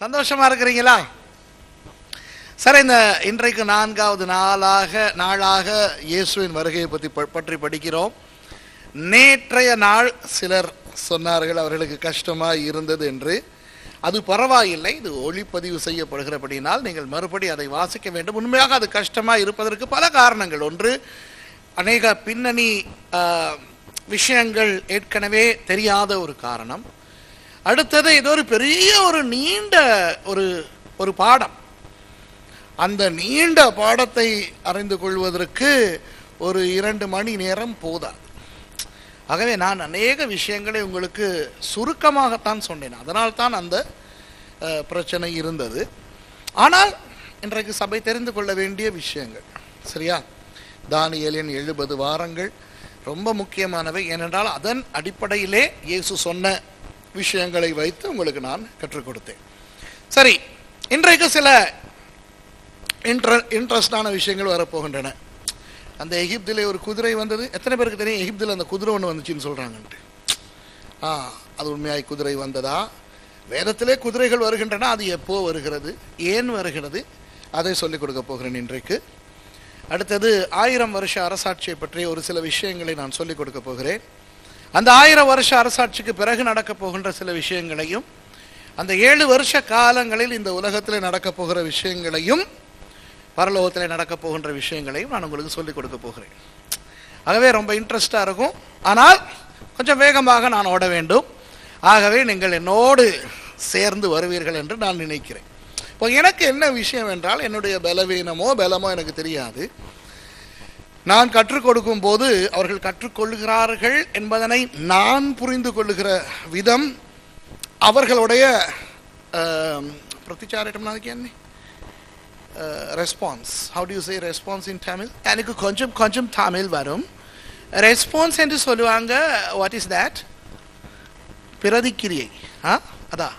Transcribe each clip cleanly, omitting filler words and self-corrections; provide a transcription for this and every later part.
சந்தோஷமா இருக்கிறீங்களா? சரி, இந்த இன்றைக்கு 4வது நாளாக இயேசுவின் வருகையை பற்றி படிக்கிறோம். நேற்றைய நாள் சிலர் சொன்னார்கள் அவர்களுக்கு கஷ்டமாக இருந்தது என்று. அது பரவாயில்லை, இது ஒளிப்பதிவு செய்யப்படுகிறபடினால் நீங்கள் மறுபடி அதை வாசிக்க வேண்டும். உண்மையாக அது கஷ்டமாக இருப்பதற்கு பல காரணங்கள். ஒன்று, அநேக பின்னணி விஷயங்கள் ஏற்கனவே தெரியாத ஒரு காரணம். அடுத்தது, இது ஒரு பெரிய ஒரு நீண்ட ஒரு பாடம். அந்த நீண்ட பாடத்தை அறிந்து கொள்வதற்கு ஒரு 2 மணி நேரம் போதாது. ஆகவே நான் அநேக விஷயங்களை உங்களுக்கு சுருக்கமாகத்தான் சொன்னேன். அதனால் தான் அந்த பிரச்சனை இருந்தது. ஆனால் இன்றைக்கு சபை தெரிந்து கொள்ள வேண்டிய விஷயங்கள், சரியா? தானியேலின் 70 வாரங்கள் ரொம்ப முக்கியமானவை. ஏனென்றால் அதன் அடிப்படையிலே இயேசு சொன்ன விஷயங்களை வைத்து உங்களுக்கு நான் கற்றுக் கொடுத்தேன். சரி, இன்றைக்கு சில இன்ட்ரெஸ்டான விஷயங்கள் வரப்போகின்றன. அந்த எகிப்திலே ஒரு குதிரை வந்தது. எத்தனை பேருக்கு தெரியும் எகிப்தில் அந்த குதிரை ஒன்று வந்துச்சுன்னு சொல்கிறாங்கன்ட்டு? அது உண்மையாய் குதிரை வந்ததா? வேதத்திலே குதிரைகள் வருகின்றன. அது எப்போ வருகிறது, ஏன் வருகிறது, அதை சொல்லிக் கொடுக்க போகிறேன் இன்றைக்கு. அடுத்தது 1000 வருஷ அரசாட்சியை பற்றிய ஒரு சில விஷயங்களை நான் சொல்லிக் கொடுக்க போகிறேன். அந்த 1000 வருஷ அரசாட்சிக்கு பிறகு நடக்கப் போகின்ற சில விஷயங்களையும், அந்த 7 வருஷ காலங்களில் இந்த உலகத்தில் நடக்கப் போகிற விஷயங்களையும், பரலோகத்தில் நடக்கப் போகின்ற விஷயங்களையும் நான் உங்களுக்கு சொல்லிக் கொடுக்க போகிறேன். ஆகவே ரொம்ப இன்ட்ரெஸ்டாக இருக்கும். ஆனால் கொஞ்சம் வேகமாக நான் ஓட வேண்டும். ஆகவே நீங்கள் என்னோடு சேர்ந்து வருவீர்கள் என்று நான் நினைக்கிறேன். இப்போ எனக்கு என்ன விஷயம் என்றால், என்னுடைய பலமோ எனக்கு தெரியாது. நான் கற்றுக் கொடுக்கும் போது அவர்கள் கற்றுக்கொள்கிறார்கள் என்பதனை நான் புரிந்து கொள்ளுகிற விதம், அவர்களுடைய பிரதிச்சாரம் என்ன response, how do you say response in Tamil? எனக்கு கொஞ்சம் தமிழ் வரும். ரெஸ்பான்ஸ் என்று சொல்லுவாங்க. What is that? பிரதிக்கிரியை. அதா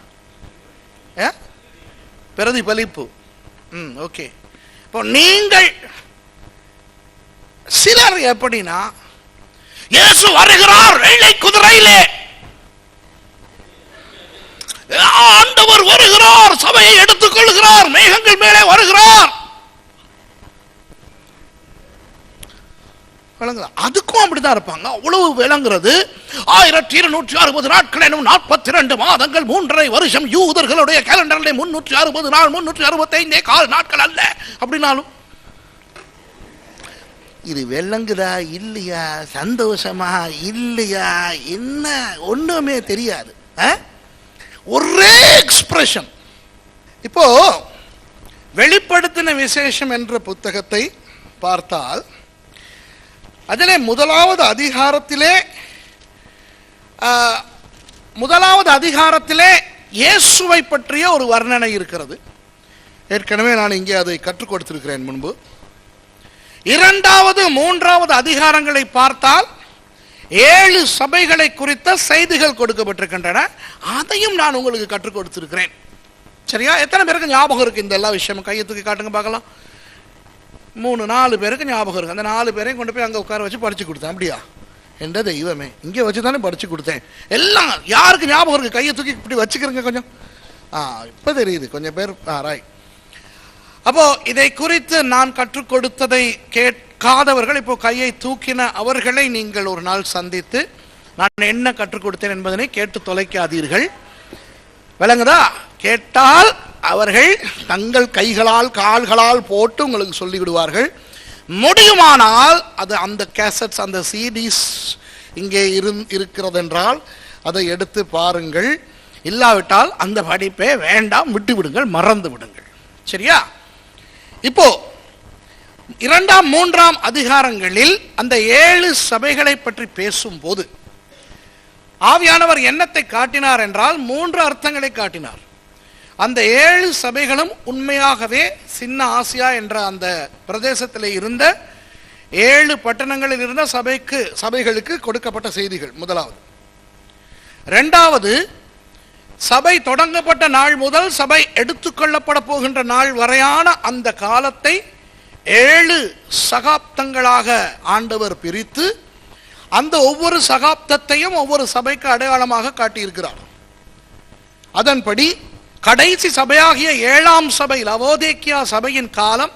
பிரதிபலிப்பு. ஓகே. இப்போ நீங்கள் சிலர் எப்படின்னா, இயேசு வருகிறார் வெள்ளை குதிரையிலே, ஆண்டவர் வருகிறார், சபையை எடுத்துக் கொள்கிறார், மேகங்கள் மேலே வருகிறார். அதுக்கும் அப்படிதான் இருப்பாங்க. அவ்வளவு விளங்குறது. 1260 நாட்கள் எனும் 42 மாதங்கள் 3.5 வருஷம் யூதர்களுடைய கேலண்டர்ல 360 நாள் 365 நாட்கள் அல்ல அப்படின்னாலும் இது விளங்குதா இல்லையா, சந்தோஷமா இல்லையா, என்ன ஒண்ணுமே தெரியாது. ஒரே எக்ஸ்பிரஷன். இப்போ வெளிப்படுத்தின விசேஷம் என்ற புத்தகத்தை பார்த்தால் அதிலே முதலாவது அதிகாரத்திலே இயேசுவை பற்றிய ஒரு வர்ணனை இருக்கிறது. ஏற்கனவே நான் இங்கே அதை கற்றுக் கொடுத்திருக்கிறேன் முன்பு. 2வது 3வது அதிகாரங்களை பார்த்தால் 7 சபைகளை குறித்த செய்திகள் கொடுக்கப்பட்டிருக்கின்றன. அதையும் நான் உங்களுக்கு கற்றுக் கொடுத்திருக்கிறேன். சரியா? எத்தனை பேருக்கு ஞாபகம் இருக்கு இந்த எல்லா விஷயமும்? கையை தூக்கி காட்டுங்க பார்க்கலாம். 3-4 பேருக்கு ஞாபகம் இருக்கு. அந்த 4 பேரையும் கொண்டு போய் அங்கே உட்கார வச்சு படிச்சு கொடுத்தேன். அப்படியா? என்ற தெய்வமே, இங்கே வச்சு தானே படிச்சு கொடுத்தேன். எல்லாம் யாருக்கு ஞாபகம் இருக்கு? கையை தூக்கி இப்படி வச்சுக்கிறேங்க கொஞ்சம். இப்போ தெரியுது கொஞ்சம் பேர். ராய். அப்போ இதை குறித்து நான் கற்றுக் கொடுத்ததை கேட்காதவர்கள், இப்போ கையை தூக்கின அவர்களை நீங்கள் ஒரு நாள் சந்தித்து நான் என்ன கற்றுக் கொடுத்தேன் என்பதனை கேட்டு தொலைக்காதீர்கள். விளங்குதா? கேட்டால் அவர்கள் தங்கள் கைகளால் கால்களால் போட்டு உங்களுக்கு சொல்லி விடுவார்கள். முடியுமானால் அது அந்த கேசட்ஸ், அந்த சிடிஸ் இங்கே இருக்கிறது என்றால் அதை எடுத்து பாருங்கள். இல்லாவிட்டால் அந்த படிப்பே வேண்டாம், விட்டு விடுங்கள், மறந்து விடுங்கள். சரியா? இப்போ 2ஆம் 3ஆம் அதிகாரங்களில் அந்த 7 சபைகளை பற்றி பேசும்போது ஆவியானவர் என்னத்தை காட்டினார் என்றால் 3 அர்த்தங்களை காட்டினார். அந்த 7 சபைகளும் உண்மையாகவே சின்ன ஆசியா என்ற அந்த பிரதேசத்தில் இருந்த 7 பட்டணங்களில் இருந்த சபைகளுக்கு கொடுக்கப்பட்ட செய்திகள் முதலாவது. 2வது, சபை தொடங்கப்பட்ட நாள் முதல் சபை எடுத்துக்கொள்ளப்பட போகின்ற நாள் வரையான அந்த காலத்தை 7 சகாப்தங்களாக ஆண்டவர் பிரித்து அந்த ஒவ்வொரு சகாப்தத்தையும் ஒவ்வொரு சபைக்கு அடையாளமாக காட்டியிருக்கிறார். அதன்படி கடைசி சபையாகிய 7ஆம் சபை லவோதிக்கேயா சபையின் காலம்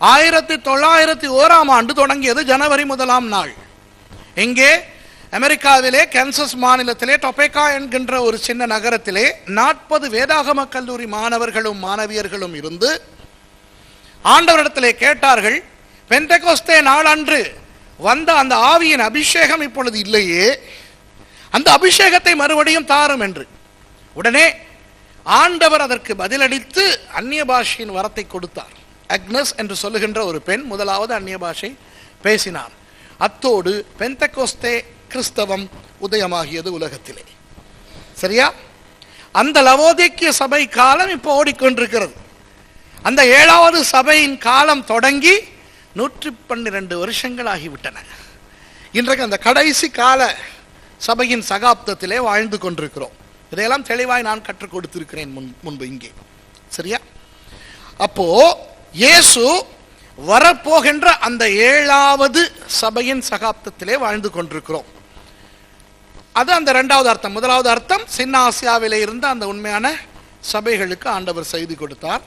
1901 தொடங்கியது. ஜனவரி 1 நாள். எங்கே? அமெரிக்காவிலே கேன்சஸ் மாநிலத்திலே டொபேக்கா என்கின்ற ஒரு சின்ன நகரத்திலே 40 வேதாகம கல்லூரி மாணவர்களும் மாணவியர்களும் இருந்து ஆண்டவரிடத்திலே கேட்டார்கள், பெந்தெகோஸ்தே நாளன்று வந்த அந்த ஆவியின் அபிஷேகம் இப்பொழுது இல்லையே, அந்த அபிஷேகத்தை மறுபடியும் தாரும் என்று. உடனே ஆண்டவர் அதற்கு பதிலளித்து அந்நிய பாஷையின் வரத்தை கொடுத்தார். அக்னஸ் என்று சொல்லுகின்ற ஒரு பெண் முதலாவது அந்நிய பாஷை பேசினார். அத்தோடு பெந்தெகோஸ்தே கிறிஸ்தவம் உதயமாகியது உலகத்திலே. சரியா? அந்த லவோதிக்கேய சபை காலம் இப்போ ஓடிக்கொண்டிருக்கிறது. அந்த 7வது சபையின் காலம் தொடங்கி 112 வருஷங்கள் ஆகிவிட்டன. இன்றைக்கு அந்த கடைசி கால சபையின் சகாப்தத்திலே வாழ்ந்து கொண்டிருக்கிறோம். இதையெல்லாம் தெளிவாய் நான் கற்றுக் கொடுத்திருக்கிறேன் முன்பு இங்கே. சரியா? அப்போ இயேசு வரப்போகின்ற அந்த 7வது சபையின் சகாப்தத்திலே வாழ்ந்து கொண்டிருக்கிறோம். அது அந்த 2வது அர்த்தம். முதலாவது அர்த்தம், சின்ன ஆசியாவிலே இருந்த அந்த உண்மையான சபைகளுக்கு ஆண்டவர் செய்தி கொடுத்தார்.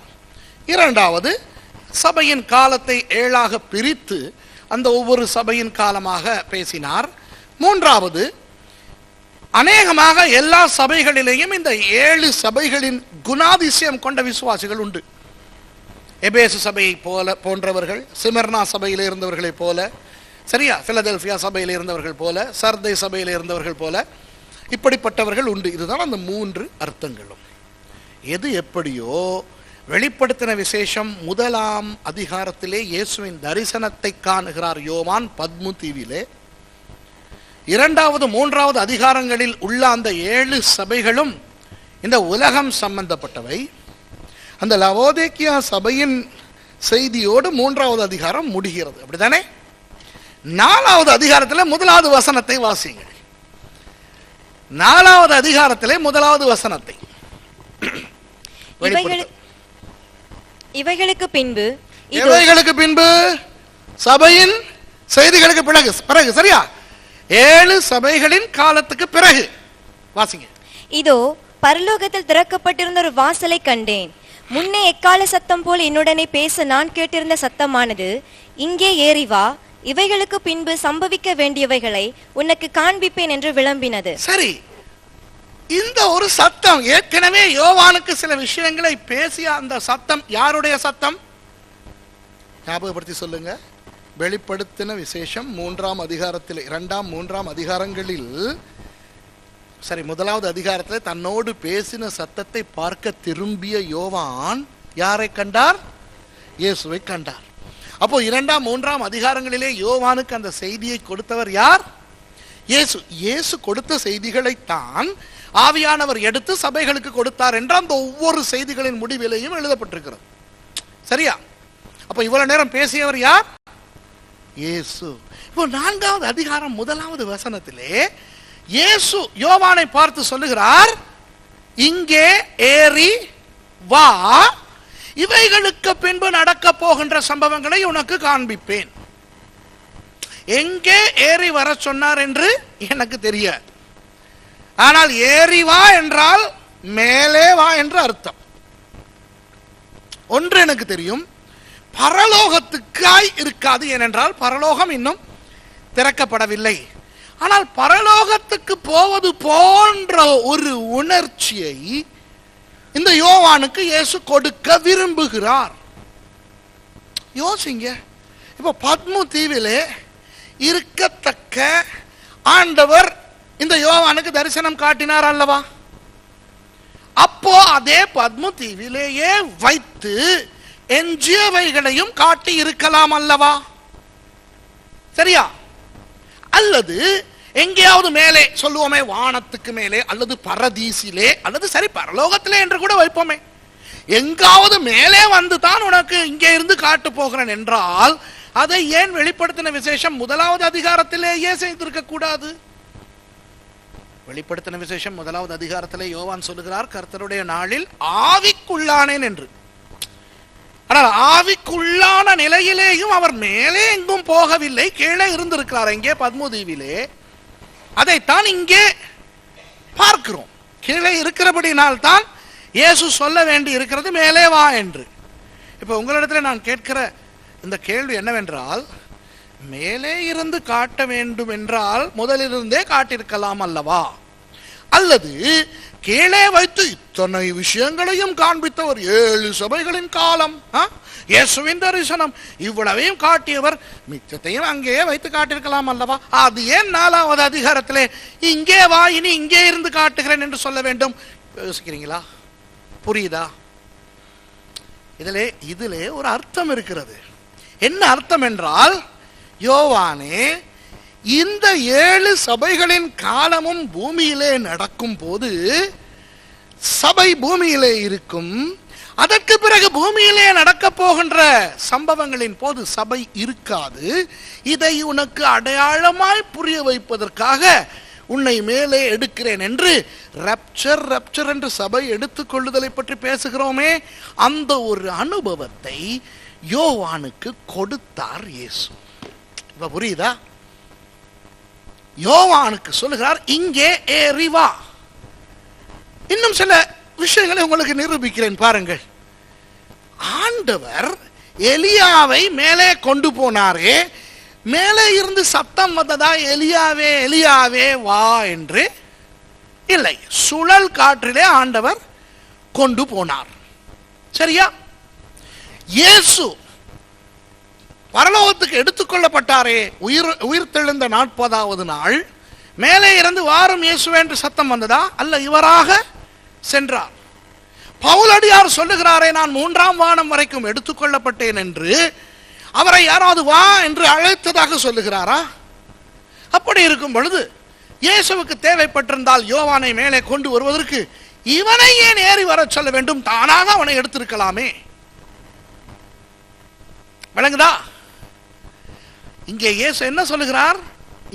2வது, சபையின் காலத்தை 7ஆக பிரித்து அந்த ஒவ்வொரு சபையின் காலமாக பேசினார். 3வது, அநேகமாக எல்லா சபைகளிலேயும் இந்த 7 சபைகளின் குணாதிசயம் கொண்ட விசுவாசிகள் உண்டு. எபேசு சபையை போன்றவர்கள், சிமர்னா சபையில் இருந்தவர்களை போல, சரியா, பிலதெல்பியா சபையில் இருந்தவர்கள் போல, சர்தை சபையில் இருந்தவர்கள் போல, இப்படிப்பட்டவர்கள் உண்டு. இதுதான் அந்த 3 அர்த்தங்களும். எது எப்படியோ, வெளிப்படுத்தின விசேஷம் 1ஆம் அதிகாரத்திலே இயேசுவின் தரிசனத்தை காணுகிறார் யோவான் பத்மு தீவிலே. 2வது 3வது அதிகாரங்களில் உள்ள அந்த 7 சபைகளும் இந்த உலகம் சம்பந்தப்பட்டவை. அந்த லவோதிக்கேயா சபையின் செய்தியோடு 3வது அதிகாரம் முடிகிறது. அப்படித்தானே? 4வது அதிகாரத்தில் 1வது வசனத்தை வாசிங்க. 4வது அதிகாரத்திலே 1வது வசனத்தை. இவைகளுக்கு பின்பு சபையின் செய்திகளுக்கு பிறகு, சரியா, 7 சபைகளின் காலத்துக்கு பிறகு வாசிங்க. இதோ பரலோகத்தில் திறக்கப்பட்டிருந்த ஒரு வாசலை கண்டேன். முன்னே எக்கால சத்தம் போல் என்னுடனே பேச நான் கேட்டிருந்த சத்தமானது, இங்கே ஏறி வா, இவைகளுக்கு பின்பு சம்பவிக்க வேண்டியவைகளை உனக்கு காண்பிப்பேன் என்று விளம்பினது. சரி, இந்த ஒரு சத்தம் ஏற்கனவே யோவானுக்கு சில விஷயங்களை பேசிய அந்த சத்தம் யாருடைய சத்தம்? ஞாபகப்படுத்தி சொல்லுங்க. வெளிப்படுத்தின விசேஷம் 3ஆம் அதிகாரத்தில் 2ஆம் 3ஆம் அதிகாரங்களில், சரி, 1வது அதிகாரத்தில் தன்னோடு பேசின சத்தத்தை பார்க்க திரும்பிய யோவான் யாரை கண்டார்? இயேசுவை கண்டார். அப்போ 2ஆம் 3ஆம் அதிகாரங்களிலே யோவானுக்கு அந்த செய்தியை கொடுத்தவர் யார்? இயேசு. இயேசு கொடுத்த செய்திகளைத்தான் ஆவியானவர் எடுத்து சபைகளுக்கு கொடுத்தார் என்ற அந்த ஒவ்வொரு செய்திகளின் முடிவிலையும் எழுதப்பட்டிருக்கிறது. சரியா? அப்போ இவ்வளவு நேரம் பேசியவர் யார்? இயேசு. இப்போ 4வது அதிகாரம் 1வது வசனத்திலே இயேசு யோவானை பார்த்து சொல்லுகிறார், இங்கே ஏறி வா, இவைகளுக்கு பின்பு நடக்க போகின்ற சம்பவங்களை உனக்கு காண்பிப்பேன். எங்கே ஏறி வர சொன்னார் என்று எனக்கு தெரியாது. ஆனால் ஏறி வா என்றால் மேலே வா என்று அர்த்தம். ஒன்று எனக்கு தெரியும், பரலோகத்துக்காய் இருக்காது. ஏனென்றால் பரலோகம் இன்னும் திறக்கப்படவில்லை. ஆனால் பரலோகத்துக்கு போவது போன்ற ஒரு உணர்ச்சியை இந்த யோவானுக்கு இயேசு கொடுக்க விரும்புகிறார். யோசிங்க, இப்போ பத்மு தீவிலே இருக்கத்தக்க ஆண்டவர் இந்த யோவானுக்கு தரிசனம் காட்டினார் அல்லவா? அப்போ அதே பத்மு தீவிலேயே வைத்து எஞ்சியவைகளையும் காட்டி இருக்கலாம் அல்லவா? சரியா? அல்லது எங்கேயாவது மேலே சொல்லுவோமே, வானத்துக்கு மேலே அல்லது பரதீசிலே அல்லது சரி பரலோகத்திலே என்று கூட வைப்போமே, எங்காவது மேலே வந்து தான் உனக்கு இங்கே இருந்து காட்டு போகிறேன் என்றால் அதை ஏன் வெளிப்படுத்தின விசேஷம் 1வது அதிகாரத்திலேயே செய்திருக்க கூடாது? வெளிப்படுத்தின விசேஷம் 1வது அதிகாரத்திலே யோவான் சொல்லுகிறார், கர்த்தருடைய நாளில் ஆவிக்குள்ளானேன் என்று. ஆனால் ஆவிக்குள்ளான நிலையிலேயும் அவர் மேலே எங்கும் போகவில்லை, கீழே இருந்திருக்கிறார். எங்கே? பத்மதீவிலே. அதைத்தான் இங்கே பார்க்கிறோம். கீழே இருக்கிறபடினால் தான் இயேசு சொல்ல வேண்டி இருக்கிறது மேலே வா என்று. இப்போ உங்களிடத்தில் நான் கேட்கிற இந்த கேள்வி என்னவென்றால், மேலே இருந்து காட்ட வேண்டும் என்றால் முதலிலிருந்தே காட்டியிருக்கலாம் அல்லவா? அல்லது கீழே வைத்து இத்தனை விஷயங்களையும் காண்பித்த ஒரு 7 சபைகளின் காலம், இயேசுவின் தரிசனம் இவ்வளவையும் காட்டியவர் மிச்சத்தையும் அங்கேயே வைத்து காட்டியிருக்கலாம் அல்லவா? அது ஏன் 4வது அதிகாரத்திலே இங்கே வா, இனி இங்கே இருந்து காட்டுகிறேன் என்று சொல்ல வேண்டும்? யோசிக்கிறீங்களா? புரியுதா? இதிலே ஒரு அர்த்தம் இருக்கிறது. என்ன அர்த்தம் என்றால், யோவானே, இந்த 7 சபைகளின் காலமும் பூமியிலே நடக்கும் போது சபை பூமியிலே இருக்கும். அதற்கு பிறகு பூமியிலே நடக்க போகின்ற சம்பவங்களின் போது சபை இருக்காது. இதை உனக்கு அடையாளமாய் புரிய வைப்பதற்காக உன்னை மேலே எடுக்கிறேன் என்று ரப்சர் என்று சபை எடுத்துக்கொள்ளுதலை பற்றி பேசுகிறோமே, அந்த ஒரு அனுபவத்தை யோவானுக்கு கொடுத்தார் இயேசு. இப்ப புரியுதா? யோவானுக்கு சொல்லுகிறார், இங்கே ஏறி வா. இன்னும் சில விஷயங்களை உங்களுக்கு நிரூபிக்கிறேன் பாருங்கள். ஆண்டவர் எலியாவை மேலே கொண்டு போனாரே, மேலே இருந்து சத்தம் வந்ததா எலியாவே எலியாவே வா என்று? இல்லை, சுழல் காற்றிலே ஆண்டவர் கொண்டு போனார். சரியா? இயேசு பரலோகத்துக்கு எடுத்துக்கொள்ளப்பட்டாரே, உயிர் தெழுந்த 40வது நாள் மேலே இருந்து வாரும் இயேசு என்று சத்தம் வந்ததா? அல்ல, இவராக சென்றார். பவுலடியார் சொல்லுகிறாரே, நான் 3ஆம் வானம் வரைக்கும் எடுத்துக்கொள்ளப்பட்டேன் என்று. அவரை யாராவது வா என்று அழைத்ததாக சொல்லுகிறாரா? அப்படி இருக்கும் பொழுது இயேசுவுக்கு தேவைப்பட்டிருந்தால் யோவானை மேலே கொண்டு வருவதற்கு இவனை ஏன் ஏறி வர சொல்ல வேண்டும்? தானாக அவனை எடுத்திருக்கலாமே. விளங்குதா? இங்கே இயேசு என்ன சொல்லுகிறார்?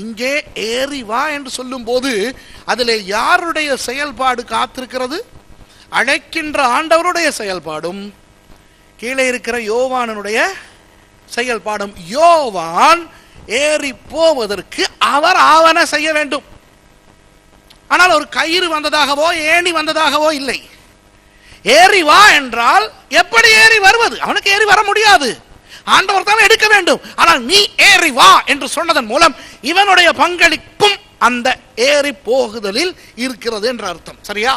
இங்கே ஏறி வா என்று சொல்லும் போது அதிலே யாருடைய செயல்பாடு காத்திருக்கிறது? அழைக்கின்ற ஆண்டவருடைய செயல்பாடும் கீழே இருக்கிற யோவானுடைய செயல்பாடும். யோவான் ஏறி போவதற்கு அவர் ஆவன செய்ய வேண்டும். ஆனால் ஒரு கயிறு வந்ததாகவோ ஏணி வந்ததாகவோ இல்லை. ஏறி வா என்றால் எப்படி ஏறி வருவது? அவனுக்கு ஏறி வர முடியாது, ஆண்டவர் தான் எடுக்க வேண்டும். ஆனால் நீ ஏறி வா என்று சொன்னதன் மூலம் இவனுடைய பங்களிப்பும் அந்த ஏறி போகுதலில் இருக்கிறது என்ற அர்த்தம். சரியா?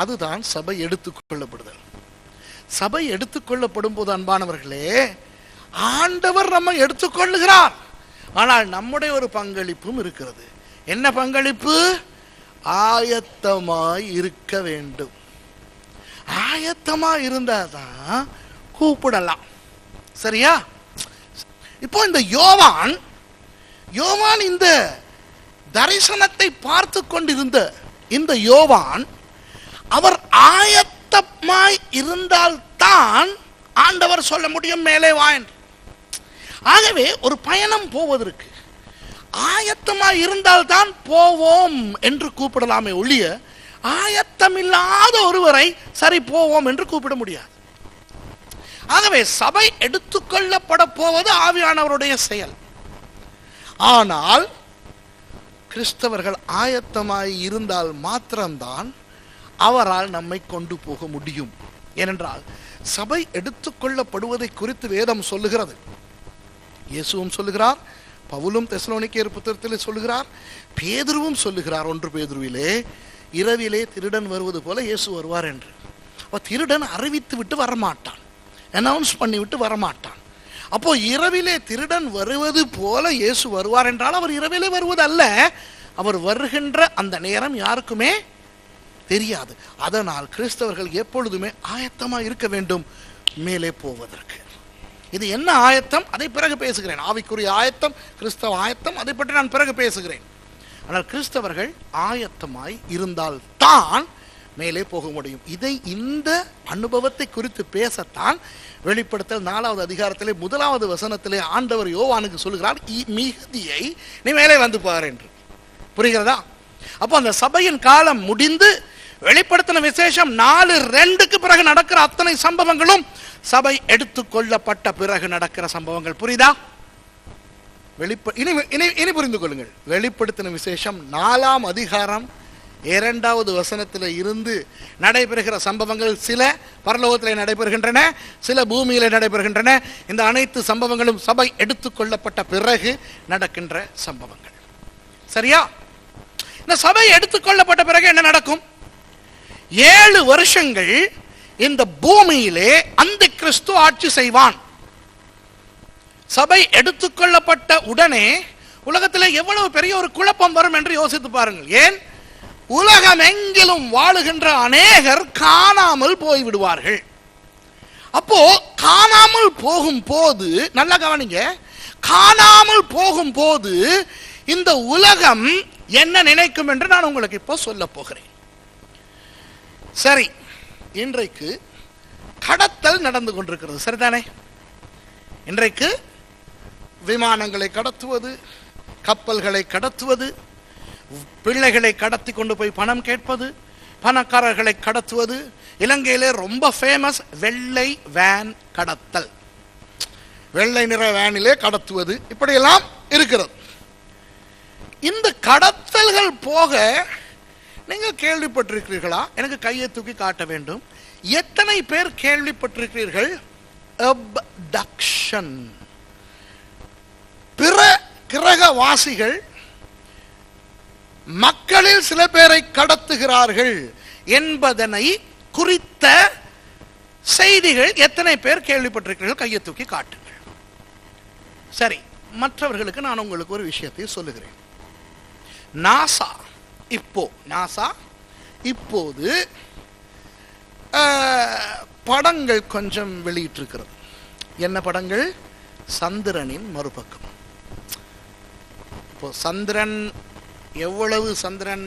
அதுதான் சபை எடுத்துக்கொள்ளப்படுதல். சபை எடுத்துக்கொள்ளப்படும் போது அன்பானவர்களே, ஆண்டவர் நம்ம எடுத்துக்கொள்ளுகிறார். ஆனால் நம்முடைய ஒரு பங்களிப்பும் இருக்கிறது. என்ன பங்களிப்பு? ஆயத்தமாய் இருக்க வேண்டும். ஆயத்தமாய் இருந்தாதான் கூப்பிடலாம். சரியா? இப்போ இந்த யோவான் இந்த தரிசனத்தை பார்த்து கொண்டிருந்த இந்த யோவான், அவர் ஆயத்தமாய் இருந்தால்தான் ஆண்டவர் சொல்ல முடியும் மேலே வா என்று. ஆகவே ஒரு பயணம் போவதற்கு ஆயத்தமாய் இருந்தால்தான் போவோம் என்று கூப்பிடலாமே ஒழிய, ஆயத்தமில்லாத ஒருவரை சரி போவோம் என்று கூப்பிட முடியாது. ஆகவே சபை எடுத்துக்கொள்ளப்பட போவது ஆவியானவருடைய செயல். ஆனால் கிறிஸ்தவர்கள் ஆயத்தமாய் இருந்தால் மாத்திரம்தான் அவரால் நம்மை கொண்டு போக முடியும். ஏனென்றால் சபை எடுத்துக்கொள்ளப்படுவதை குறித்து வேதம் சொல்லுகிறது. இயேசுவும் சொல்லுகிறார், பவுலும் தெசலோனிக்கேயர் புத்தகத்தில் சொல்லுகிறார், பேதுருவும் சொல்லுகிறார் 1 பேதுருவிலே, இரவிலே திருடன் வருவது போல இயேசு வருவார் என்று. திருடன் அறிவித்து விட்டு வரமாட்டான், அனௌன்ஸ் பண்ணிவிட்டு வரமாட்டான். அப்போ இரவிலே திருடன் வருவது போல இயேசு வருவார் என்றால் அவர் இரவிலே வருவது அல்ல, அவர் வருகின்ற அந்த நேரம் யாருக்குமே தெரியாது. அதனால் கிறிஸ்தவர்கள் எப்பொழுதுமே ஆயத்தமாக இருக்க வேண்டும் மேலே போவதற்கு. இது என்ன ஆயத்தம்? அதை பிறகு பேசுகிறேன். ஆவிக்குரிய ஆயத்தம், கிறிஸ்தவ ஆயத்தம், அதை பற்றி நான் பிறகு பேசுகிறேன். ஆனால் கிறிஸ்தவர்கள் ஆயத்தமாய் இருந்தால் தான் மேலே போக முடியும். இந்த அனுபவத்தை குறித்து பேசத்தான் வெளிப்படுத்தல் 4வது அதிகாரத்திலே 1வது வசனத்திலே ஆண்டவர் யோவானுக்கு சொல்லுகிறார், மிகுதியை நீ மேலே வந்து பார் என்று. புரிகிறதா? அப்போ அந்த சபையின் காலம் முடிந்து வெளிப்படுத்தின விசேஷம் 4:2 பிறகு நடக்கிற அத்தனை சம்பவங்களும் சபை எடுத்துக்கொள்ளப்பட்ட பிறகு நடக்கிற சம்பவங்கள். புரியுதா? இனி புரிந்து கொள்ளுங்கள். வெளிப்படுத்தின விசேஷம் 4ஆம் அதிகாரம் இரண்டாவது வசனத்தில் இருந்து நடைபெறுகிற சம்பவங்கள் சில பரலோகத்தில் நடைபெறுகின்றன, சில பூமியில் நடைபெறுகின்றன. இந்த அனைத்து சம்பவங்களும் சபை எடுத்துக்கொள்ளப்பட்ட பிறகு நடக்கின்ற சம்பவங்கள். சரியா? இந்த சபை எடுத்துக்கொள்ளப்பட்ட பிறகு என்ன நடக்கும்? 7 வருஷங்கள் இந்த பூமியிலே அந்த கிறிஸ்து ஆட்சி செய்வான். சபை எடுத்துக்கொள்ளப்பட்ட உடனே உலகத்தில் எவ்வளவு பெரிய ஒரு குழப்பம் வரும் என்று யோசித்து பாருங்கள். ஏன்? உலகம் எங்கிலும் வாழுகின்ற அநேகர் காணாமல் போய்விடுவார்கள். அப்போ காணாமல் போகும் போது, நல்லா கவனிங்க, காணாமல் போகும் போது இந்த உலகம் என்ன நினைக்கும் என்று நான் உங்களுக்கு இப்போ சொல்ல போகிறேன். சரி, இன்றைக்கு கடத்தல் நடந்து கொண்டிருக்கிறது, சரிதானே? இன்றைக்கு விமானங்களை கடத்துவது, கப்பல்களை கடத்துவது, பிள்ளைகளை கடத்தி கொண்டு போய் பணம் கேட்பது, பணக்காரர்களை கடத்துவது. இலங்கையிலே ரொம்ப ஃபேமஸ் வெள்ளை வேன் கடத்தல், வெள்ளை நிற வேனிலே கடத்துவது, இப்படியெல்லாம் இருக்கிறது. இந்த கடத்தல்கள் போக நீங்கள் கேள்விப்பட்டிருக்கிறீர்களா? எனக்கு கையை தூக்கி காட்ட வேண்டும். எத்தனை பேர் கேள்விப்பட்டிருக்கிறீர்கள் அப்டக்ஷன்? பிற கிரகவாசிகள் மக்களில் சில பேரை கடத்துகிறார்கள் என்பதனை குறித்த செய்திகள் எத்தனை பேர் கேள்விப்பட்டிருக்கிறீர்கள்? கையை தூக்கி காட்டுங்கள். சரி, மற்றவர்களுக்கு நான் உங்களுக்கு ஒரு விஷயத்தை சொல்லுகிறேன். நாசா இப்போது படங்கள் கொஞ்சம் வெளியிட்டிருக்கிறது. என்ன படங்கள்? சந்திரனின் மறுபக்கம். இப்போ சந்திரன் எவ்வளவு சந்திரன்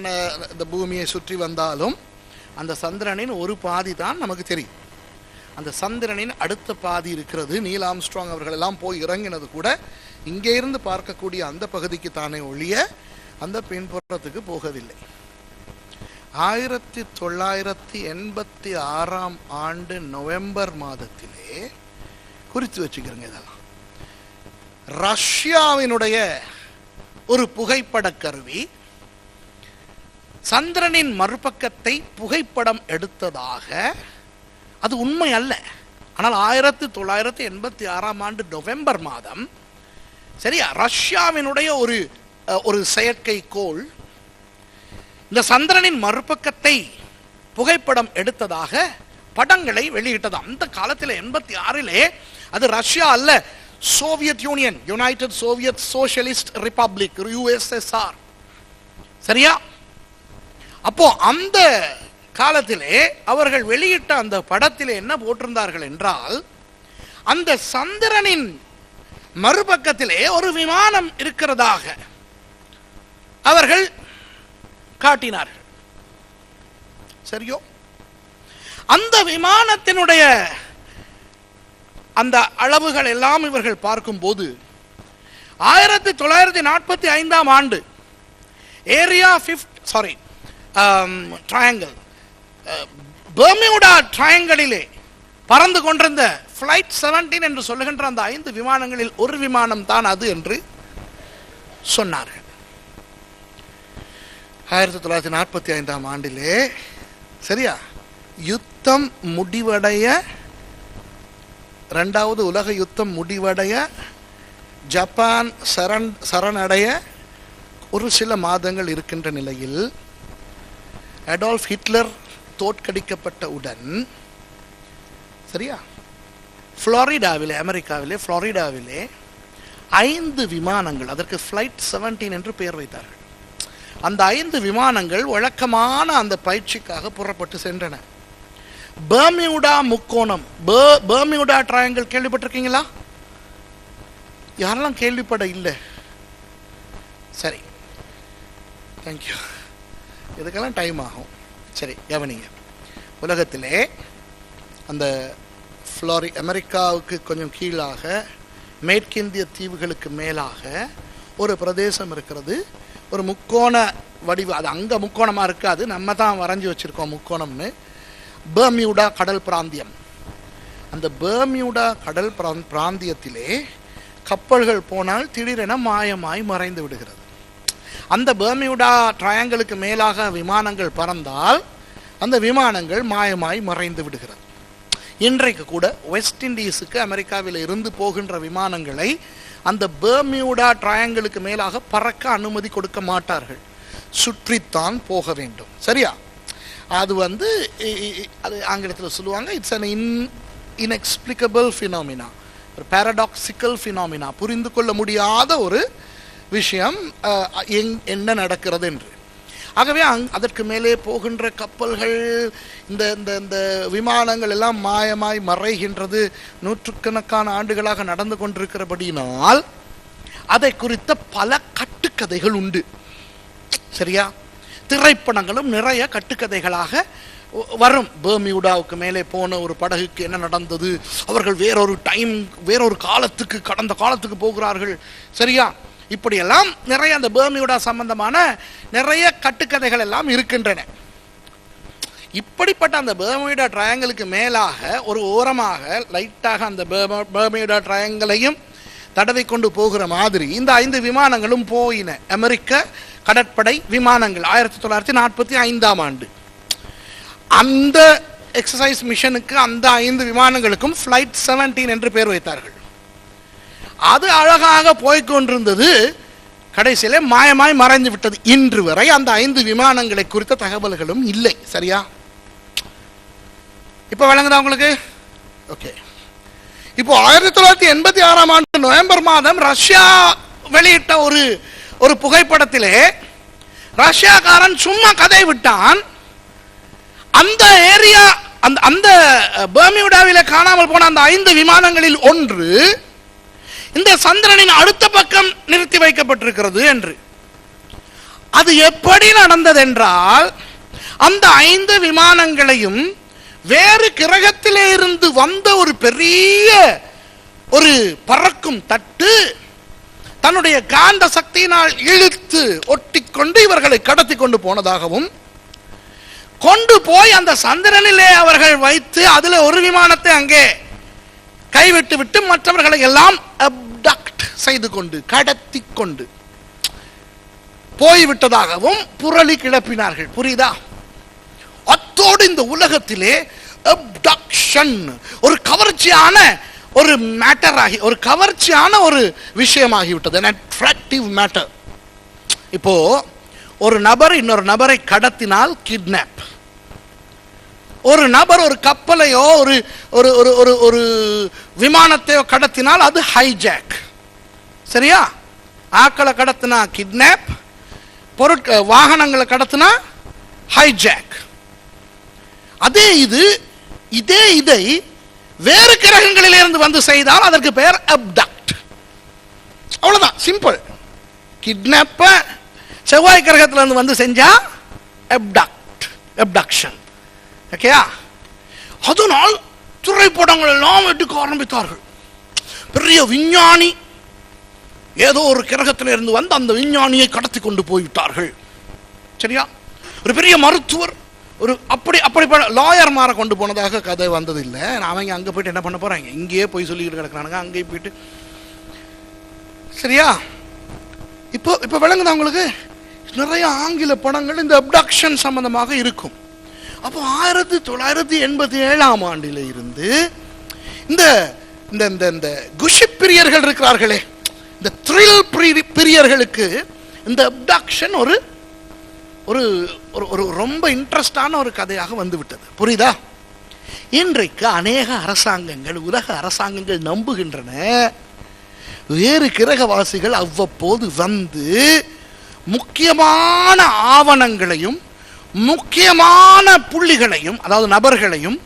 இந்த பூமியை சுற்றி வந்தாலும் அந்த சந்திரனின் ஒரு பாதி தான் நமக்கு தெரியும். அந்த சந்திரனின் அடுத்த பாதி இருக்கிறது. நீல் ஆம்ஸ்ட்ராங் அவர்கள் எல்லாம் போய் இறங்கினது கூட இங்கே இருந்து பார்க்கக்கூடிய அந்த பகுதிக்கு தானே ஒழிய அந்த பின்புறத்துக்கு போகவில்லை. 1986 ஆண்டு நவம்பர் மாதத்திலே, குறித்து வச்சுக்கிறேங்க இதெல்லாம், ரஷ்யாவினுடைய ஒரு புகைப்பட கருவி சந்திரனின் மறுபக்கத்தை புகைப்படம் எடுத்ததாக, அது உண்மை அல்ல, ஆனால் 1986 ஆண்டு நவம்பர் மாதம், சரியா, ரஷ்யாவினுடைய ஒரு செயற்கைக்கோள் இந்த சந்திரனின் மறுபக்கத்தை புகைப்படம் எடுத்ததாக படங்களை வெளியிட்டது. அந்த காலத்தில் 86 அது ரஷ்யா அல்ல, Soviet union, United Soviet socialist republic, USSR. சரியா? அப்போ அந்த காலத்திலே அவர்கள் வெளியிட்ட அந்த படத்திலே என்ன போட்டிருந்தார்கள் என்றால், அந்த சந்திரனின் மறுபக்கத்திலே ஒரு விமானம் இருக்கிறதாக அவர்கள் காட்டினார்கள். சரியோ? அந்த விமானத்தினுடைய அந்த அளவுகள் எல்லாம் இவர்கள் பார்க்கும்போது 1945 ஆண்டு ஏரியா ட்ரையாங்கிள், பெர்மியூடா ட்ரையாங்கிளிலே பறந்து கொண்டிருந்த ஃப்ளைட் 17 என்று சொல்லுகின்ற அந்த 5 விமானங்களில் ஒரு விமானம் தான் அது என்று சொன்னார்கள். 1945 ஆண்டிலே, சரியா, யுத்தம் முடிவடைய, 2வது உலக யுத்தம் முடிவடைய, ஜப்பான் சரணடைய ஒரு சில மாதங்கள் இருக்கின்ற நிலையில் அடால்ஃப் ஹிட்லர் தோற்கடிக்கப்பட்டவுடன், சரியா, புளோரிடாவிலே, அமெரிக்காவிலே புளோரிடாவிலே 5 விமானங்கள், அதற்கு ஃப்ளைட் 17 என்று பெயர் வைத்தார்கள். அந்த 5 விமானங்கள் வழக்கமான அந்த பயிற்சிக்காக புறப்பட்டு சென்றன. பெர்மியூடா முக்கோணம், பெர்மியூடா ட்ரையாங்கிள் கேள்விப்பட்டிருக்கீங்களா? யாரெல்லாம் கேள்விப்பட இல்லை? சரி, தேங்க்யூ. இதுக்கெல்லாம் டைம் ஆகும். சரி, கவனிங்க. உலகத்திலே அந்த அமெரிக்காவுக்கு கொஞ்சம் கீழாக, மேற்கிந்திய தீவுகளுக்கு மேலாக ஒரு பிரதேசம் இருக்கிறது. ஒரு முக்கோண வடிவு, அது அங்கே முக்கோணமாக இருக்காது, நம்ம தான் வரைஞ்சி வச்சுருக்கோம் முக்கோணம்னு. பெர்மியூடா கடல் பிராந்தியம். அந்த பெர்மியூடா கடல் பிராந்தியத்திலே கப்பல்கள் போனால் திடீரென மாயமாய் மறைந்து விடுகிறது. அந்த பெர்மியூடா ட்ரையாங்கிளுக்கு மேலாக விமானங்கள் பறந்தால் அந்த விமானங்கள் மாயமாய் மறைந்து விடுகிறது. இன்றைக்கு கூட வெஸ்ட் இண்டீஸுக்கு அமெரிக்காவில் இருந்து போகின்ற விமானங்களை அந்த பெர்மியூடா ட்ரையாங்கிளுக்கு மேலாக பறக்க அனுமதி கொடுக்க மாட்டார்கள், சுற்றித்தான் போக வேண்டும். சரியா? அது அது ஆங்கிலத்தில் சொல்லுவாங்க, இட்ஸ் அன் இன்எக்ஸ்பிளிகபிள் ஃபினாமினா, ஒரு பாரடாக்சிக்கல் ஃபினாமினா, புரிந்து கொள்ள முடியாத ஒரு விஷயம் என்ன நடக்கிறது என்று. ஆகவே அதற்கு மேலே போகின்ற கப்பல்கள், இந்த இந்த இந்த விமானங்கள் எல்லாம் மாயமாய் மறைகின்றது. நூற்றுக்கணக்கான ஆண்டுகளாக நடந்து கொண்டிருக்கிறபடியினால் அதை குறித்த பல கட்டுக்கதைகள் உண்டு. சரியா? திரைப்படங்களும் நிறைய கட்டுக்கதைகளாக வரும். பெர்மியூடாவுக்கு மேலே போன ஒரு படகுக்கு என்ன நடந்தது, அவர்கள் வேறொரு காலத்துக்கு, கடந்த காலத்துக்கு போகிறார்கள். சரியா? இப்படியெல்லாம் நிறைய அந்த பெர்மியூடா சம்பந்தமான நிறைய கட்டுக்கதைகள் எல்லாம் இருக்கின்றன. இப்படிப்பட்ட அந்த பெர்மியூடா ட்ரையாங்கிளுக்கு மேலாக ஒரு ஓரமாக லைட்டாக அந்த பெர்மியூடா ட்ரையாங்கிளையும் தடவை கொண்டு போகிற மாதிரி இந்த 5 விமானங்களும் போயின. அமெரிக்க கடற்படை விமானங்கள் 1945ஆம் ஆண்டு. அந்த எக்ஸசைஸ் மிஷனுக்கு அந்த 5 விமானங்களுக்கும் ஃப்ளைட் 17 என்று பெயர் வைத்தார்கள். அது அழகாக போய்கொண்டிருந்தது. கடைசியிலே மாயமாய் மறைந்து விட்டது. இன்று வரை அந்த 5 விமானங்களை குறித்த தகவல்களும் இல்லை. சரியா? இப்ப விளங்குதா உங்களுக்கு? ஓகே. இப்போ 1986ஆம் ஆண்டு நவம்பர் மாதம் ரஷ்யா வெளியிட்ட ஒரு புகைப்படத்திலே ரஷ்யாக்காரன் சும்மா கதை விட்டான். அந்த ஏரியா, அந்த பெர்மியூடாவிலே காணாமல் போன அந்த 5 விமானங்களில் ஒன்று இந்த சந்திரனின் அடுத்த பக்கம் நிறுத்தி வைக்கப்பட்டிருக்கிறது என்று. அது எப்படி நடந்தது என்றால், அந்த 5 விமானங்களையும் வேறு கிரகத்திலே இருந்து வந்த ஒரு பெரிய ஒரு பறக்கும் தட்டு தன்னுடைய காந்த சக்தியினால் இழுத்து ஒட்டிக்கொண்டு இவர்களை கடத்தி கொண்டு போனதாகவும், கொண்டு போய் அந்த சந்திரனிலே அவர்கள் வைத்து அதுல ஒரு விமானத்தை அங்கே கைவிட்டு விட்டு மற்றவர்களை எல்லாம் அப்டக்ட் செய்து கொண்டு, கடத்தி கொண்டு போய்விட்டதாகவும் புரளி கிளப்பினார்கள். புரியுதா? அத்தோடு இந்த உலகத்திலே அப்டக்ஷன் ஒரு கவர்ச்சியான ஒரு மேட்டர் ஆகி, ஒரு கவர்ச்சியான ஒரு விஷயமாகிவிட்டது. an attractive matter. இப்போ ஒரு நபர் இன்னொரு நபரை கடத்தினால் கிட்னாப், ஒரு நபர் ஒரு கப்பலையோ ஒரு ஒரு ஒரு விமானத்தையோ கடத்தினால் அது ஹைஜாக். சரியா? ஆக்களை கடத்தினா கிட்னாப், வாகனங்களை கடத்தினா ஹைஜாக். இதே இதை வேறு கிரகங்களில் இருந்து வந்து செய்தால் அதற்கு பெயர் அப்டக்ட். அவ்வளவுதான், சிம்பிள். கிட்னாப்ப செவ்வாய் கிரகத்தில் இருந்து வந்து செஞ்சா அப்டக்ஷன். ஓகேயா? அதனால் திரைப்படங்கள் எல்லாம் எடுக்க ஆரம்பித்தார்கள். பெரிய விஞ்ஞானி ஏதோ ஒரு கிரகத்தில் இருந்து வந்து அந்த விஞ்ஞானியை கடத்தி கொண்டு போய்விட்டார்கள். சரியா? ஒரு பெரிய மருத்துவர், ஒரு அப்படி லாயர் மாற கொண்டு போனதாக கதை வந்தது இல்லை. அவங்க அங்கே போயிட்டு என்ன பண்ண போறாங்க? இங்கேயே போய் சொல்லிக்கிட்டு கிடக்குறானுங்க, அங்கேயே போயிட்டு. சரியா? இப்போ விளங்குதா உங்களுக்கு? நிறைய ஆங்கில படங்கள் இந்த அப்டக்ஷன் சம்பந்தமாக இருக்கும். அப்போ 1987ஆம் ஆண்டில இருந்து இந்த இந்த இந்த குஷிப் பிரியர்கள் இருக்கிறார்களே, இந்த த்ரில் பிரியர்களுக்கு இந்த அப்டக்ஷன் ஒரு ஒரு ரொம்ப இன்ட்ரெஸ்டான ஒரு கதையாக வந்து விட்டது. புரியுதா? இன்றைக்கு அநேக அரசாங்கங்கள், உலக அரசாங்கங்கள் நம்புகின்றன, வேறு கிரகவாசிகள் அவ்வப்போது வந்து முக்கியமான ஆவணங்களையும் முக்கியமான புள்ளிகளையும், அதாவது நபர்களையும்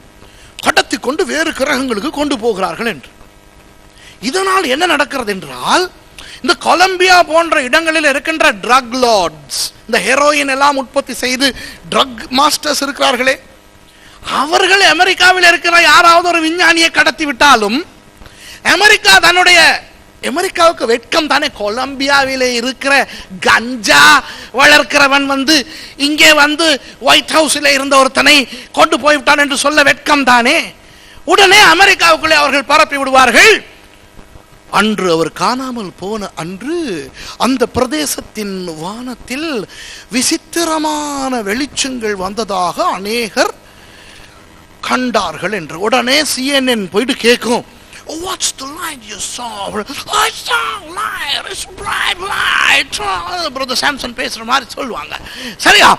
கடத்தி கொண்டு வேறு கிரகங்களுக்கு கொண்டு போகிறார்கள் என்று. இதனால் என்ன நடக்கிறது என்றால், இந்த கொலம்பியா போன்ற இடங்களில் இருக்கின்ற ட்ரக் லார்ட்ஸ், இந்த ஹெரோயின் எல்லாம் உற்பத்தி செய்து ட்ரக் மாஸ்டர்ஸ் இருக்கிறார்களே, அவர்கள் அமெரிக்காவில் இருக்கிற யாராவது ஒரு விஞ்ஞானியை கடத்தி விட்டாலும் அமெரிக்காவுக்கு வெட்கம் தானே. கொலம்பியாவிலே இருக்கிற கஞ்சா வளர்க்கிறவன் வந்து இங்கே வந்து ஒயிட் ஹவுஸில் இருந்த ஒருத்தனை கொண்டு போய்விட்டான் என்று சொல்ல வெட்கம் தானே. உடனே அமெரிக்காவுக்குள்ளே அவர்கள் பரப்பி விடுவார்கள். அன்று அவர் காணாமல் போன அன்று அந்த பிரதேசத்தின் வானத்தில் விசித்திரமான வெளிச்சங்கள் வந்ததாக அநேகர் கண்டார்கள் என்று. உடனே CNN போயிட்டு கேட்கும், what's the light you saw? I saw light, it's bright light. Brother Samson பேசுற மாதிரி சொல்லுவாங்க. சரியா?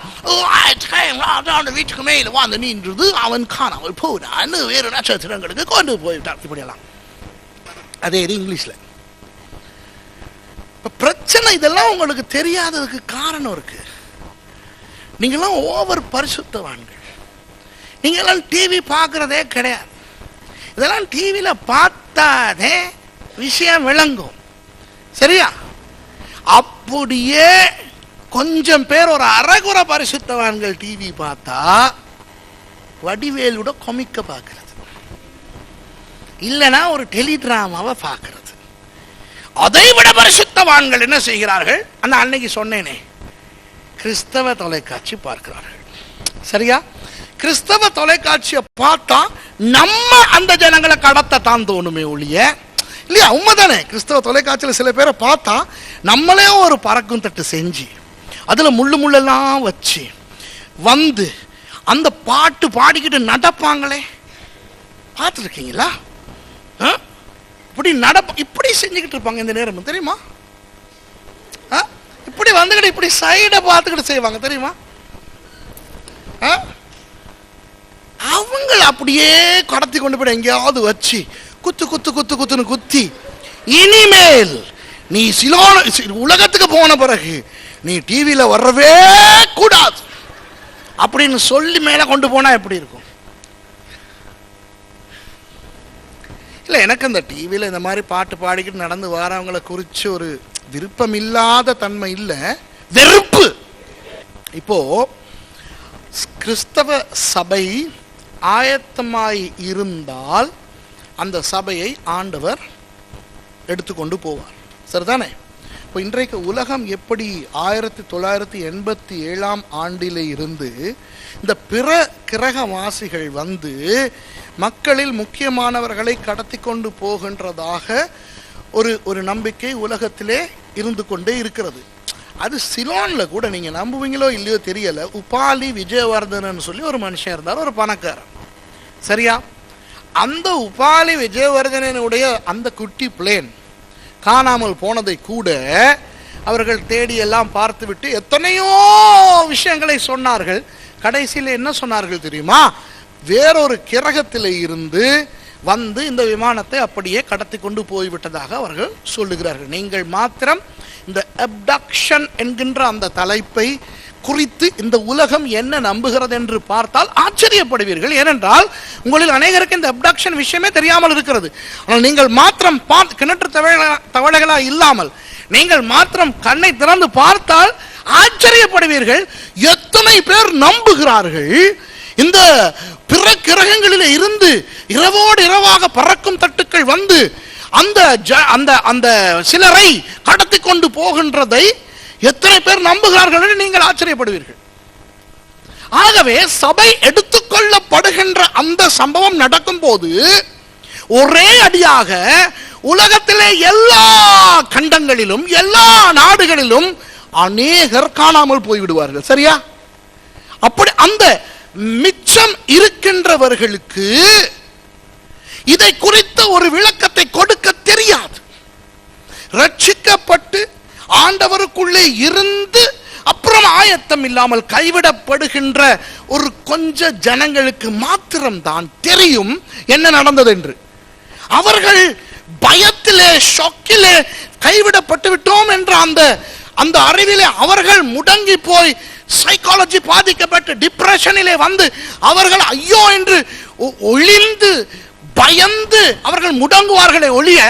light came down வீட்டுக்கு மேல வந்து நின்றது, அவன் காணாமல் போனான், வேறு நட்சத்திரங்களுக்கு கொண்டு போய்விட்டான். இப்படியெல்லாம் அதே இது இங்கிலீஷ்ல. பிரச்சனை இதெல்லாம் உங்களுக்கு தெரியாததுக்கு காரணம் இருக்கு. நீங்கெல்லாம் ஓவர் பரிசுத்தவான்கள். நீங்கெல்லாம் டிவி பார்க்கறதே கிடையாது. இதெல்லாம் டிவியில பார்த்தாதே விஷயம் விளங்கும். சரியா? அப்படியே கொஞ்சம் பேர் ஒரு அரைகுறை பரிசுத்தவான்கள் டிவி பார்த்தா வடிவேலோட கொமிக்க பார்க்கறது, இல்லைன்னா ஒரு டெலிடிராமாவை பார்க்கறது. அதை விட பரிசுத்தவான்கள் என்ன செய்கிறார்கள்? அந்த அன்னைக்கு சொன்னேனே, கிறிஸ்தவ தொலைக்காட்சி பார்க்கிறார்கள். சரியா? கிறிஸ்தவ தொலைக்காட்சியை பார்த்தா நம்ம அந்த ஜனங்களை கடத்தத்தான் தோணுமே ஒழிய, இல்லையா? உண்மைதானே? கிறிஸ்தவ தொலைக்காட்சியில் சில பேரை பார்த்தா நம்மளே ஒரு பறக்கும் தட்டு செஞ்சு அதில் முள்ளெல்லாம் வச்சு வந்து அந்த பாட்டு பாடிக்கிட்டு நடப்பாங்களே, பார்த்துருக்கீங்களா? இப்படி இப்படி செஞ்சுக்கிட்டு இருப்பாங்க இந்த நேரம், தெரியுமா? இப்படி வந்துக்கிட்டு இப்படி சைடை பார்த்துக்கிட்டு செய்வாங்க, தெரியுமா? அவங்களை அப்படியே கடத்தி கொண்டு போய் எங்கேயாவது வச்சு குத்து குத்து குத்து குத்துன்னு குத்தி, இனிமேல் நீ உலகத்துக்கு போன பிறகு நீ டிவியில வரவே கூடாது அப்படின்னு சொல்லி மேல கொண்டு போனா எப்படி இருக்கும்? இல்லை, எனக்கு அந்த டிவியில் இந்த மாதிரி பாட்டு பாடிக்கிட்டு நடந்து வரவங்களை குறித்து ஒரு விருப்பம் இல்லாத தன்மை இல்லை, வெறுப்பு. இப்போ கிறிஸ்தவ சபை ஆயத்தமாய் இருந்தால் அந்த சபையை ஆண்டவர் எடுத்துக்கொண்டு போவார். சரிதானே? இப்போ இன்றைக்கு உலகம் எப்படி 1987 ஆண்டிலே இருந்து இந்த பிற கிரகவாசிகள் வந்து மக்களில் முக்கியமானவர்களை கடத்தி கொண்டு போகின்றதாக ஒரு நம்பிக்கை உலகத்திலே இருந்து கொண்டே இருக்கிறது. அது சிலோன்ல கூட, நீங்க நம்புவீங்களோ இல்லையோ தெரியல, உபாலி விஜயவர்தனன் சொல்லி ஒரு மனுஷன் இருந்தார், ஒரு பணக்காரன். சரியா? அந்த உபாலி விஜயவர்தனனுடைய அந்த குட்டி பிளேன் காணாமல் போனதை கூட அவர்கள் தேடி எல்லாம் பார்த்துவிட்டு எத்தனையோ விஷயங்களை சொன்னார்கள். கடைசியில் என்ன சொன்னார்கள் தெரியுமா? வேறொரு கிரகத்தில் இருந்து வந்து இந்த விமானத்தை அப்படியே கடத்தி கொண்டு போய்விட்டதாக அவர்கள் சொல்லுகிறார்கள். நீங்கள் மாத்திரம் இந்த அப்டக்ஷன் என்கின்ற அந்த தலைப்பை குறித்து இந்த உலகம் என்ன நம்புகிறது என்று பார்த்தால் ஆச்சரியப்படுவீர்கள். ஏனென்றால் உங்களில் அநேகருக்கு இந்த அப்டக்ஷன் விஷயமே தெரியாமல் இருக்கிறது. ஆனால் நீங்கள் மாத்திரம் கிணற்று தவளைகளா இல்லாமல் நீங்கள் மாத்திரம் கண்ணை திறந்து பார்த்தால் ஆச்சரியப்படுவீர்கள். எத்தனை பேர் நம்புகிறார்கள் இந்த பிற கிரகங்களில் இருந்து இரவோடு இரவாக பறக்கும் தட்டுக்கள் வந்து அந்த சிலரை கடத்தி கொண்டு போகின்றதை எத்தனை பேர் நம்புகிறார்கள் என்று நீங்கள் ஆச்சரியப்படுவீர்கள். ஆகவே சபை எடுத்துக்கொள்ளப்படுகின்ற அந்த சம்பவம் நடக்கும் போது ஒரே அடியாக உலகத்திலே எல்லா கண்டங்களிலும் எல்லா நாடுகளிலும் அநேகர் காணாமல் போய்விடுவார்கள். சரியா? அப்படி அந்த மிச்சம் இருக்கின்றவர்களுக்கு இதை குறித்த ஒரு விளக்கத்தை கொடுக்க தெரியாது. ரட்சிக்கப்பட்டு ஆண்டவருக்குள்ளே இருந்து அப்புறம் ஆயத்தம் இல்லாமல் கைவிடப்படுகின்ற ஒரு கொஞ்ச ஜனங்களுக்கு மாத்திரம்தான் தெரியும் என்ன நடந்தது என்று. அவர்கள் பயத்திலே, ஷாக்கிலே கைவிடப்பட்டு விட்டோம் என்ற அந்த அறிவிலே அவர்கள் முடங்கி போய் சைக்காலஜி பாதிக்கப்பட்டு டிப்ரெஷனிலே வந்து அவர்கள் ஐயோ என்று ஒளிந்து பயந்து அவர்கள் முடங்குவார்களே ஒழிய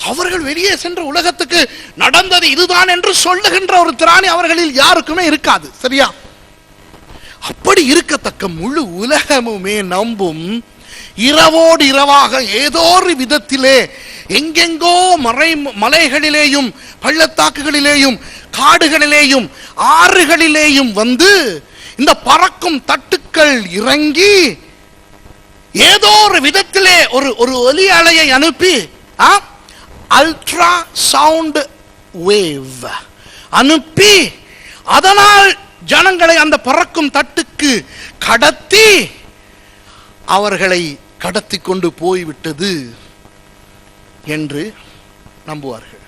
அவர்கள் வெளியே சென்ற உலகத்துக்கு நடந்தது இதுதான் என்று சொல்லுகின்ற ஒரு திராணி அவர்களில் யாருக்குமே இருக்காது. சரியா? அப்படி இருக்கத்தக்க முழு உலகமுமே நம்பும் இரவோடு இரவாக ஏதோ ஒரு விதத்திலே எங்கெங்கோ மலைகளிலேயும் பள்ளத்தாக்குகளிலேயும் காடுகளிலேயும் ஆறுகளிலேயும் வந்து இந்த பறக்கும் தட்டுக்கள் இறங்கி ஏதோ ஒரு விதத்திலே ஒரு ஒலி அலையை அனுப்பி அல்ட்ரா சவுண்ட் வேவ் அனுப்பி அதனால் ஜனங்களை அந்த பறக்கும் தட்டுக்கு கடத்தி அவர்களை கடத்தி கொண்டு போய்விட்டது என்று நம்புவார்கள்.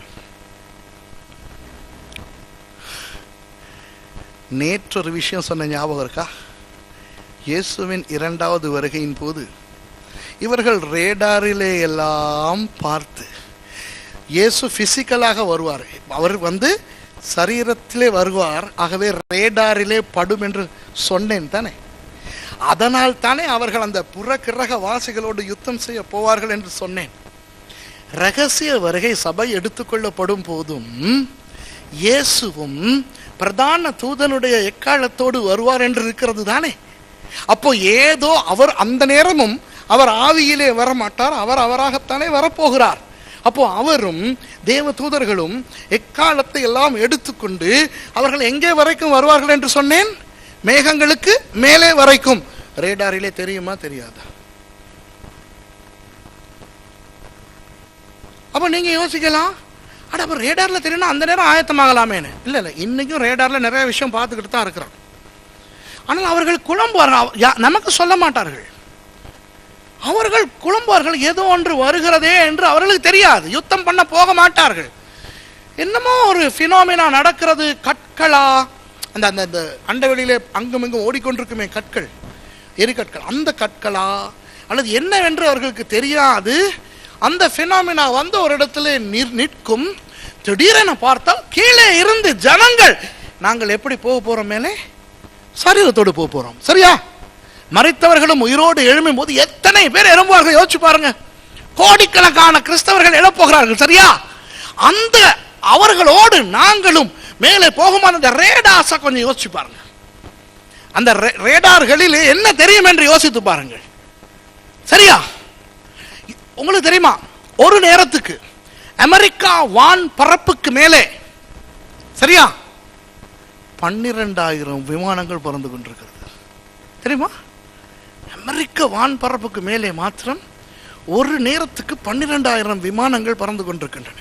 நேற்று ஒரு விஷயம் சொன்ன ஞாபகம் இருக்கா? இயேசுவின் இரண்டாவது வருகையின் போது இவர்கள் ரேடாரிலே எல்லாம் பார்த்து, இயேசு பிசிக்கலாக வருவார், அவர் சரீரத்திலே வருவார், ஆகவே ரேடாரிலே படும் என்று சொன்னேன் தானே. அதனால் தானே அவர்கள் அந்த புற கிரக வாசிகளோடு யுத்தம் செய்ய போவார்கள் என்று சொன்னேன். ரகசிய வருகை சபை எடுத்துக்கொள்ளப்படும் போதும் இயேசுவும் பிரதான தூதனுடைய எக்காலத்தோடு வருவார் என்று இருக்கிறது தானே. அப்போ ஏதோ அவர் அந்த நேரமும் அவர் ஆவியிலே வரமாட்டார், அவர் அவராகத்தானே வரப்போகிறார். அப்போ அவரும் தேவ தூதர்களும் எக்காலத்தை எல்லாம் எடுத்துக்கொண்டு அவர்கள் எங்கே வரைக்கும் வருவார்கள் என்று சொன்னேன்? மேகங்களுக்கு மேலே வரைக்கும். ரேடாரிலே தெரியுமா தெரியாதா? அப்ப நீங்க யோசிக்கலாம், அப்ப ரேடார்ல தெரியும் அந்த நேரம் ஆயத்தமாகலாமேன்னு. இல்ல இல்ல, இன்னைக்கும் ரேடார்ல நிறைய விஷயம் பார்த்துக்கிட்டு தான் இருக்கிறான். ஆனால் அவர்கள் குழம்புவார்கள், நமக்கு சொல்ல மாட்டார்கள். அவர்கள் குழம்புவார்கள், ஏதோ ஒன்று வருகிறதே என்று அவர்களுக்கு தெரியாது. யுத்தம் பண்ண போக மாட்டார்கள். என்னமோ ஒரு பினோமினா நடக்கிறது. கற்களா, அந்த அந்த அண்டவெளியிலே அங்கும் இங்கும் ஓடிக்கொண்டிருக்குமே கற்கள், எரிக்கற்கள், அந்த கற்களா அல்லது என்னவென்று அவர்களுக்கு தெரியாது. அந்த பினோமினா ஒரு இடத்துல நிற்கும். திடீரென பார்த்தால் கீழே இருந்து ஜனங்கள், நாங்கள் எப்படி போக போறோம்? மேலே சரீரத்தோடு போக போறோம். சரியா? மரித்தவர்களும் உயிரோடு எழும்பும் போது எத்தனை பேர் எழும்புவார்கள் யோசிச்சு பாருங்க. கோடிக்கணக்கான கிறிஸ்தவர்கள் எழப்போகிறார்கள். சரியா? அந்த அவர்களோடு நாங்களும் மேலே போகுமான அந்த ரேடார்ஸை கொஞ்சம் யோசிச்சு பாருங்க. அந்த ரேடார்களில் என்ன தெரியும் என்று யோசித்து பாருங்கள். சரியா? உங்களுக்கு தெரியுமா, ஒரு நேரத்துக்கு அமெரிக்கா வான் பரப்புக்கு மேலே சரியா 12,000 விமானங்கள் பறந்து கொண்டிருக்கிறது. தெரியுமா? அமெரிக்க வான் பரப்புக்கு மேலே மாத்திரம் ஒரு நேரத்துக்கு 12,000 விமானங்கள் பறந்து கொண்டிருக்கின்றன.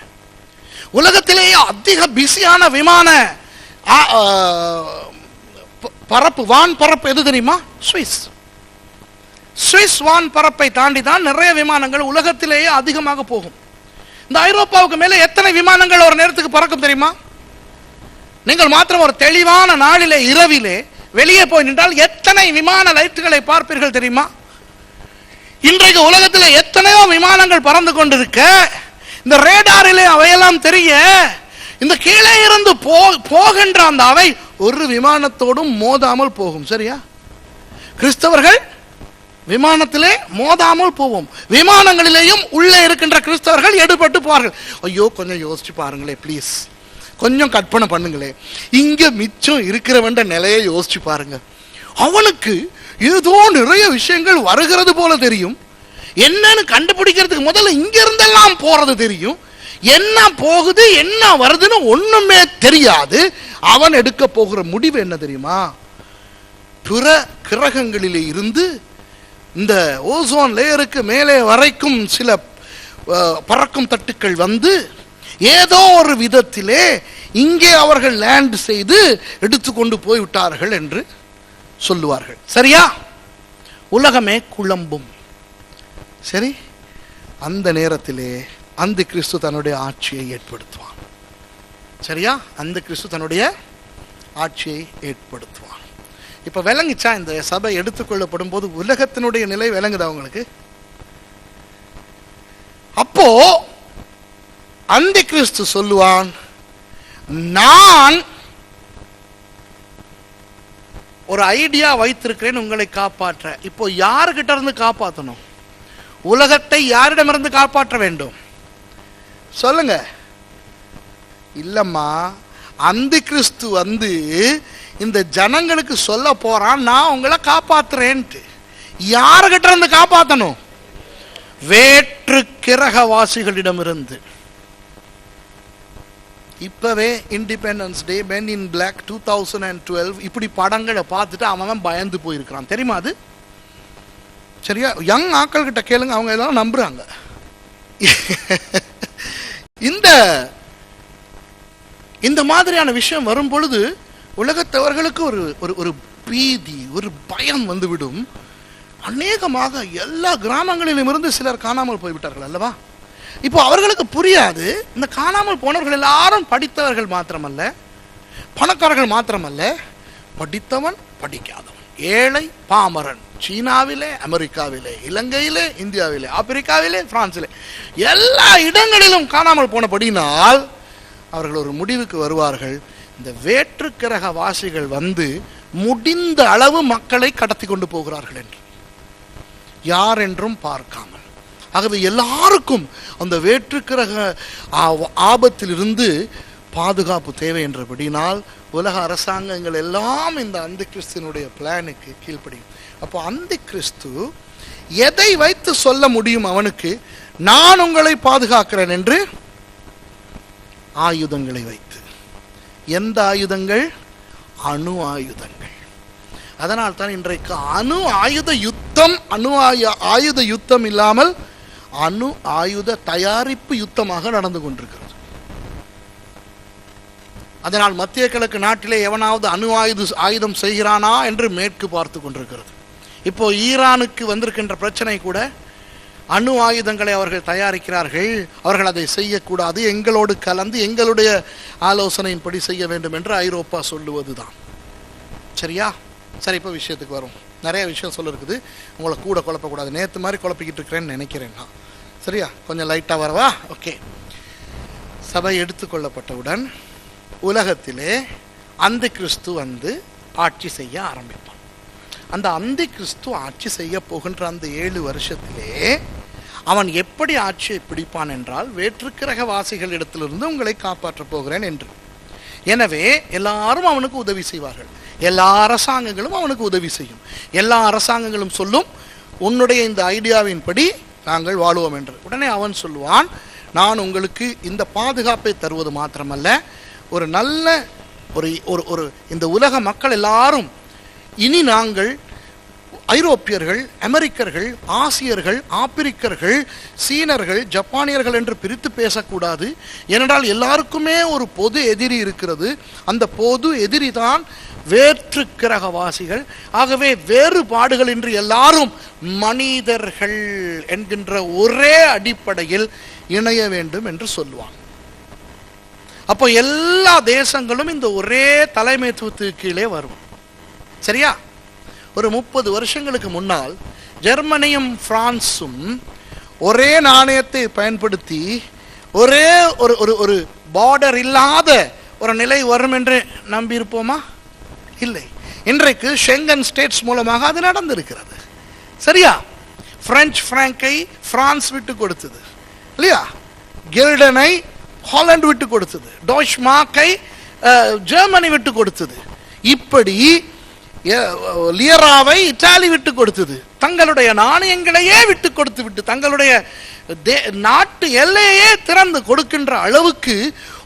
உலகத்திலேயே அதிக பிஸியான விமான பரப்பு, வான் பரப்பு எது தெரியுமா? சுவிஸ் வான் பரப்பை தாண்டி தான் நிறைய விமானங்கள் உலகத்திலேயே அதிகமாக போகும். இந்த ஐரோப்பாவுக்கு மேலே எத்தனை விமானங்கள் ஒரு நேரத்துக்கு பறக்கும் தெரியுமா? நீங்கள் மாத்திரம் ஒரு தெளிவான நாளிலே இரவிலே வெளியே போய் நின்றால் எத்தனை விமான லைட்டுகளை பார்ப்பீர்கள் தெரியுமா? இன்றைக்கு உலகத்தில் எத்தனையோ விமானங்கள் பறந்து கொண்டிருக்க, இந்த ரேடாரிலே அவையெல்லாம் தெரிய, இந்த கீழே இருந்து போகின்ற அந்த அவை ஒரு விமானத்தோடும் மோதாமல் போகும். சரியா? கிறிஸ்தவர்கள் விமானத்திலே மோதாமல் போவோம். விமானங்களிலேயும் உள்ளே இருக்கின்ற கிறிஸ்தவர்கள் எடுபட்டு போவார்கள். ஐயோ, கொஞ்சம் யோசிச்சு பாருங்களே ப்ளீஸ், கொஞ்சம் கற்பனை பண்ணுங்களே. இங்க மிச்சம் இருக்கிறவன் நிலையை யோசிச்சு பாருங்க. அவனுக்கு ஏதோ நிறைய விஷயங்கள் வருகிறது போல தெரியும். என்னன்னு கண்டுபிடிக்கிறதுக்கு முதல்ல இங்க இருந்தெல்லாம் போறது தெரியும். என்ன போகுது என்ன வருதுன்னு ஒண்ணுமே தெரியாது. அவன் எடுக்க போகிற முடிவு என்ன தெரியுமா? பிற கிரகங்களிலே இருந்து இந்த ஓசோன் லேயருக்கு மேலே வரைக்கும் சில பறக்கும் தட்டுக்கள் ஏதோ ஒரு விதத்திலே இங்கே அவர்கள் லேண்ட் செய்து எடுத்துக்கொண்டு போய்விட்டார்கள் என்று சொல்லுவார்கள். சரியா? உலகமே குழம்பும். சரி, அந்த நேரத்திலே அந்த கிறிஸ்து தன்னுடைய ஆட்சியை ஏற்படுத்துவான். சரியா? அந்த கிறிஸ்து தன்னுடைய ஆட்சியை ஏற்படுத்துவான். இப்ப விளங்குச்சா? இந்த சபை எடுத்துக்கொள்ளப்படும் போது உலகத்தினுடைய நிலை விளங்குதா உங்களுக்கு? அப்போ அந்த கிறிஸ்து சொல்லுவான், நான் ஒரு ஐடியா வைத்திருக்கிறேன் உங்களை காப்பாற்ற. இப்போ யாருகிட்ட இருந்து காப்பாற்றணும்? உலகத்தை யாரிடமிருந்து காப்பாற்ற வேண்டும் சொல்லுங்க? இல்லம்மா, அந்த கிறிஸ்து இந்த ஜனங்களுக்கு சொல்ல போறான், நான் உங்களை காப்பாத்துறேன்ட்டு. யாருகிட்ட இருந்து காப்பாற்றணும்? வேற்று கிரகவாசிகளிடமிருந்து. இப்பவே இண்டிபெண்டன்ஸ் டே, மென் இன் பிளாக் 2012 இப்படி படங்களை பார்த்துட்டு அவன் பயந்து போயிருக்கிறான். தெரியுமா அது? சரியா? யங் ஆட்கள் கிட்ட கேளுங்க, அவங்க எல்லாம் நம்புறாங்க. இந்த மாதிரியான விஷயம் வரும் பொழுது உலகத்தவர்களுக்கு ஒரு பீதி, ஒரு பயம் வந்துவிடும். அநேகமாக எல்லா கிராமங்களிலும் இருந்து சிலர் காணாமல் போய்விட்டார்கள் அல்லவா? இப்போ அவர்களுக்கு புரியாது, இந்த காணாமல் போனவர்கள் எல்லாரும் படித்தவர்கள் மாத்திரமல்ல, பணக்காரர்கள் மாத்திரமல்ல, படித்தவன் படிக்காதவன், ஏழை பாமரன், சீனாவிலே, அமெரிக்காவிலே, இலங்கையிலே, இந்தியாவிலே, ஆப்பிரிக்காவிலே, பிரான்சிலே, எல்லா இடங்களிலும் காணாமல் போனபடினால் அவர்கள் ஒரு முடிவுக்கு வருவார்கள். இந்த வேற்று கிரக வாசிகள் வந்து முடிந்த அளவு மக்களை கடத்தி கொண்டு போகிறார்கள் என்று, யார் என்றும் பார்க்காமல். ஆகவே எல்லாருக்கும் அந்த வேற்று கிரக ஆபத்திலிருந்து பாதுகாப்பு தேவை என்றபடினால் உலக அரசாங்கங்கள் எல்லாம் இந்த அந்தி கிறிஸ்துவனுடைய பிளானுக்கு கீழ்ப்படியும். அப்போ அந்தி கிறிஸ்து எதை வைத்து சொல்ல முடியும் அவனுக்கு, நான் உங்களை பாதுகாக்கிறேன் என்று? ஆயுதங்களை வைத்து. எந்த ஆயுதங்கள்? அணு ஆயுதங்கள். அதனால் தான் இன்றைக்கு அணு ஆயுத யுத்தம் இல்லாமல் அணு ஆயுத தயாரிப்பு யுத்தமாக நடந்து கொண்டிருக்கிறது. அதனால் மத்திய கிழக்கு நாட்டிலே எவனாவது அணு ஆயுதம் செய்கிறானா என்று மேற்கு பார்த்து கொண்டிருக்கிறது. இப்போ ஈரானுக்கு வந்திருக்கின்ற பிரச்சனை கூட அணு ஆயுதங்களை அவர்கள் தயாரிக்கிறார்கள், அவர்கள் அதை செய்யக்கூடாது, எங்களோடு கலந்து எங்களுடைய ஆலோசனையின்படி செய்ய வேண்டும் என்று ஐரோப்பா சொல்லுவதுதான். சரியா? சரி, இப்போ விஷயத்துக்கு வரும். நிறைய விஷயம் சொல்ல இருக்குது, உங்களை கூட குழப்பக்கூடாது. நேற்று மாதிரி குழப்பிக்கிட்டு இருக்கிறேன்னு நினைக்கிறேன் நான். சரியா? கொஞ்சம் லைட்டாக வரவா? ஓகே. சபை எடுத்துக்கொள்ளப்பட்டவுடன் உலகத்திலே அந்தி கிறிஸ்து வந்து ஆட்சி செய்ய ஆரம்பிப்பான். அந்த அந்தி கிறிஸ்து ஆட்சி செய்ய போகின்ற அந்த 7 வருஷத்திலே அவன் எப்படி ஆட்சியை பிடிப்பான் என்றால், வேற்றுக்கிரக வாசிகள் இடத்திலிருந்து உங்களை காப்பாற்றப் போகிறேன் என்று. எனவே எல்லாரும் அவனுக்கு உதவி செய்வார்கள், எல்லா அரசாங்கங்களும் அவனுக்கு உதவி செய்யும். எல்லா அரசாங்கங்களும் சொல்லும், உன்னுடைய இந்த ஐடியாவின் படி நாங்கள் வாழுவோம் என்று. உடனே அவன் சொல்லுவான், நான் உங்களுக்கு இந்த பாதுகாப்பை தருவது மாத்திரமல்ல, ஒரு நல்ல ஒரு இந்த உலக மக்கள் எல்லாரும் இனி நாங்கள் ஐரோப்பியர்கள், அமெரிக்கர்கள், ஆசியர்கள், ஆப்பிரிக்கர்கள், சீனர்கள், ஜப்பானியர்கள் என்று பிரித்து பேசக்கூடாது. ஏனென்றால் எல்லாருக்குமே ஒரு பொது எதிரி இருக்கிறது. அந்த பொது எதிரி தான் வேற்று கிரகவாசிகள். ஆகவே வேறுபாடுகள் இன்றி எல்லாரும் மனிதர்கள் என்கின்ற ஒரே அடிப்படையில் இணைய வேண்டும் என்று சொல்லுவாங்க. அப்போ எல்லா தேசங்களும் இந்த ஒரே தலைமைத்துவத்துக்கு கீழே வரும். சரியா? ஒரு 30 வருஷங்களுக்கு முன்னால் ஜெர்மனியும் பிரான்சும் ஒரே நாணயத்தை பயன்படுத்தி ஒரே ஒரு பார்டர் இல்லாத ஒரு நிலை வரும் என்று நம்பியிருப்போமா? இல்லை. இன்றைக்கு ஷெங்கன் ஸ்டேட்ஸ் மூலமாக அது நடந்திருக்கிறது. சரியா? பிரெஞ்சு பிராங்கை பிரான்ஸ் விட்டு கொடுத்தது இல்லையா? கில்டனை ஹாலந்து விட்டு கொடுத்தது, டாய்ச் மார்க்கை ஜெர்மனி விட்டு கொடுத்தது, இப்படி லியராவை இத்தாலி விட்டு கொடுத்தது, தங்களுடைய நாணயங்களையே விட்டு கொடுத்து தங்களுடைய நாட்டு எல்லையே திறந்து கொடுக்கின்ற அளவுக்கு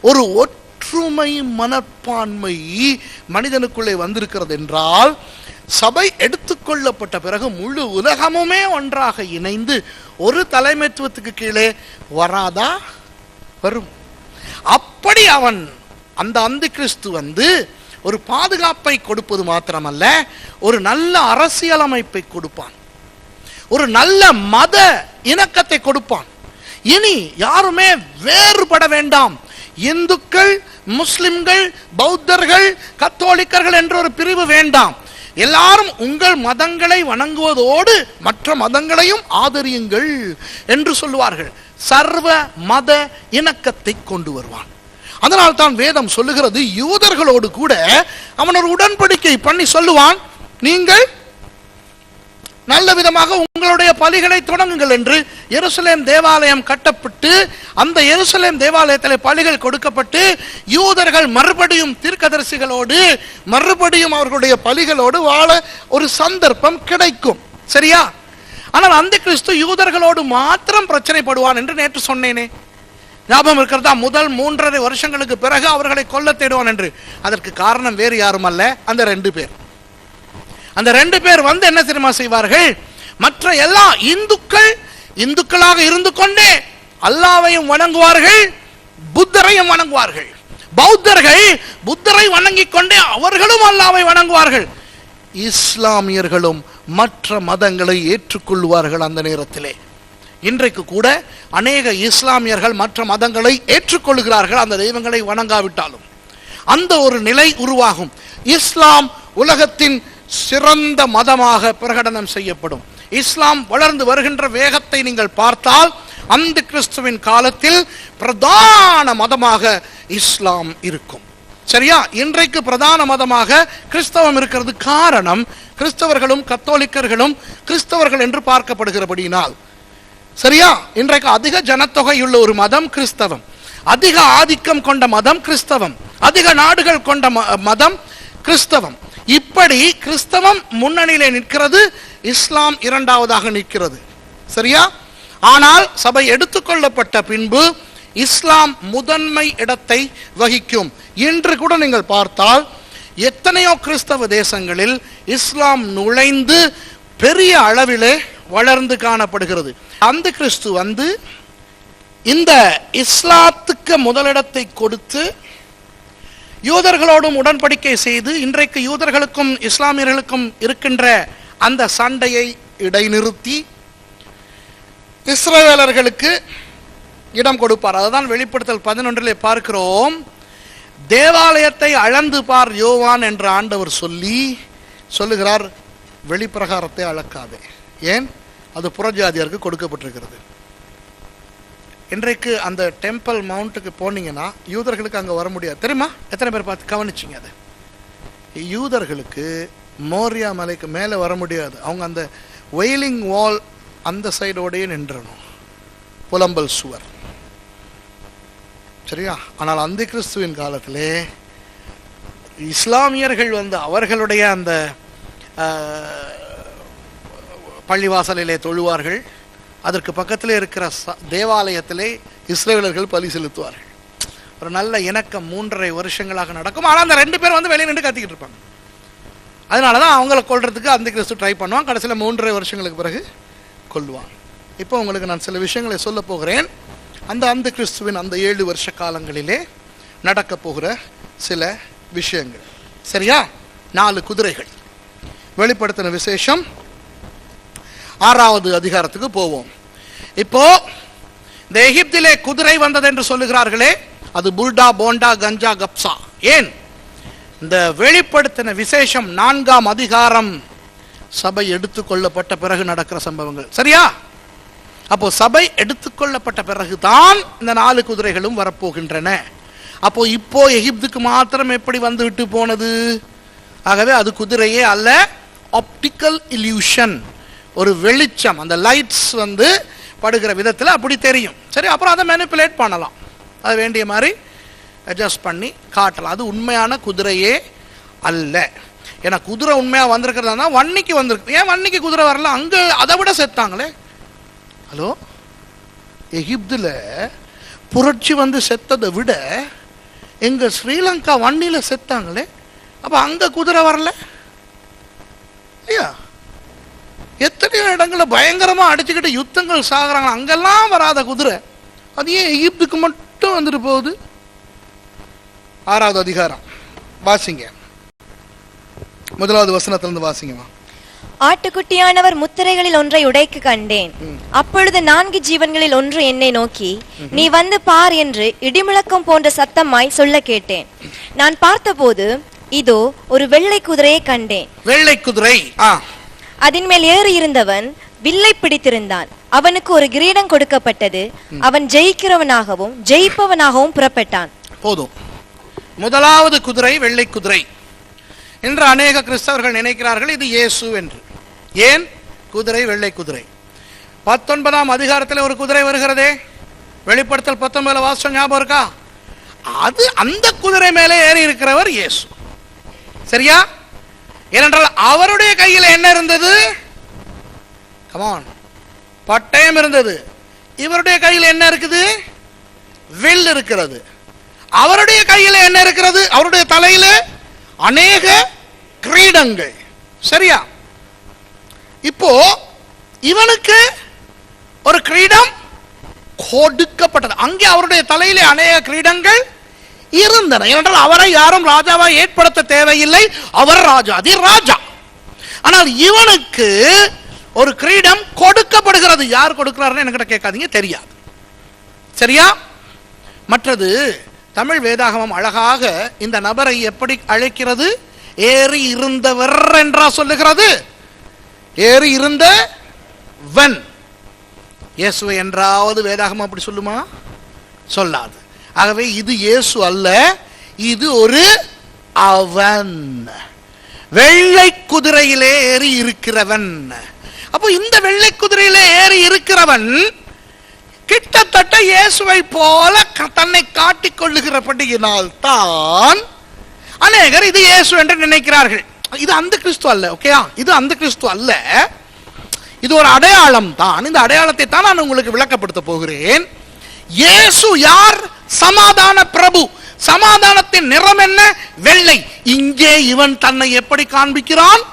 ஒரு ஒற்றுமை மனப்பான்மை மனிதனுக்குள்ளே வந்திருக்கிறது என்றால், சபை எடுத்துக்கொள்ளப்பட்ட பிறகு முழு உலகமுமே ஒன்றாக இணைந்து ஒரு தலைமைத்துவத்துக்கு கீழே வராதா? வரும். அப்படி அவன் அந்த அந்தி கிறிஸ்து வந்து ஒரு பாதுகாப்பை கொடுப்பது மாத்திரமல்ல, ஒரு நல்ல அரசியலமைப்பை கொடுப்பான், ஒரு நல்ல மத இணக்கத்தை கொடுப்பான். இனி யாருமே வேறுபட வேண்டாம். இந்துக்கள், முஸ்லிம்கள், பௌத்தர்கள், கத்தோலிக்கர்கள் என்ற ஒரு பிரிவு வேண்டாம். எல்லாரும் உங்கள் மதங்களை வணங்குவதோடு மற்ற மதங்களையும் ஆதரியுங்கள் என்று சொல்லுவார்கள். சர்வ மத இணக்கத்தை கொண்டு வருவான். அதனால் தான் வேதம் சொல்லுகிறது, யூதர்களோடு கூட அவன் ஒரு உடன்படிக்கை பண்ணி சொல்லுவான், நீங்கள் நல்ல விதமாக உங்களுடைய பலிகளை தொடங்குங்கள் என்று. எருசலேம் தேவாலயம் கட்டப்பட்டு அந்த எருசலேம் தேவாலயத்தில் பலிகள் கொடுக்கப்பட்டு யூதர்கள் மறுபடியும் தீர்க்கதரிசிகளோடு மறுபடியும் அவர்களுடைய பலிகளோடு வாழ ஒரு சந்தர்ப்பம் கிடைக்கும். சரியா? ஆனால் அந்தி கிறிஸ்து யூதர்களோடு மாத்திரம் பிரச்சனைப்படுவான் என்று நேற்று சொன்னேனே, ஞாபகம் இருக்கிறதா? முதல் 3.5 வருஷங்களுக்கு பிறகு அவர்களை கொல்ல தேடுவான் என்று. அதற்கு காரணம் வேறு யாரும் அல்ல, அந்த 2 பேர். அந்த 2 பேர் வந்து என்ன தெரியுமா செய்வார்கள்? மற்ற எல்லா இந்துக்களாக இருந்து கொண்டே அல்லாவையும் வணங்குவார்கள், புத்தரையும் வணங்குவார்கள். பௌத்தர்கள் புத்தரை வணங்கிக் கொண்டே அவர்களும் அல்லாஹ்வை வணங்குவார்கள். இஸ்லாமியர்களும் மற்ற மதங்களை ஏற்றுக்கொள்வார்கள். அந்த நேரத்திலே இன்றைக்கு கூட அநேக இஸ்லாமியர்கள் மற்ற மதங்களை ஏற்றுக்கொள்கிறார்கள், அந்த தெய்வங்களை வணங்காவிட்டாலும். அந்த ஒரு நிலை உருவாகும். இஸ்லாம் உலகத்தின் சிறந்த மதமாக பிரகடனம் செய்யப்படும். இஸ்லாம் வளர்ந்து வருகின்ற வேகத்தை நீங்கள் பார்த்தால் அந்த கிறிஸ்துவின் காலத்தில் பிரதான மதமாக இஸ்லாம் இருக்கும். சரியா? இன்றைக்கு பிரதான மதமாக கிறிஸ்தவம் இருக்கிறது. காரணம், கிறிஸ்தவர்களும் கத்தோலிக்கர்களும் கிறிஸ்தவர்கள் என்று பார்க்கப்படுகிறபடியினால். சரியா? இன்றைக்கு அதிக ஜனத்தொகையுள்ள ஒரு மதம் கிறிஸ்தவம், அதிக ஆதிக்கம் கொண்ட மதம் கிறிஸ்தவம், அதிக நாடுகள் கொண்ட மதம் கிறிஸ்தவம். இப்படி கிறிஸ்தவம் முன்னணியிலே நிற்கிறது, இஸ்லாம் இரண்டாவதாக நிற்கிறது. சரியா? ஆனால் சபை எடுத்துக்கொள்ளப்பட்ட பின்பு இஸ்லாம் முதன்மை இடத்தை வகிக்கும். இன்று கூட நீங்கள் பார்த்தால் எத்தனையோ கிறிஸ்தவ தேசங்களில் இஸ்லாம் நுழைந்து பெரிய அளவிலே வளர்ந்து காணப்படுகிறது. அந்த கிறிஸ்து வந்து இந்த இஸ்லாத்துக்கு முதலிடத்தை கொடுத்து யூதர்களோடும் உடன்படிக்கை செய்து இன்றைக்கு யூதர்களுக்கும் இஸ்லாமியர்களுக்கும் இருக்கின்ற அந்த சண்டையை இடைநிறுத்தி இஸ்ரவேலர்களுக்கு இடம் கொடுப்பார். அதுதான் வெளிப்படுத்தல் 11 பார்க்கிறோம். தேவாலயத்தை அளந்து பார் யோவான் என்ற ஆண்டவர் சொல்லுகிறார், வெளிப்பிரகாரத்தை அளக்காதே. ஏன்? அது புறஜாதியாருக்கு கொடுக்கப்பட்டிருக்கிறது. இன்றைக்கு அந்த டெம்பிள் மவுண்ட்டுக்கு போனீங்கன்னா யூதர்களுக்கு அங்கே வர முடியாது. தெரியுமா? எத்தனை பேர் பார்த்து கவனிச்சிங்க? அது யூதர்களுக்கு மோரியா மலைக்கு மேலே வர முடியாது. அவங்க அந்த வெயிலிங் வால் அந்த சைடோடையே நின்றணும், புலம்பல் சுவர். சரியா? ஆனால் அந்த கிறிஸ்துவின் காலத்திலே இஸ்லாமியர்கள் வந்து அவர்களுடைய அந்த பள்ளிவாசலிலே தொழுவார்கள். அதற்கு பக்கத்திலே இருக்கிற தேவாலயத்திலே இஸ்ரவேலர்கள் பலி செலுத்துவார்கள். ஒரு நல்ல இணக்கம் 3.5 வருஷங்களாக நடக்கும். ஆனால் அந்த 2 பேர் வந்து வெளியே நின்று கத்திக்கிட்டு இருப்பாங்க. அதனால தான் அவங்கள கொல்றதுக்கு அந்த கிறிஸ்து ட்ரை பண்ணுவான். கடைசியில் 3.5 வருஷங்களுக்கு பிறகு கொல்லுவான். இப்போ உங்களுக்கு நான் சில விஷயங்களை சொல்ல போகிறேன். அந்த கிறிஸ்துவின் அந்த 7 வருஷ காலங்களிலே நடக்க போகிற சில விஷயங்கள். சரியா? 4 குதிரைகள். வெளிப்படுத்தின விசேஷம் 6வது அதிகாரத்துக்கு போவோம். இப்போ இந்த எகிப்திலே குதிரை வந்தது என்று சொல்லுகிறார்களே, அது புல்டா, போண்டா, கஞ்சா, கப்சா. ஏன்? இந்த வெளிப்படுத்தின விசேஷம் 4ஆம் அதிகாரம் சபை எடுத்துக்கொள்ளப்பட்ட பிறகு நடக்கிற சம்பவங்கள். சரியா? அப்போ சபை எடுத்துக்கொள்ளப்பட்ட பிறகுதான் இந்த 4 குதிரைகளும் வரப்போகின்றன. அப்போ இப்போ எகிப்துக்கு மாத்திரம் எப்படி வந்து விட்டு போனது? ஆகவே அது குதிரையே அல்ல, ஆப்டிக்கல் இல்யூஷன், ஒரு வெளிச்சம். அந்த லைட்ஸ் வந்து படுகிற விதத்தில் அப்படி தெரியும். சரி, அப்புறம் அதை மேனிப்புலேட் பண்ணலாம், அது வேண்டிய மாதிரி அட்ஜஸ்ட் பண்ணி காட்டலாம். அது உண்மையான குதிரையே அல்ல. ஏன்னா குதிரை உண்மையாக வந்திருக்கிறதா வன்னிக்கு வந்திருக்கு. ஏன் வன்னிக்கு குதிரை வரல? அங்கே அதை விட செத்தாங்களே. ஹலோ, எகிப்தில் புரட்சி வந்து செத்ததை விட எங்க ஸ்ரீலங்கா வன்னியில் செத்தாங்களே. அப்போ அங்கே குதிரை வரல? ஐயா, எத்தனையோ இடங்களில் பயங்கரமாக அடிச்சுக்கிட்டு யுத்தங்கள் சாகுறாங்க, அங்கெல்லாம் வராத குதிரை அது ஏன் எகிப்துக்கு மட்டும் வந்துட்டு போகுது? 6வது அதிகாரம் வாசிங்க, 1வது வசனத்திலிருந்து வாசிங்கம்மா. ஆட்டுக்குட்டியானவர் முத்திரைகளில் ஒன்றை உடைக்கு கண்டேன். அப்பொழுது 4 ஜீவன்களில் ஒன்று என்னை நோக்கி, நீ வந்து பார் என்று இடிமுழக்கம் போன்ற சத்தமாய் சொல்ல கேட்டேன். நான் பார்த்தபோது இதோ ஒரு வெள்ளை குதிரையை கண்டேன். வெள்ளை குதிரை. அதன் மேல் ஏறி இருந்தவன் வில்லை பிடித்திருந்தான். அவனுக்கு ஒரு கிரீடம் கொடுக்கப்பட்டது. அவன் ஜெயிக்கிறவனாகவும் ஜெயிப்பவனாகவும் புறப்பட்டான். போதும். 1வது குதிரை வெள்ளை குதிரை என்று அநேக கிறிஸ்தவர்கள் நினைக்கிறார்கள் இது இயேசு என்று. ஏன் குதிரை வெள்ளை குதிரை? 19ஆம் அதிகாரத்தில் ஒரு குதிரை வருகிறதே, வெளிப்படுத்தல் 19 வாசம் ஞாபகம் இருக்கா? அது அந்த குதிரை மேலே ஏறி இருக்கிறவர் இயேசு. சரியா? ஏனென்றால் அவருடைய கையில் என்ன இருந்தது? கமான், பட்டயம் இருந்தது. இவருடைய கையில் என்ன இருக்குது? வில் இருக்கிறது. அவருடைய கையில் என்ன இருக்கிறது? அவருடைய தலையில அநேக கிரீடங்கள். சரியா? இப்போ இவனுக்கு ஒரு கிரீடம் கொடுக்கப்பட்டது. அங்கே அவருடைய தலையிலே அநேக கிரீடங்கள் இருந்தன. ஏனென்றால் அவரை யாரும் ராஜாவாக ஏற்படுத்த தேவையில்லை, அவர் ராஜாதி ராஜா. ஆனால் இவனுக்கு ஒரு கிரீடம் கொடுக்கப்படுகிறது. யார் கொடுக்கிறாருன்னு என்கிட்ட கேட்காதீங்க, தெரியாது. சரியா? மற்றது தமிழ் வேதாகமம் அழகாக இந்த நபரை எப்படி அழைக்கிறது? ஏறி இருந்தவர் என்றா சொல்லுகிறது. ஏறி இருந்தவன். இயேசுவை என்றாவது வேதாகமம் அப்படி சொல்லுமா? சொல்லாது. ஆகவே இது இயேசு அல்ல, இது ஒரு அவன், வெள்ளை குதிரையிலே ஏறி இருக்கிறவன். அப்போ இந்த வெள்ளை குதிரையிலே ஏறி இருக்கிறவன் கிட்டத்தட்ட இயேசுவை போல தன்னை காட்டிக் கொள்ளுகிறபடியினால் தான் அநேகர் இது இயேசு என்று நினைக்கிறார்கள். இது அந்த கிறிஸ்து அல்ல. ஓகேயா? இது அந்த கிறிஸ்து அல்ல, இது ஒரு அடையாளம் தான். இந்த அடையாளத்தை தான் நான் உங்களுக்கு விளக்கப்படுத்த போகிறேன். இயேசு யார்? சமாதான பிரபு. சமாதானத்தின் நிறம் என்ன? வெள்ளை. இங்கே இவன் தன்னை எப்படி காண்பிக்கிறான்?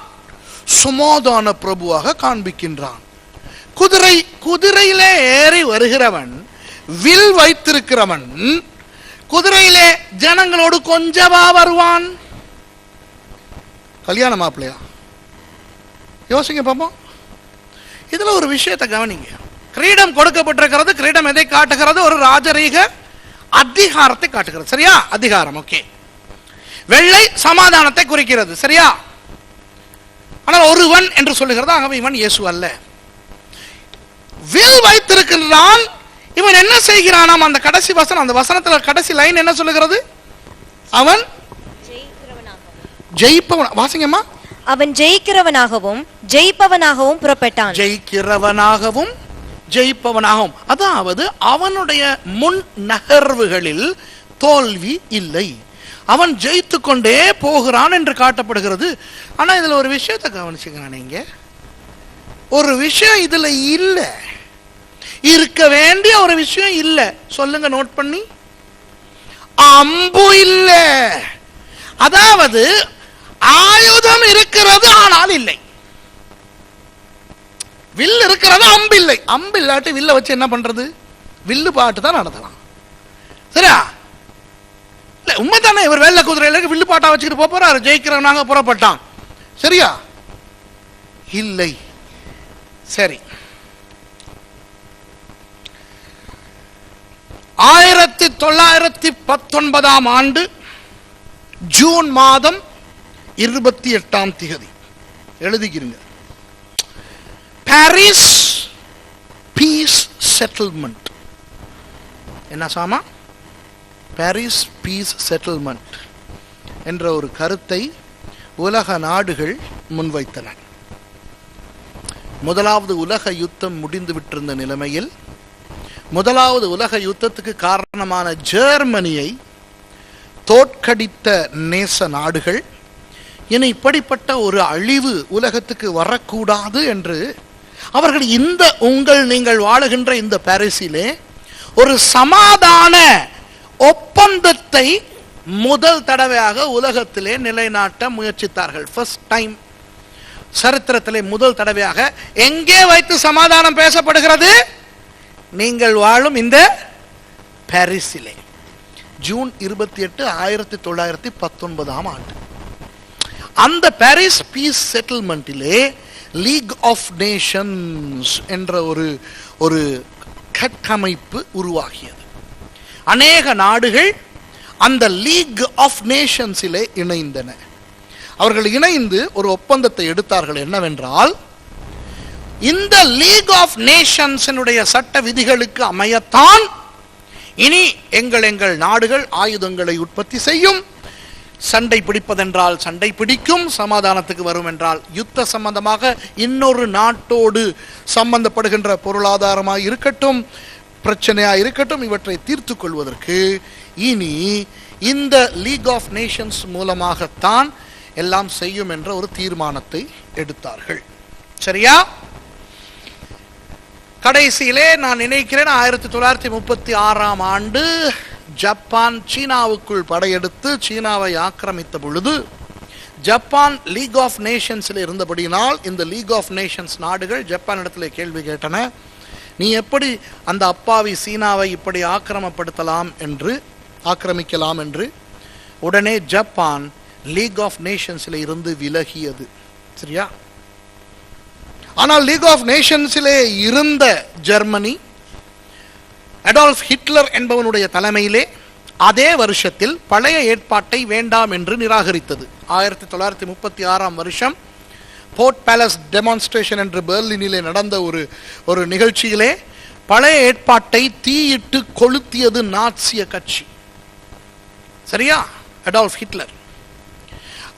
சமாதான பிரபுவாக காண்பிக்கின்றான். குதிரையிலே ஏறி வருகிறவன், வில் வைத்திருக்கிறவன், குதிரையிலே ஜனங்களோடு கொஞ்சமா வருவான். கல்யாண மாப்பிள்ளையா? யோசிங்க பாப்போம். இதுல ஒரு விஷயத்தை கவனிங்க. கிரீடம் கொடுக்கப்பட்டிருக்கிறது. கிரீடம் எதை காட்டுகிறது? ஒரு ராஜரீக அதிகாரத்தை காட்டுகிறது. சரியா? அதிகாரம். ஓகே. வெள்ளை சமாதானத்தை குறிக்கிறது. சரியா? ஆனால் ஒருவன் என்று சொல்லுகிறது. ஆகவே இவன் இயேசு அல்ல. வில் வைத்திருக்கிறான். இவன் என்ன செய்கிறானாம்? அந்த கடைசி வசனம், அந்த வசனத்துல கடைசி லைன் என்ன சொல்லுகிறது? அவன் ஜெயிப்பவன். வாசிங்கம்மா. அவன் ஜெயிக்கிறவனாகவும் ஜெயிப்பவனாகவும் புறப்பட்டான். ஜெயிக்கிறவனாகவும் ஜெயிப்பவனாகவும், அதாவது அவனுடைய முன் நகர்வுகளில் தோல்வி இல்லை. அவன் ஜெயித்து கொண்டே போகிறான் என்று காட்டப்படுகிறது. ஆனா இதுல ஒரு விஷயத்தை கவனிச்சுங்க. நீங்க ஒரு விஷயம் இதுல இல்ல, இருக்க வேண்டிய ஒரு விஷயம் இல்ல. சொல்லுங்க, நோட் பண்ணி. அம்பு இல்ல. அதாவது ஆயுதம் இருக்கிறது, ஆனால் இல்லை. வில் இருக்கிறது, அம்பு இல்லை. அம்பு இல்லாட்டி வில்ல வச்சு என்ன பண்றது? வில்லு பாட்டு தான் நடத்தலாம். சரியா? இல்ல, உண்மைதானே. இவர் வெள்ளை குதிரையில வில்லு பாட்டா வச்சுக்கிட்டு போறாரு. ஜெயிக்கிறவனாக புறப்பட்டான். சரியா? இல்லை. சரி. 1919 ஆண்டு ஜூன் மாதம் 28ஆம் தேதி எழுதிக்கிறீங்க. Paris piece settlement. என்ன சாமா? பாரிஸ் பீஸ் செட்டில்மெண்ட் என்ற ஒரு கருத்தை உலக நாடுகள் முன்வைத்தன. முதலாவது உலக யுத்தம் முடிந்து விட்டிருந்த நிலைமையில் முதலாவது உலக யுத்தத்துக்கு காரணமான ஜெர்மனியை தோற்கடித்த நேச நாடுகள் இனி இப்படிப்பட்ட ஒரு அழிவு உலகத்துக்கு வரக்கூடாது என்று அவர்கள் நீங்கள் வாழுகின்ற இந்த பாரிஸிலே ஒரு சமாதான ஒப்பந்தத்தை முதல் தடவையாக உலகத்திலே நிலைநாட்ட முயற்சித்தார்கள். ஃபர்ஸ்ட் டைம் சரித்திரத்திலே முதல் தடவையாக எங்கே வைத்து சமாதானம் பேசப்படுகிறது? நீங்கள் வாழும் இந்த பாரிஸிலே. ஜூன் 28, 1919 ஆண்டு. அந்த பாரிஸ் பீஸ் செட்டில்மெண்டிலே லீக் ஆஃப் நேஷன்ஸ் என்ற ஒரு கட்டமைப்பு உருவாகியது. அநேக நாடுகள் அந்த லீக் ஆஃப் நேஷன்ஸிலே இணைந்தன. அவர்கள் இணைந்து ஒரு ஒப்பந்தத்தை எடுத்தார்கள். என்னவென்றால், இந்த லீக் ஆஃப் நேஷன்ஸினுடைய சட்ட விதிகளுக்கு அமையத்தான் இனி எங்கள் நாடுகள் ஆயுதங்களை உற்பத்தி செய்யும். சண்டை பிடிப்பதென்றால் சண்டை பிடிக்கும், சமாதானத்துக்கு வரும் என்றால் யுத்த சம்பந்தமாக இன்னொரு நாட்டோடு சம்பந்தப்படுகின்ற பொருளாதாரமாக இருக்கட்டும், பிரச்சனையாக இருக்கட்டும், இவற்றை தீர்த்து கொள்வதற்கு இனி இந்த லீக் ஆஃப் நேஷன்ஸ் மூலமாகத்தான் எல்லாம் செய்யும் என்ற ஒரு தீர்மானத்தை எடுத்தார்கள். சரியா? கடைசியிலே நான் நினைக்கிறேன் 1936ஆம் ஆண்டு ஜப்பான் சீனாவுக்குள் படையெடுத்து சீனாவை ஆக்கிரமித்த பொழுது ஜப்பான் லீக் ஆஃப் நேஷன்ஸில் இருந்தபடியினால் இந்த லீக் ஆஃப் நேஷன்ஸ் நாடுகள் ஜப்பான் இடத்துல கேள்வி கேட்டன, நீ எப்படி அந்த அப்பாவி சீனாவை இப்படி ஆக்கிரமிக்கலாம் என்று உடனே ஜப்பான் லீக் ஆஃப் நேஷன்ஸில் இருந்து விலகியது. சரியா? ஆனால் லீக் ஆஃப் நேஷன்ஸிலே இருந்த ஜெர்மனி அடால்ஃப் ஹிட்லர் என்பவனுடைய தலைமையிலே அதே வருஷத்தில் பழைய ஏற்பாட்டை வேண்டாம் என்று நிராகரித்தது. 1936 வருஷம் போர்ட் பேலஸ் டெமான்ஸ்ட்ரேஷன் என்று பெர்லினிலே நடந்த ஒரு நிகழ்ச்சியிலே பழைய ஏற்பாட்டை தீயிட்டு கொளுத்தியது நாட்சிய கட்சி. சரியா? Adolf Hitler.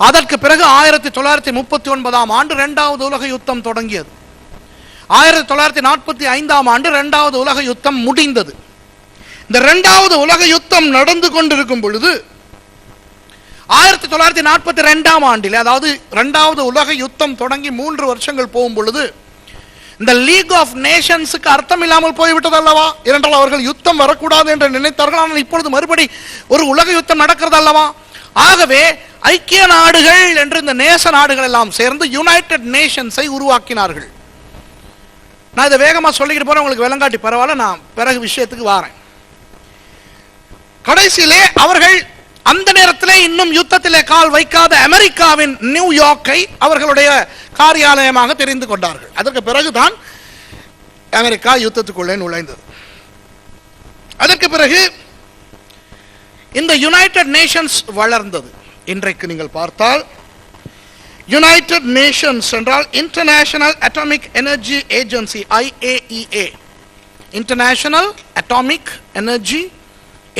அதற்கு பிறகு 1939 ஆண்டு இரண்டாவது உலக யுத்தம் தொடங்கியது. 1945 ஆண்டு இரண்டாவது உலக யுத்தம் முடிந்தது. இந்த இரண்டாவது உலக யுத்தம் நடந்து கொண்டிருக்கும் பொழுது 1942 ஆண்டில், அதாவது இரண்டாவது உலக யுத்தம் தொடங்கி 3 வருஷங்கள் போகும் பொழுது இந்த லீக் ஆஃப் நேஷன்ஸுக்கு அர்த்தம் இல்லாமல் போய்விட்டது அல்லவா? ஏனென்றால் அவர்கள் யுத்தம் வரக்கூடாது என்று நினைத்தார்கள். ஆனால் இப்பொழுது மறுபடி ஒரு உலக யுத்தம் நடக்கிறது அல்லவா? ஆகவே ஐக்கிய நாடுகள் என்று இந்த நேச நாடுகள் எல்லாம் சேர்ந்து யுனைடெட் நேஷன்ஸை உருவாக்கினார்கள். நான் இதை வேகமாக சொல்லிக்கிட்டு போறேன், உங்களுக்கு விளங்காட்டி பரவாயில்ல, நான் பிறகு விஷயத்துக்கு வாரேன். கடைசியிலே அவர்கள் அந்த நேரத்திலே இன்னும் யுத்தத்திலே கால் வைக்காத அமெரிக்காவின் நியூயார்க்கை அவர்களுடைய காரியாலயமாக தெரிந்து கொண்டார்கள். அதற்கு பிறகுதான் அமெரிக்கா யுத்தத்துக்குள்ளே நுழைந்தது. அதற்கு பிறகு இந்த யுனைடெட் நேஷன்ஸ் வளர்ந்தது. இன்றைக்கு நீங்கள் பார்த்தால் யுனைடெட் நேஷன்ஸ் என்றால் international atomic energy agency, IAEA, international atomic energy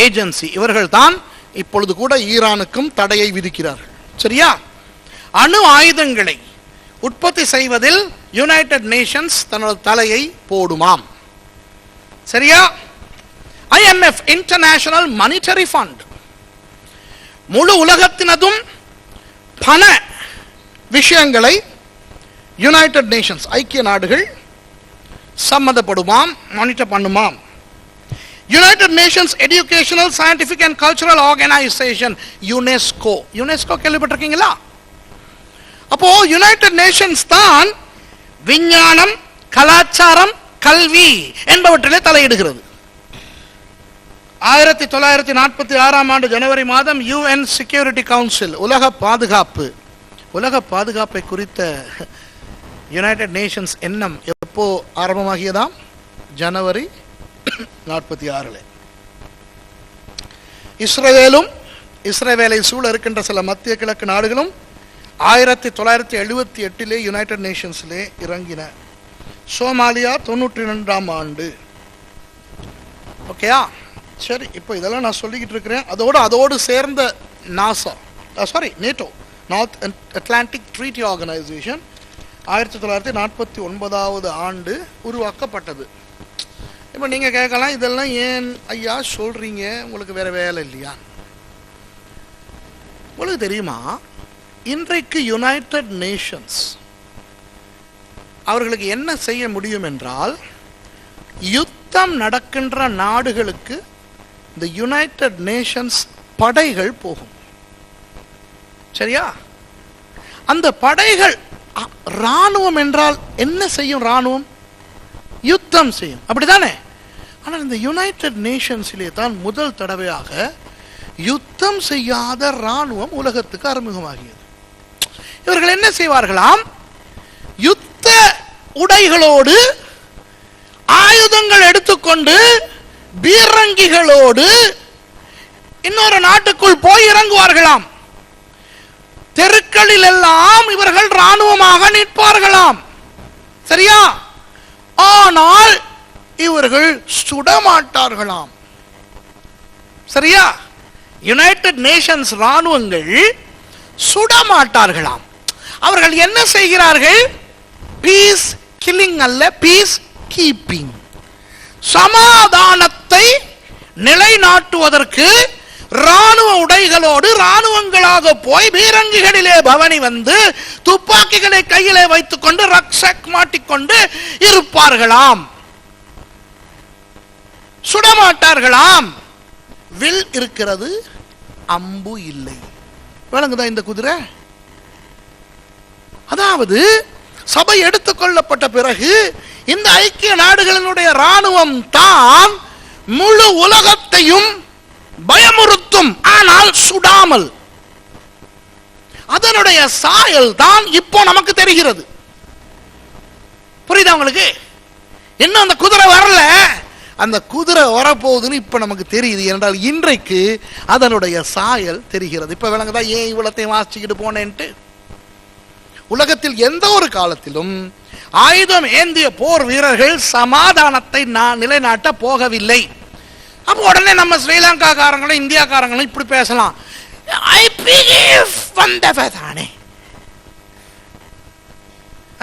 agency. இவர்கள் தான் இப்பொழுது கூட ஈரானுக்கும் தடையை விதிக்கிறார்கள். சரியா? அணு ஆயுதங்களை உற்பத்தி செய்வதில் யுனைடெட் நேஷன்ஸ் தனது தலையை போடுமாம். சரியா? IMF, இன்டர்நேஷனல் மானிட்டரி ஃபண்ட், முழு உலகத்தினதும் பண விஷயங்களை யுனைடெட் நேஷன்ஸ், ஐக்கிய நாடுகள் சம்மந்தப்படுமாம், மானிட்டர் பண்ணுமாம். United Nations educational, scientific and cultural organisation, UNESCO. UNESCO கேள்விப்பட்டிருக்கீங்களா? அப்போ யுனைடெட் நேஷன்ஸ் தான் விஞ்ஞானம், கலாச்சாரம், கல்வி என்பவற்றிலே தலையிடுகிறது. 1946 ஆண்டு ஜனவரி மாதம் UN செக்யூரிட்டி கவுன்சில், உலக பாதுகாப்பை குறித்த யுனைடெட் நேஷன்ஸ் எண்ணம் எப்போ ஆரம்பமாகியதாம்? ஜனவரி 46. இஸ்ரேலை சூழ இருக்கின்ற சில மத்திய கிழக்கு நாடுகளும் 1978 யுனைடெட் நேஷன்ஸிலே இறங்கின. சோமாலியா 92 ஆண்டு. ஓகேயா? சரி, இப்போ இதெல்லாம் நான் சொல்லிக்கிட்டு இருக்கிறேன். அதோடு சேர்ந்த NATO, north Atlantic treaty organisation 1949 ஆண்டு உருவாக்கப்பட்டது. இப்போ நீங்கள் கேட்கலாம், இதெல்லாம் ஏன் ஐயா சொல்றீங்க, உங்களுக்கு வேற வேலை இல்லையா? உங்களுக்கு தெரியுமா, இன்றைக்கு யுனைடெட் நேஷன்ஸ் அவர்களுக்கு என்ன செய்ய முடியும் என்றால், யுத்தம் நடக்கின்ற நாடுகளுக்கு இந்த யுனைடெட் நேஷன்ஸ் படைகள் போகும். சரியா? அந்த படைகள், ராணுவம் என்றால் என்ன செய்யும்? ராணுவம் யுத்தம் செய்யும், அப்படித்தானே? ஆனால் இந்த யுனைடெட் நேஷன்ஸிலே தான் முதல் தடவையாக யுத்தம் செய்யாத ராணுவம் உலகத்துக்கு அறிமுகமாகியது. இவர்கள் என்ன செய்வார்களாம்? யுத்த உடைகளோடு, ஆயுதங்கள் எடுத்துக்கொண்டு, பீரங்கிகளோடு இன்னொரு நாட்டுக்குள் போய் இறங்குவார்களாம். தெருக்களில் எல்லாம் இவர்கள் ராணுவமாக நிற்பார்களாம். சரியா? ஆனால் இவர்கள் சுடமாட்டார்களாம். சரியா? யுனைடெட் நேஷன்ஸ் ராணுவங்கள் சுடமாட்டார்களாம். அவர்கள் என்ன செய்கிறார்கள்? பீஸ் கில்லிங் அல்ல, பீஸ் கீப்பிங். சமாதானத்தை நிலைநாட்டுவதற்கு ராணுவ உடைகளோடு ராணுவங்களாக போய் பீரங்கிகளிலே பவனி வந்து துப்பாக்கிகளை கையிலே வைத்துக் கொண்டு ரக்ஷக் மாட்டிக்கொண்டு இருப்பார்களாம். சுடமாட்டார்களாம். வில் இருக்கிறது, அம்பு இல்லை. விளங்குதா இந்த குதிரை? அதாவது சபை எடுத்துக்கொள்ளப்பட்ட பிறகு இந்த ஐக்கிய நாடுகளினுடைய ராணுவம் தான் முழு உலகத்தையும் பயமுறுத்தும், ஆனால் சுடாமல். அதனுடைய சாயல் தான் இப்போ நமக்கு தெரிகிறது. புரியுதா உங்களுக்கு? இன்னும் அந்த குதிரை வரல, அந்த குதிரை வரப்போகுதுன்னு இப்ப நமக்கு தெரியுது. என்றால் இன்றைக்கு அதனுடைய சாயல் தெரிகிறது. இப்ப விளங்குதா ஏன் இவ்வளத்தையும் வாசிச்சுக்கிட்டு போனேன்ட்டு? உலகத்தில் எந்த ஒரு காலத்திலும் ஆயுதம் ஏந்திய போர் வீரர்கள் சமாதானத்தை நிலைநாட்ட போகவில்லை. அப்போ உடனே நம்ம ஸ்ரீலங்காக்காரங்களும் இந்தியாக்காரங்களும் இப்படி பேசலாம்,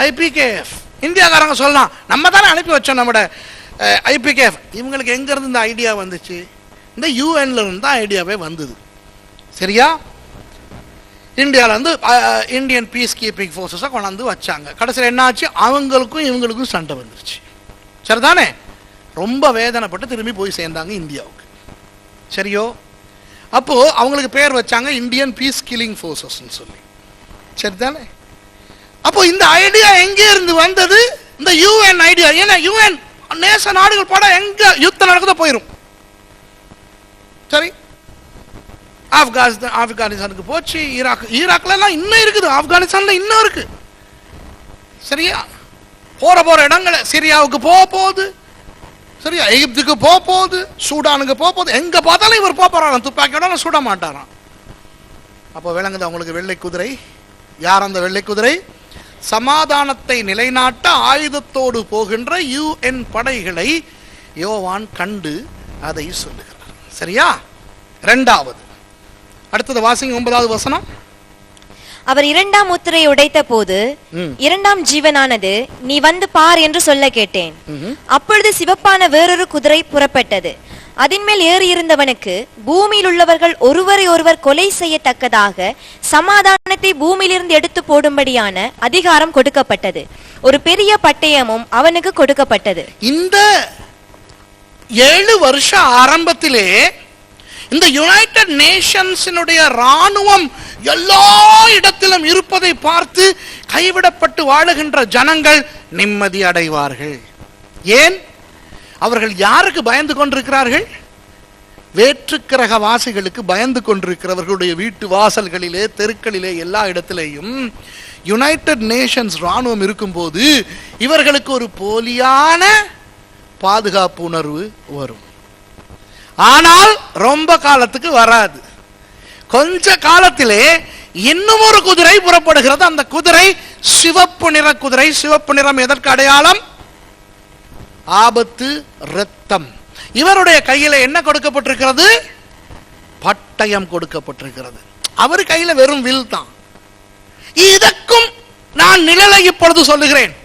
ஐபிகேஎஃப் இந்தியாக்காரங்க சொல்லலாம், நம்ம தானே அனுப்பி வச்சோம் நம்மட ஐபிகேஎஃப். இவங்களுக்கு எங்க இருந்து இந்த ஐடியா வந்துச்சு? இந்த யூஎன்ல இருந்து தான் ஐடியாவே வந்தது. சரியா? இந்தியாவில் வந்து இந்தியன் பீஸ் கீப்பிங் ஃபோர்ஸஸை கொண்டாந்து வச்சாங்க. கடைசியில் என்ன ஆச்சு? அவங்களுக்கும் இவங்களுக்கும் சண்டை வந்துருச்சு. சரிதானே? ரொம்ப வேதனைப்பட்டு திரும்பி போய் சேர்ந்தாங்க இந்தியாவுக்கு. சரியோ? அப்போ அவங்களுக்கு பேர் வச்சாங்க இந்தியன் பீஸ் கில்லிங் ஃபோர்ஸஸ் சொல்லி. சரிதானே? அப்போ இந்த ஐடியா எங்கே இருந்து வந்தது? இந்த யூஎன் ஐடியா. ஏன்னா யூஎன் நேச நாடுகள் பட எங்க யுத்தம் நடக்குதோ போயிரும். சரி, ஆப்கானிஸ்தானுக்கு போச்சு, ஈராக்ல எல்லாம் இன்னும் இருக்குது, ஆப்கானிஸ்தான்ல இன்னும் இருக்கு. சரியா? போற இடங்களை சிரியாவுக்கு போகுது, சரியா, எகிப்துக்கு போகுது, சூடானுக்கு போகுது, எங்க பார்த்தாலும் இவர் போறாராம், துப்பாக்கியோட சுட மாட்டாராம். அப்போ விளங்குது அவங்களுக்கு வெள்ளை குதிரை. யார் அந்த வெள்ளை குதிரை? சமாதானத்தை நிலைநாட்ட ஆயுதத்தோடு போகின்ற யூஎன் படைகளை யோவான் கண்டு அதை சொல்லுகிறார். சரியா? இரண்டாவது, அடுத்தது வாசிங்க 9வது வசனம். அவர் இரண்டாம் முத்திரையை உடைத்த போது இரண்டாம் ஜீவனானது, நீ வந்து பார் என்று சொல்ல கேட்டேன். அப்பொழுது சிவப்பான வேறொரு குதிரை புறப்பட்டது. அதின்மேல் ஏறி இருந்தவனுக்கு பூமியில் உள்ளவர்கள் ஒருவரை ஒருவர் கொலை செய்யத்தக்கதாக சமாதானத்தை பூமியிலிருந்து எடுத்து போடும்படியான அதிகாரம் கொடுக்கப்பட்டது. ஒரு பெரிய பட்டயமும் அவனுக்கு கொடுக்கப்பட்டது. இந்த 7 வருஷ ஆரம்பத்திலே இந்த யுனைடெட் நேஷன்ஸினுடைய ராணுவம் எல்லா இடத்திலும் இருப்பதை பார்த்து கைவிடப்பட்டு வாழுகின்ற ஜனங்கள் நிம்மதி அடைவார்கள். ஏன்? அவர்கள் யாருக்கு பயந்து கொண்டிருக்கிறார்கள்? வேற்றுக்கிரக வாசிகளுக்கு பயந்து கொண்டிருக்கிறவர்களுடைய வீட்டு வாசல்களிலே, தெருக்களிலே, எல்லா இடத்திலேயும் யுனைடெட் நேஷன்ஸ் ராணுவம் இருக்கும்போது இவர்களுக்கு ஒரு போலியான பாதுகாப்பு உணர்வு வரும். ஆனால் ரொம்ப காலத்துக்கு வராது. கொஞ்ச காலத்திலே இன்னும் ஒரு குதிரை புறப்படுகிறது. அந்த குதிரை சிவப்பு நிற குதிரை. சிவப்பு நிறம் எதற்கு அடையாளம்? ஆபத்து, இரத்தம். இவருடைய கையில என்ன கொடுக்கப்பட்டிருக்கிறது? பட்டயம் கொடுக்கப்பட்டிருக்கிறது. அவர் கையில வெறும் வில் தான். இதற்கும் நான் நிழலை இப்பொழுது சொல்லுகிறேன்.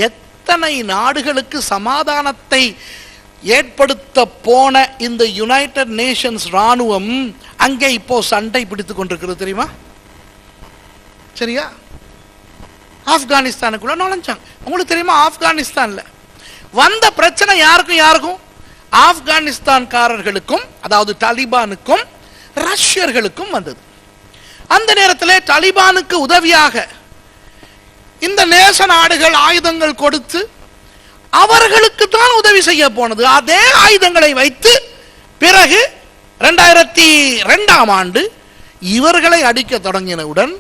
எத்தனை நாடுகளுக்கு சமாதானத்தை ஏற்படுத்த போன இந்த யுனைடெட் நேஷன்ஸ் ராணுவம் அங்கே இப்போ சண்டை பிடித்துக் கொண்டிருக்கிறது தெரியுமா? சரியா? ஆப்கானிஸ்தானுக்குள்ள நுழைஞ்சாங்க. உங்களுக்கு தெரியுமா? ஆப்கானிஸ்தான்ல வந்த பிரச்சனை யாருக்கும் ஆப்கானிஸ்தான்காரர்களுக்கும், அதாவது தாலிபானுக்கும் ரஷ்யர்களுக்கும் வந்தது. அந்த நேரத்தில் தாலிபானுக்கு உதவியாக இந்த நேச நாடுகள் ஆயுதங்கள் கொடுத்து அவர்களுக்கு தான் உதவி செய்ய போனது. அதே ஆயுதங்களை வைத்து பிறகு 2002ஆம் ஆண்டு இவர்களை அடிக்க தொடங்கினவுடன்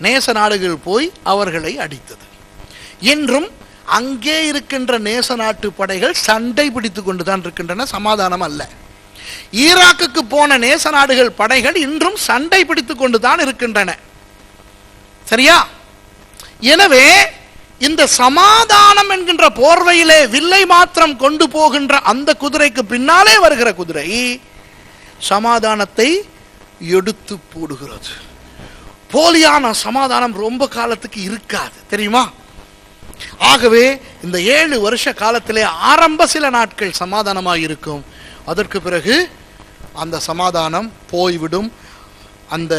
நேச நாடுகள் போய் அவர்களை அடித்தது. இன்றும் அங்கே இருக்கின்ற நேச நாட்டு படைகள் சண்டை பிடித்துக் கொண்டுதான் இருக்கின்றன, சமாதானம் அல்ல. ஈராக்குக்கு போன நேச நாடுகள் படைகள் இன்றும் சண்டை பிடித்துக் கொண்டுதான் இருக்கின்றன. சரியா? எனவே இந்த சமாதானம் என்கின்ற போர்வையிலே வில்லை மாத்திரம் கொண்டு போகின்ற அந்த குதிரைக்கு பின்னாலே வருகிற குதிரை சமாதானத்தை எடுத்து போடுகிறது. போலியான சமாதானம் ரொம்ப காலத்துக்கு இருக்காது, தெரியுமா? ஆகவே இந்த 7 வருஷ காலத்திலே ஆரம்ப சில நாட்கள் சமாதானமாக இருக்கும். அதற்கு பிறகு அந்த சமாதானம் போய்விடும். அந்த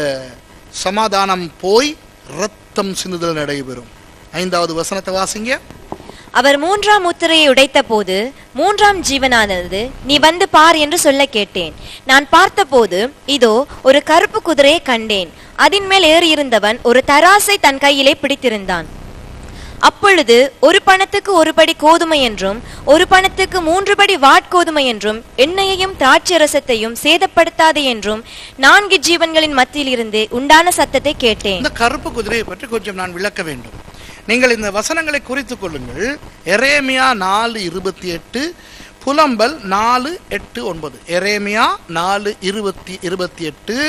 சமாதானம் போய் இரத்தம் சிந்துதல் நடைபெறும். 5வது வசனத்தை வாசிங்க. அவர் 3ஆம் முத்திரையை உடைத்த போது 3ஆம் ஜீவனானது, நீ வந்து பார் என்று சொல்ல கேட்டேன். நான் பார்த்தபோது இதோ ஒரு கருப்பு குதிரையை கண்டேன். அதின் மேல் ஏறியிருந்தவன் ஒரு தராசை தன் கையிலே பிடித்திருந்தான். அப்பொழுது ஒரு பணத்துக்கு ஒரு படி கோதுமை என்றும் ஒரு பணத்துக்கு 3 படி வாட்கோதுமை என்றும் எண்ணெயையும் திராட்சரசத்தையும் சேதப்படுத்தாதே என்றும் 4 ஜீவன்களின் மத்தியில் இருந்து உண்டான சத்தத்தை கேட்டேன். இந்த கருப்பு குதிரையை பற்றி கொஞ்சம் நான் விளக்க வேண்டும். நீங்கள் இந்த வசனங்களை குறித்துக் கொள்ளுங்கள். எரேமியா 4:28, புலம்பல் 4:8-9. எரேமியா 4:28,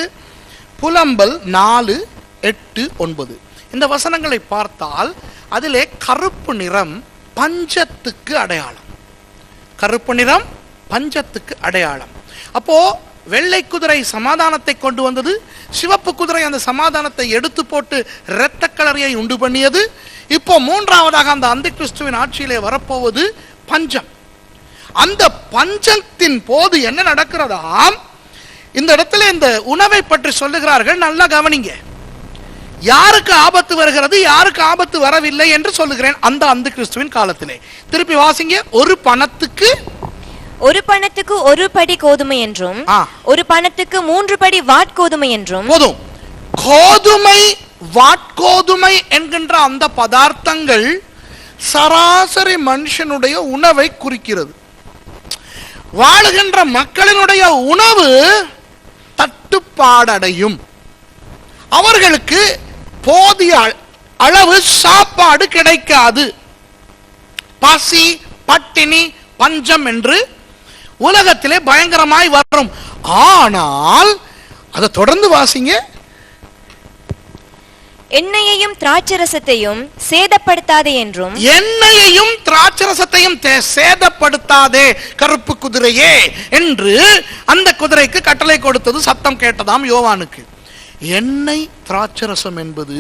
புலம்பல் 4:8-9. இந்த வசனங்களை பார்த்தால் அதிலே கருப்பு நிறம் பஞ்சத்துக்கு அடையாளம். கருப்பு நிறம் பஞ்சத்துக்கு அடையாளம். அப்போ வெள்ளை குதிரை சமாதானத்தை கொண்டு வந்தது, சிவப்பு குதிரை அந்த சமாதானத்தை எடுத்து போட்டு இரத்த கலரியை உண்டு பண்ணியது. இப்போ மூன்றாவதாக அந்த அந்தி கிறிஸ்துவின் ஆட்சியிலே வரப்போவது பஞ்சம். அந்த பஞ்சத்தின் போது என்ன நடக்கிறதாம்? இந்த இடத்துல இந்த உணவை பற்றி சொல்லுகிறார்கள். நல்லா கவனிங்க. யாருக்கு ஆபத்து வருகிறது, யாருக்கு ஆபத்து வரவில்லை என்று சொல்லுகிறேன். அந்த அந்தி கிறிஸ்துவின் காலத்திலே திருப்பி வாசிங்க. ஒரு பணத்துக்கு ஒரு படி கோதுமை என்றும் ஒரு பணத்துக்கு 3 படி வாட்கோதுமை என்றும். போதும். கோதுமை வாட்கோதுமை என்கின்ற அந்த பதார்த்தங்கள் சராசரி மனுஷனுடைய உணவை குறிக்கிறது. வாழுகின்ற மக்களினுடைய உணவு தட்டுப்பாடடையும். அவர்களுக்கு போதிய அளவு சாப்பாடு கிடைக்காது. பசி, பட்டினி, பஞ்சம் என்று உலகத்திலே பயங்கரமாய் வரும். ஆனால் அதை தொடர்ந்து வாசிங்க. எண்ணெயையும் திராட்சரசத்தையும் சேதப்படுத்தாதே என்றும். எண்ணெயையும் திராட்சரசத்தையும் சேதப்படுத்தாதே கருப்பு குதிரையே என்று அந்த குதிரைக்கு கட்டளை கொடுத்தது சத்தம் கேட்டதாம் யோவானுக்கு. எண்ணெய் திராட்சரசம் என்பது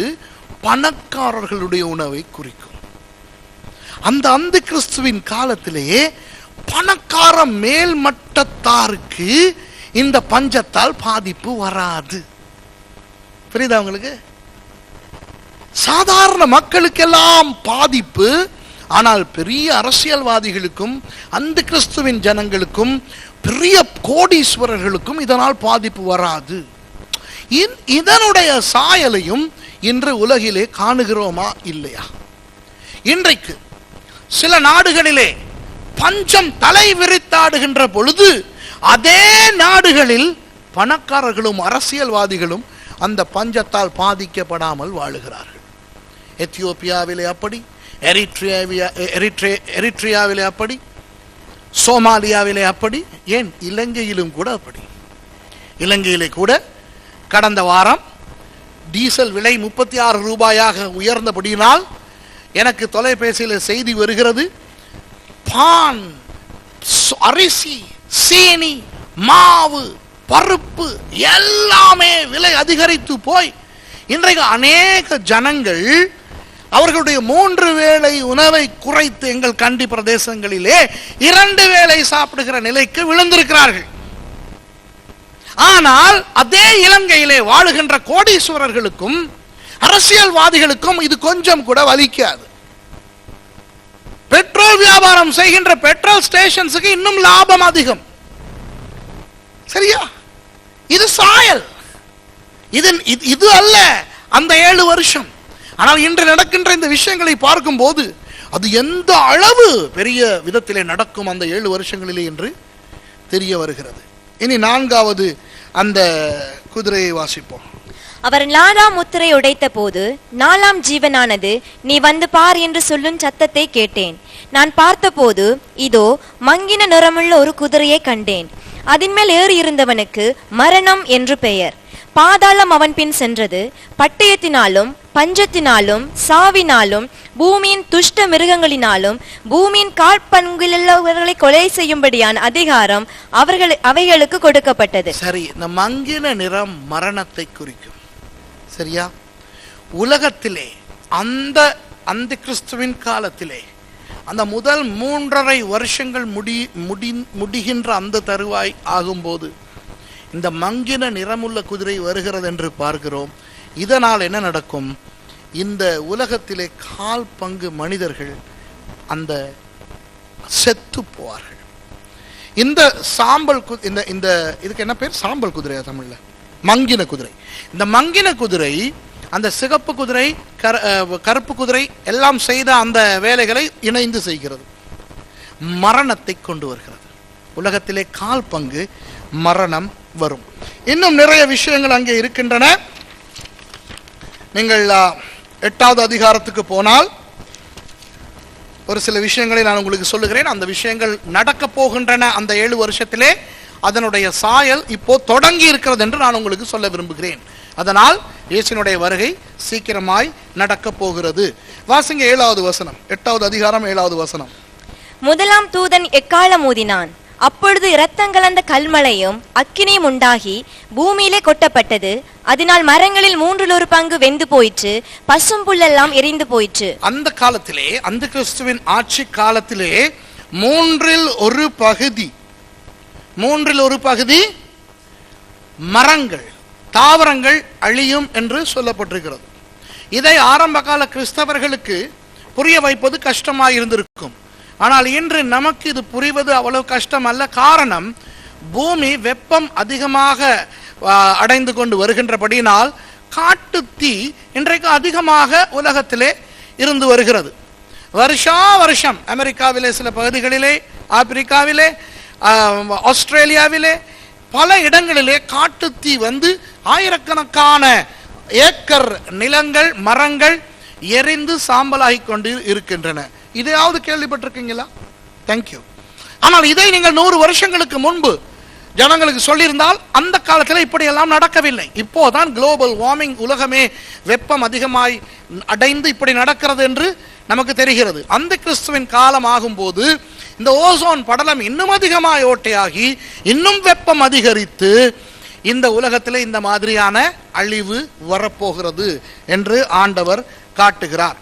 பணக்காரர்களுடைய உணவை குறிக்கும். அந்த அந்தி கிறிஸ்துவின் காலத்திலேயே பணக்கார மேல்மட்டத்தாருக்கு இந்த பஞ்சத்தால் பாதிப்பு வராது. புரியுதா உங்களுக்கு? சாதாரண மக்களுக்கெல்லாம் பாதிப்பு. ஆனால் பெரிய அரசியல்வாதிகளுக்கும் அந்தி கிறிஸ்துவின் ஜனங்களுக்கும் பெரிய கோடீஸ்வரர்களுக்கும் இதனால் பாதிப்பு வராது. இதனுடைய சாயலையும் இன்று உலகிலே காணுகிறோமா இல்லையா? இன்றைக்கு சில நாடுகளிலே பஞ்சம் தலை விரித்தாடுகின்ற பொழுது அதே நாடுகளில் பணக்காரர்களும் அரசியல்வாதிகளும் அந்த பஞ்சத்தால் பாதிக்கப்படாமல் வாழுகிறார்கள். எத்தியோப்பியாவிலே அப்படி, எரிட்ரியாவிலே அப்படி, சோமாலியாவிலே அப்படி, ஏன் இலங்கையிலும் கூட அப்படி. இலங்கையிலே கூட கடந்த வாரம் டீசல் விலை 36 ரூபாயாக உயர்ந்தபடியினால் எனக்கு தொலைபேசியில் செய்தி வருகிறது. பான், அரிசி, சீனி, மாவு, பருப்பு எல்லாமே விலை அதிகரித்து போய் இன்றைக்கு அநேக ஜனங்கள் அவர்களுடைய 3 வேளை உணவை குறைத்து எங்கள் கண்டி பிரதேசங்களிலே 2 வேளை சாப்பிடுகிற நிலைக்கு விழுந்திருக்கிறார்கள். ஆனால் அதே இலங்கையிலே வாழுகின்ற கோடீஸ்வரர்களுக்கும் அரசியல்வாதிகளுக்கும் இது கொஞ்சம் கூட வலிக்காது. பெட்ரோல் வியாபாரம் செய்கின்ற பெட்ரோல் ஸ்டேஷன்ஸுக்கு இன்னும் லாபம் அதிகம். சரியா? இது சாயல். இது அல்ல அந்த 7 வருஷம். ஆனால் இன்று நடக்கின்ற இந்த விஷயங்களை பார்க்கும் போது அது எந்த அளவு பெரிய விதத்திலே நடக்கும் அந்த 7 வருஷங்களிலே என்று தெரிய வருகிறது. இனி 4வது அந்த குதிரையை வாசிப்போம். அவர் 4ஆம் முத்திரை உடைத்த போது 4ஆம் ஜீவனானது, நீ வந்து பார் என்று சொல்லும் சத்தத்தை கேட்டேன். நான் பார்த்தபோது இதோ மங்கின நிறமுள்ள ஒரு குதிரையை கண்டேன். அதன் மேல் ஏறி இருந்தவனுக்கு மரணம் என்று பெயர். பாதாளம் அவன் பின் சென்றது. பட்டயத்தினாலும் பஞ்சத்தினாலும் சாவினாலும் பூமியின் துஷ்ட மிருகங்களினாலும் பூமியின் காற்பங்குள்ளவர்களை கொலை செய்யும்படியான அதிகாரம் அவைகளுக்கு கொடுக்கப்பட்டது. சரி, இந்த மங்கின நிறம் மரணத்தை குறிக்கும். சரியா? உலகத்திலே அந்த அந்தி கிறிஸ்துவின் காலத்திலே அந்த முதல் 3.5 வருஷங்கள் முடிகின்ற அந்த தருவாய் ஆகும்போது இந்த மங்கின நிறமுள்ள குதிரை வருகிறது என்று பார்க்கிறோம். இதனால் என்ன நடக்கும்? இந்த உலகத்திலே 1/4 பங்கு மனிதர்கள் அந்த செத்து போவார்கள். இந்த சாம்பல் இந்த இதுக்கு என்ன பேர்? சாம்பல் குதிரையா தமிழ்ல? மங்கின குதிரை. இந்த மங்கின குதிரை அந்த சிகப்பு குதிரை கருப்பு குதிரை எல்லாம் செய்த அந்த வேலைகளை இணைந்து செய்கிறது. மரணத்தை கொண்டு வருகிறது. உலகத்திலே 1/4 பங்கு மரணம் வரும். இன்னும் நிறைய விஷயங்கள் அங்கே இருக்கின்றன. நீங்கள் 8வது அதிகாரத்துக்கு போனால் ஒரு சில விஷயங்களை நான் உங்களுக்கு சொல்லுகிறேன். அந்த விஷயங்கள் நடக்க போகின்றன. அந்த 7 வருஷத்திலே அதனுடைய சாயல் இப்போ தொடங்கி இருக்கிறது என்று நான் உங்களுக்கு சொல்ல விரும்புகிறேன். அதனால் இயேசுவினுடைய வருகை சீக்கிரமாய் நடக்க போகிறது. வாசிங்க 7வது வசனம், 8வது அதிகாரம் 7வது வசனம். முதலாம் தூதன் எக்காளம் ஊதினான். அப்பொழுது இரத்தம் கலந்த கல்மழையும் அக்கினியும் உண்டாகி பூமியிலே கொட்டப்பட்டது. அதனால் மரங்களில் 3/1 பங்கு வெந்து போயிற்று, பசும் புல்லெல்லாம் எரிந்து போயிற்று. அந்த காலத்திலே, அந்த கிறிஸ்துவின் ஆட்சி காலத்திலே 3/1 பகுதி மரங்கள், தாவரங்கள் அழியும் என்று சொல்லப்பட்டிருக்கிறது. இதை ஆரம்ப கால கிறிஸ்தவர்களுக்கு புரிய வைப்பது கஷ்டமாக இருந்திருக்கும். ஆனால் இன்று நமக்கு இது புரிவது அவ்வளவு கஷ்டம் அல்ல. காரணம், பூமி வெப்பம் அதிகமாக அடைந்து கொண்டு வருகின்றபடியினால் காட்டு தீ இன்றைக்கு அதிகமாக உலகத்திலே இருந்து வருகிறது. வருஷம் அமெரிக்காவிலே, சில பகுதிகளிலே, ஆப்பிரிக்காவிலே, ஆஸ்திரேலியாவிலே, பல இடங்களிலே காட்டு தீ வந்து ஆயிரக்கணக்கான ஏக்கர் நிலங்கள், மரங்கள் எரிந்து சாம்பலாகி கொண்டு இருக்கின்றன. இதையாவது கேள்விப்பட்டிருக்கீங்களா? தேங்க்யூ. ஆனால் இதை நீங்கள் 100 வருஷங்களுக்கு முன்பு ஜனங்களுக்கு சொல்லியிருந்தால் அந்த காலத்தில் இப்படியெல்லாம் நடக்கவில்லை. இப்போதான் குளோபல் வார்மிங், உலகமே வெப்பம் அதிகமாய் அடைந்து இப்படி நடக்கிறது என்று நமக்கு தெரிகிறது. அந்த கிறிஸ்துவின் காலம் ஆகும்போது இந்த ஓசோன் படலம் இன்னும் அதிகமாய் ஓட்டையாகி இன்னும் வெப்பம் அதிகரித்து இந்த உலகத்தில் இந்த மாதிரியான அழிவு வரப்போகிறது என்று ஆண்டவர் காட்டுகிறார்.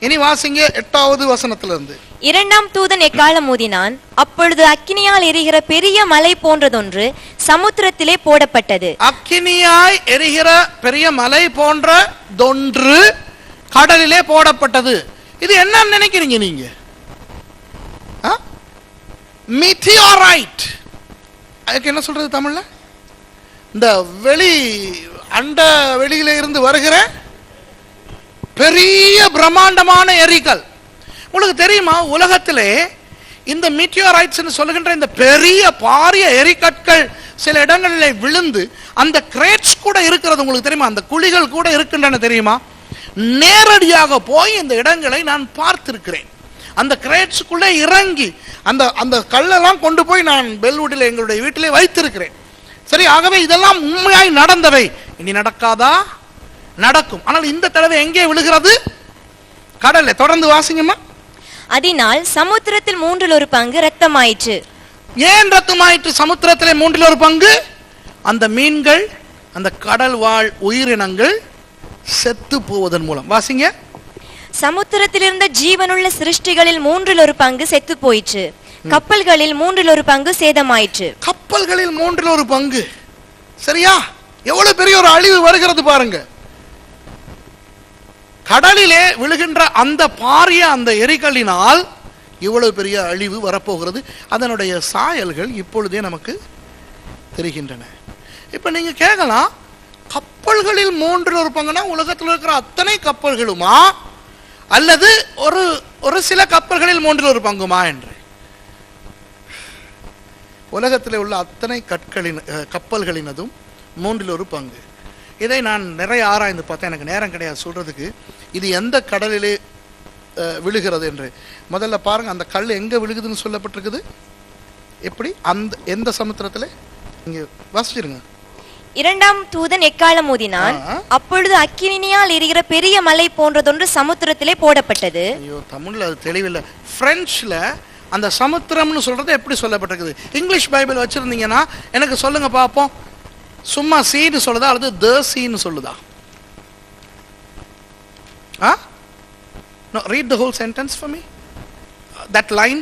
இனி வாசிங்க 8வது வசனத்திலிருந்து. இரண்டாம் தூதன் எக்காளம் ஊதினான். அப்பொழுது அக்கினியால் எரிகிற பெரிய மலை போன்றதொன்று சமுத்திரத்திலே போடப்பட்டது. அக்கினியாய் எரிகிற பெரிய மலை போன்றதொன்று கடலிலே போடப்பட்டது. இது என்ன நினைக்கிறீங்க நீங்க? மீட்டியோரைட். அதுக்கு என்ன சொல்றது தமிழ்ல? இந்த அண்ட வெளியில இருந்து வருகிற பெரிய பிரம்மாண்டமான எரிக்கல். உங்களுக்கு தெரியுமா, உலகத்திலே இந்த மீட்டியோரைட்ஸ் சொல்லுகின்ற இந்த பெரிய பாரிய எரிக்கற்கள் சில இடங்களில் விழுந்து அந்த கிரேட்ஸ் கூட இருக்கிறது. உங்களுக்கு தெரியுமா? அந்த குழிகள் கூட இருக்கின்றன தெரியுமா? நேரடியாக போய் இந்த இடங்களை நான் பார்த்திருக்கிறேன். அந்த கிரேட்ஸ்குள்ளே இறங்கி அந்த கல்லெல்லாம் கொண்டு போய் நான் பெல்வுட்டில் எங்களுடைய வீட்டிலே வைத்திருக்கிறேன். சரி, ஆகவே இதெல்லாம் உண்மையாய் நடந்தவை. இனி நடக்காதா? நடக்கும். ஆனால் இந்த தடவை எங்கே விழுகிறது? கடல்ல. தொடர்ந்து வாசிங்கம்மா. அதனால் சமுத்திரத்தில் 3/1 பங்கு ரத்தமாயிற்று. ஏன் ரத்தமாயிற்று? சமுத்திரத்திலே 3/1 பங்கு அந்த மீன்கள், அந்த கடல் வாழ் உயிரினங்கள் செத்து போவதன் மூலம். வாசிங்க. சமுத்திரத்தில் இருந்த ஜீவனுள்ள சிருஷ்டிகளில் 3/1 பங்கு செத்து போயிற்று. கப்பல்களில் 3/1 பங்கு சேதமாயிற்று. கப்பல்களில் 3/1 பங்கு. சரியா? எவ்வளவு பெரிய ஒரு அழிவு வருகிறது பாருங்க. கடலிலே விழுகின்ற அந்த பாரிய அந்த எரிகலினால் இவ்வளவு பெரிய அழிவு வரப்போகிறது. அதனுடைய சாயல்கள் இப்பொழுதே நமக்கு தெரிகின்றன. இப்ப நீங்க கேட்கலாம், கப்பல்களில் 3/1 பங்குனா உலகத்தில் இருக்கிற அத்தனை கப்பல்களுமா அல்லது ஒரு சில கப்பல்களில் 3/1 பங்குமா என்று? உலகத்தில் உள்ள அத்தனை கப்பல்களினதும் 3/1 பங்கு. இதை நான் நிறைய ஆராய்ந்து பார்த்தேன். எனக்கு நேரம் கிடையாது சொல்றதுக்கு. இது எந்த கடலிலே விழுகிறது என்று. முதல்ல பாருங்க, அந்த கல் எங்க விழுகுதுன்னு சொல்லப்பட்டிருக்குது. எப்படி? எந்த சமுத்திரத்தில்? இங்க வாசிச்சிருங்க. இரண்டாம் தூதன் எக்காளம் ஊதினான். அப்பொழுது அக்கினியால் எரிகிற பெரிய மலை போன்றதொன்று சமுத்திரத்திலே போடப்பட்டது. ஐயோ, தமிழ்ல அது தெளிவில்லை. பிரெஞ்சுல அந்த சமுத்திரம்னு சொல்றது எப்படி சொல்லப்பட்டிருக்குது? இங்கிலீஷ் பைபிள் வச்சிருந்தீங்கன்னா எனக்கு சொல்லுங்க பாப்போம். சும்மா சீன்னு சொல்லுதா அல்லது த சீன்னு சொல்லுதா? No, read the whole sentence for me. That line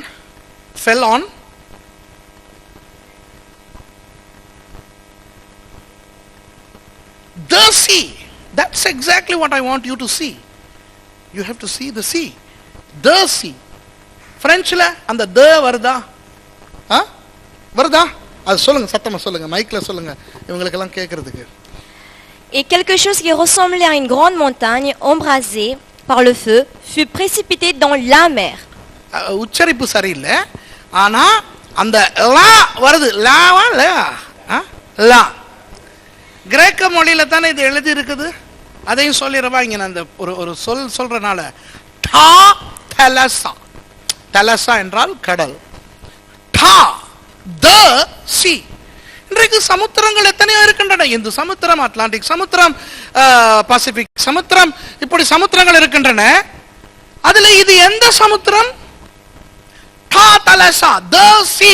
fell on the sea. That's exactly what I want you to see. You have to see the sea. The sea. பிரெஞ்சுல அந்த த வருதா? வருதா? அது சொல்லுங்க, சத்தமா சொல்லுங்க, மைக்ல சொல்லுங்க, இவங்களுக்கெல்லாம் கேட்கறதுக்கு. Et quelque chose qui ressemblait à une grande montagne embrasée par le feu fut précipité dans la mer. உச்சரிப்பு சரியில்லை, ஆனா அந்த லா வருது, லாவா லா, கிரேக்க மொழியில தானே இது எழுதி இருக்குது. அதையும் சொல்லிடுவா இங்க. அந்த ஒரு சொல்றனால டா தலசா, தலசா என்றால் கடல், டா த சி. இன்றைக்கு சமுத்திரங்கள் எத்தனையோ இருக்கின்றன. இந்து சமுத்திரம், அட்லாண்டிக் சமுத்திரம், பசிபிக் சமுத்திரம், இப்படி சமுத்திரங்கள் இருக்கின்றன. அதுல இது எந்த சமுத்திரம்? டா தலசா, த சி,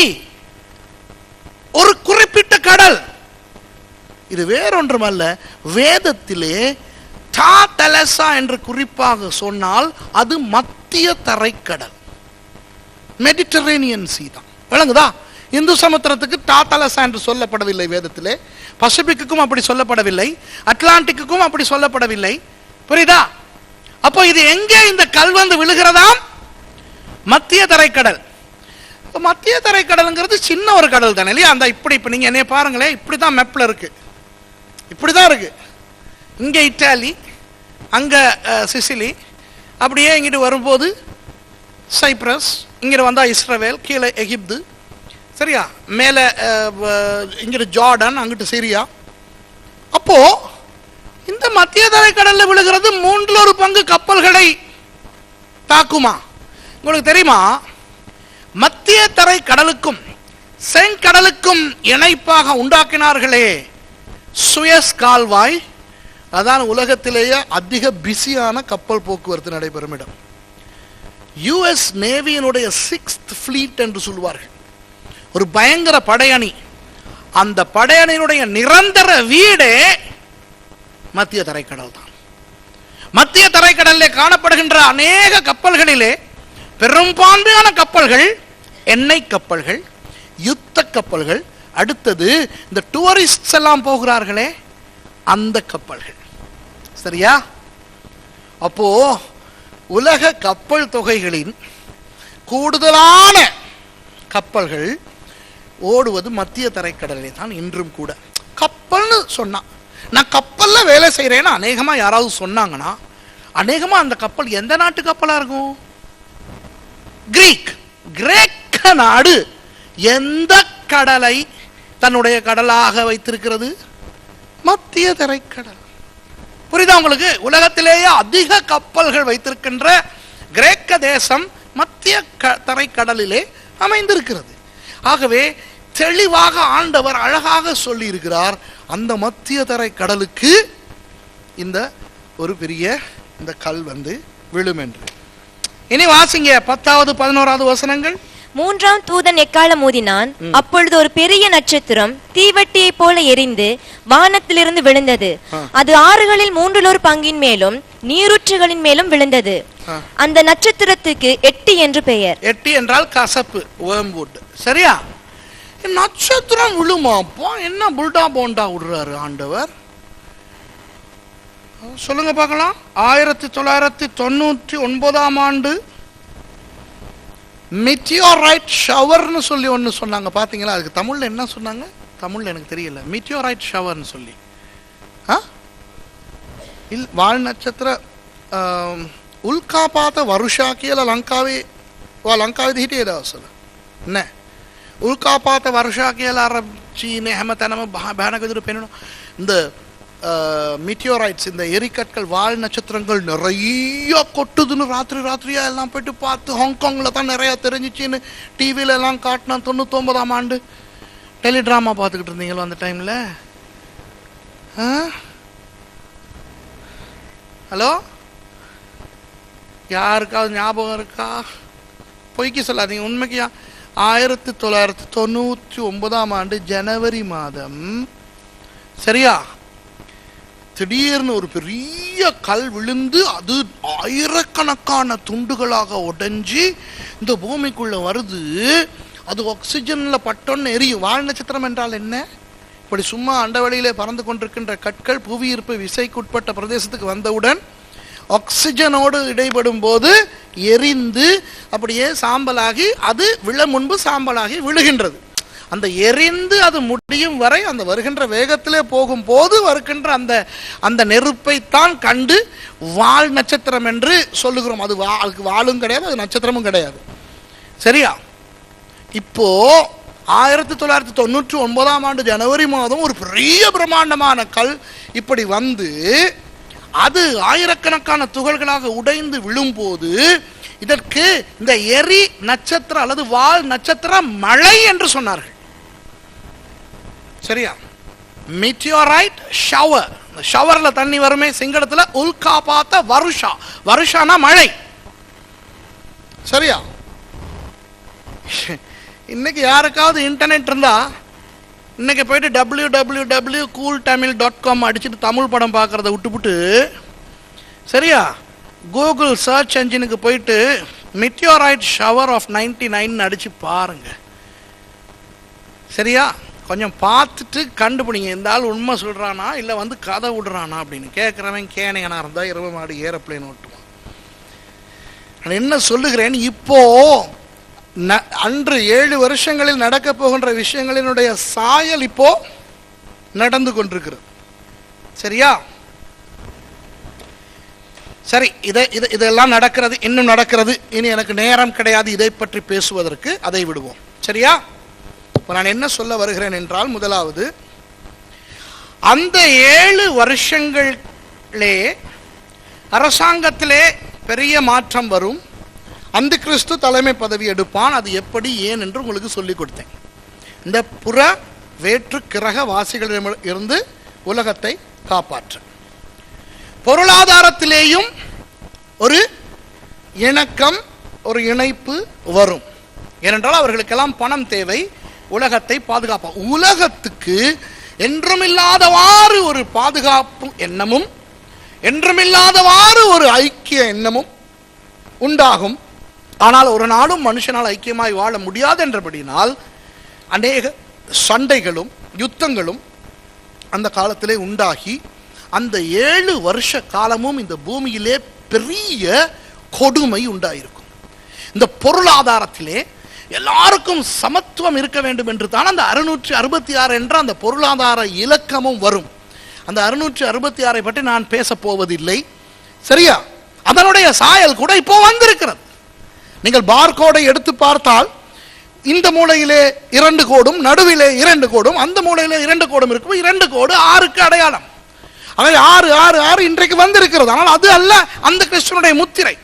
ஒரு குறிப்பிட்ட கடல். இது வேறொன்றுமல்ல, வேதத்திலே டா தலசா என்று குறிப்பாக சொன்னால் அது மத்திய தரைக்கடல், மெடிட்டரேனியன் சி தான். விளங்குதா? இந்து சமுத்திரத்துக்கு டா தலசா என்று சொல்லப்படவில்லை வேதத்திலே, பசிபிக்குக்கும் அப்படி சொல்லப்படவில்லை, அட்லாண்டிக்குக்கும் அப்படி சொல்லப்படவில்லை. புரியுதா? அப்போ இது எங்கே இந்த கல் வந்து விழுகிறதாம்? மத்திய தரைக்கடல். மத்திய தரைக்கடல்ங்கிறது சின்ன ஒரு கடல் தானே இல்லையா? அந்த இப்படி இப்ப நீங்க என்ன பாருங்களேன், இப்படிதான் மேப்ல இருக்கு, இப்படிதான் இருக்கு. இங்க இத்தாலி, அங்க சிசிலி, அப்படியே இங்கிட்டு வரும்போது சைப்ரஸ், இங்கிட்டு வந்தா இஸ்ரேல், கீழே எகிப்து, சரியா, மேல இங்கிட்டு ஜார்டன், அங்கிட்டு சிரியா. அப்போ இந்த மத்திய தரைக்கடல்ல விழுகிறது 1/3 கப்பல்களை தாக்குமா? உங்களுக்கு தெரியுமா? மத்திய தரை கடலுக்கும் செங்கடலுக்கும் இணைப்பாக உண்டாக்கினார்களே சுயஸ் கால்வாய், அதான் உலகத்திலேயே அதிக பிஸியான கப்பல் போக்குவரத்து நடைபெறும் இடம். யுஎஸ் நேவியினுடைய 6th fleet என்று சொல்வார்கள். ஒரு பயங்கர படையணி. அந்த படையணியினுடைய நிரந்தர வீடே மத்திய தரைக்கடல் தான். மத்திய தரைக்கடலில் காணப்படுகின்ற அநேக கப்பல்களிலே பெரும்பான்மையான கப்பல்கள் எண்ணெய் கப்பல்கள், யுத்த கப்பல்கள், அடுத்தது இந்த டூரிஸ்ட் எல்லாம் போகிறார்களே அந்த கப்பல்கள். சரியா? அப்போ உலக கப்பல் தொகைகளின் கூடுதலான கப்பல்கள் ஓடுவது மத்திய தரைக்கடலே தான் இன்றும் கூட. கப்பல்னு சொன்னா, நான் கப்பல்ல வேலை செய்யறேன்னு அநேகமா யாராவது சொன்னாங்கன்னா, அநேகமா அந்த கப்பல் எந்த நாட்டு கப்பலா இருக்கும்? கிரேக்க நாடு எந்த கடலை தன்னுடைய கடலாக வைத்திருக்கிறது? மத்திய தரைக்கடல். புரியுதா உங்களுக்கு? உலகத்திலேயே அதிக கப்பல்கள் வைத்திருக்கின்ற கிரேக்க தேசம் மத்திய தரைக்கடலிலே அமைந்திருக்கிறது. ஆகவே தெளிவாக ஆண்டவர் அழகாக சொல்லி இருக்கிறார், அந்த மத்திய தரைக்கடலுக்கு இந்த ஒரு பெரிய இந்த கல் வந்து விழும் என்று. இனி வாசிங்க 10வது 11வது வசனங்கள். 3ஆம் தூதன் எக்காளம் ஊதினான். அப்பொழுது ஒரு பெரிய நட்சத்திரம் தீவட்டியை போல எரிந்து வானத்திலிருந்து விழுந்தது. அது ஆறுகளில் 3/4 மேலும் நீரூற்றுகளின் மேலும் விழுந்தது. அந்த நட்சத்திரத்துக்கு 8 என்று பெயர். 8 என்றால் கசப்பு, வேர்ம்வுட். சரியா? நட்சத்திரம் விழுமாப்பா, என்ன புல்டா போண்டா விடுறாரு ஆண்டவர்? சொல்லுங்க பார்க்கலாம். 1999ஆம் ஆண்டு மீட்டியோரைட் ஷவர்னு சொல்லி ஒன்று சொன்னாங்க, பார்த்தீங்களா? அதுக்கு தமிழ்ல என்ன சொன்னாங்க? தமிழ்ல எனக்கு தெரியல. மீட்டியோரைட் ஷவர்னு சொல்லி வால் நட்சத்திர උල්කාපාත වර්ෂා කියලා ලංකාවේදී හිටියේ දවස්වල නෑ. උල්කාපාත වර්ෂා කියලා අර චීනයේ හැමතැනම භයානක විදිහට පෙනෙනවා. இந்த மீட்டியோரைட்ஸ், இந்த எரிக்கற்கள், வால் நட்சத்திரங்கள் நிறைய கொட்டுதுன்னு ராத்திரியா எல்லாம் போயிட்டு பார்த்து, ஹாங்காங்ல தான் நிறைய தெரிஞ்சிச்சின்னு டிவியில எல்லாம் காட்டினா. 99ஆம் ஆண்டு டெலிட்ராமா பார்த்துக்கிட்டு இருந்தீங்களோ அந்த டைம்ல? ஹலோ, யாருக்காவது ஞாபகம் இருக்கா? பொய்க்கு சொல்லாதீங்க, உண்மைக்கு. 1999ஆம் ஆண்டு ஜனவரி மாதம், சரியா, திடீர்னு ஒரு பெரிய கல் விழுந்து அது ஆயிரக்கணக்கான துண்டுகளாக உடைஞ்சி இந்த பூமிக்குள்ள வருது. அது ஆக்சிஜன்ல பட்டோன்னு எரியும். வால் நட்சத்திரம் என்றால் என்ன? இப்படி சும்மா அண்டவெளியிலே பறந்து கொண்டிருக்கின்ற கற்கள் புவியீர்ப்பு விசைக்குட்பட்ட பிரதேசத்துக்கு வந்தவுடன் ஆக்சிஜனோடு இடைப்படும் போது எரிந்து அப்படியே சாம்பலாகி, அது விழ முன்பு சாம்பலாகி விழுகின்றது. அந்த எரிந்து அது முடியும் வரை அந்த வருகின்ற வேகத்திலே போகும்போது வருகின்ற அந்த அந்த நெருப்பைத்தான் கண்டு வால் நட்சத்திரம் என்று சொல்லுகிறோம். அது அதுக்கு வாலும் கிடையாது, அது நட்சத்திரமும் கிடையாது. சரியா? இப்போ 1999 ஜனவரி மாதம் ஒரு பெரிய பிரம்மாண்டமான கல் இப்படி வந்து அது ஆயிரக்கணக்கான துகள்களாக உடைந்து விழும்போது இதற்கு இந்த எரி நட்சத்திரம் அல்லது வால் நட்சத்திரம் மழை என்று சொன்னார்கள். சரியா? மீட்டியோரைட் ஷவர். ஷவர்ல தண்ணி வருமே சிங்களத்துல உல்காபாத்த வருஷா. வருஷானா மழை. சரியா? இன்னைக்கு யாருக்காவது இன்டர்நெட் இருந்தா இன்னைக்கு போயிட்டு www.cooltamil.com அடிச்சுட்டு தமிழ் படம் பார்க்கறத விட்டுவிட்டு, சரியா, கூகுள் சர்ச் என்ஜினுக்கு போயிட்டு மீட்டியோரைட் ஷவர் ஆஃப் 99 அடிச்சு பாருங்க. சரியா? கொஞ்சம் பார்த்துட்டு கண்டுபிடிங்க, இந்த ஆள் உண்மை சொல்றானா இல்ல வந்து கதை விடுறானா அப்படின்னு. கேட்கிறவன் கேனையனா இருந்தா 20 மாடி ஏரோப்ளேன் ஓட்டுவான். நான் என்ன சொல்லுகிறேன், இப்போ அன்று 7 வருஷங்களில் நடக்க போகின்ற விஷயங்களினுடைய சாயல் இப்போ நடந்து கொண்டிருக்கிறது. சரியா? சரி, இதெல்லாம் நடக்கிறது, இன்னும் நடக்கிறது. இனி எனக்கு நேரம் கிடையாது இதை பற்றி பேசுவதற்கு, அதை விடுவோம். சரியா? நான் என்ன சொல்ல வருகிறேன் என்றால், முதலாவது, அந்த 7 வருஷங்களே அரசாங்கத்திலே பெரிய மாற்றம் வரும். அந்த கிறிஸ்து தலைமை பதவி எடுப்பான். அது எப்படி, ஏன் என்று உங்களுக்கு சொல்லிக் கொடுத்தேன். இந்த புற வேற்று கிரக வாசிகளிடம் இருந்து உலகத்தை காப்பாற்ற பொருளாதாரத்திலேயும் ஒரு இணக்கம், ஒரு இணைப்பு வரும். ஏனென்றால் அவர்களுக்கெல்லாம் பணம் தேவை, உலகத்தை பாதுகாப்பா. உலகத்துக்கு என்றுமில்லாதவாறு ஒரு பாதுகாப்பு எண்ணமும் என்றுமில்லாதவாறு ஒரு ஐக்கிய எண்ணமும் உண்டாகும். ஆனால் ஒரு நாளும் மனுஷனால் ஐக்கியமாய் வாழ முடியாது என்றபடினால் அநேக சண்டைகளும் யுத்தங்களும் அந்த காலத்திலே உண்டாகி அந்த 7 வருஷ காலமும் இந்த பூமியிலே பெரிய கொடுமை உண்டாயிருக்கும். இந்த பொருளாதாரத்திலே எல்லாருக்கும் சமத்துவம் இருக்க வேண்டும் என்று தான் அந்த 666 என்ற அந்த பொருளாதார இலக்கமும் வரும். அந்த 666 பற்றி நான் பேச போவதில்லை. சரியா? அதனுடைய சாயல் கூட இப்போ வந்திருக்கிறது. நீங்கள் பார்கோடை எடுத்து பார்த்தால் இந்த மூலையிலே 2 கோடும், நடுவிலே 2 கோடும், அந்த மூலையிலே 2 கோடும் இருக்கும். 2 கோடு 6க்கு அடையாளம். அவை 6 6 6 இன்றைக்கு வந்திருக்கிறது. ஆனால் அது அல்ல அந்த கிறிஸ்துவனுடைய முத்திரை.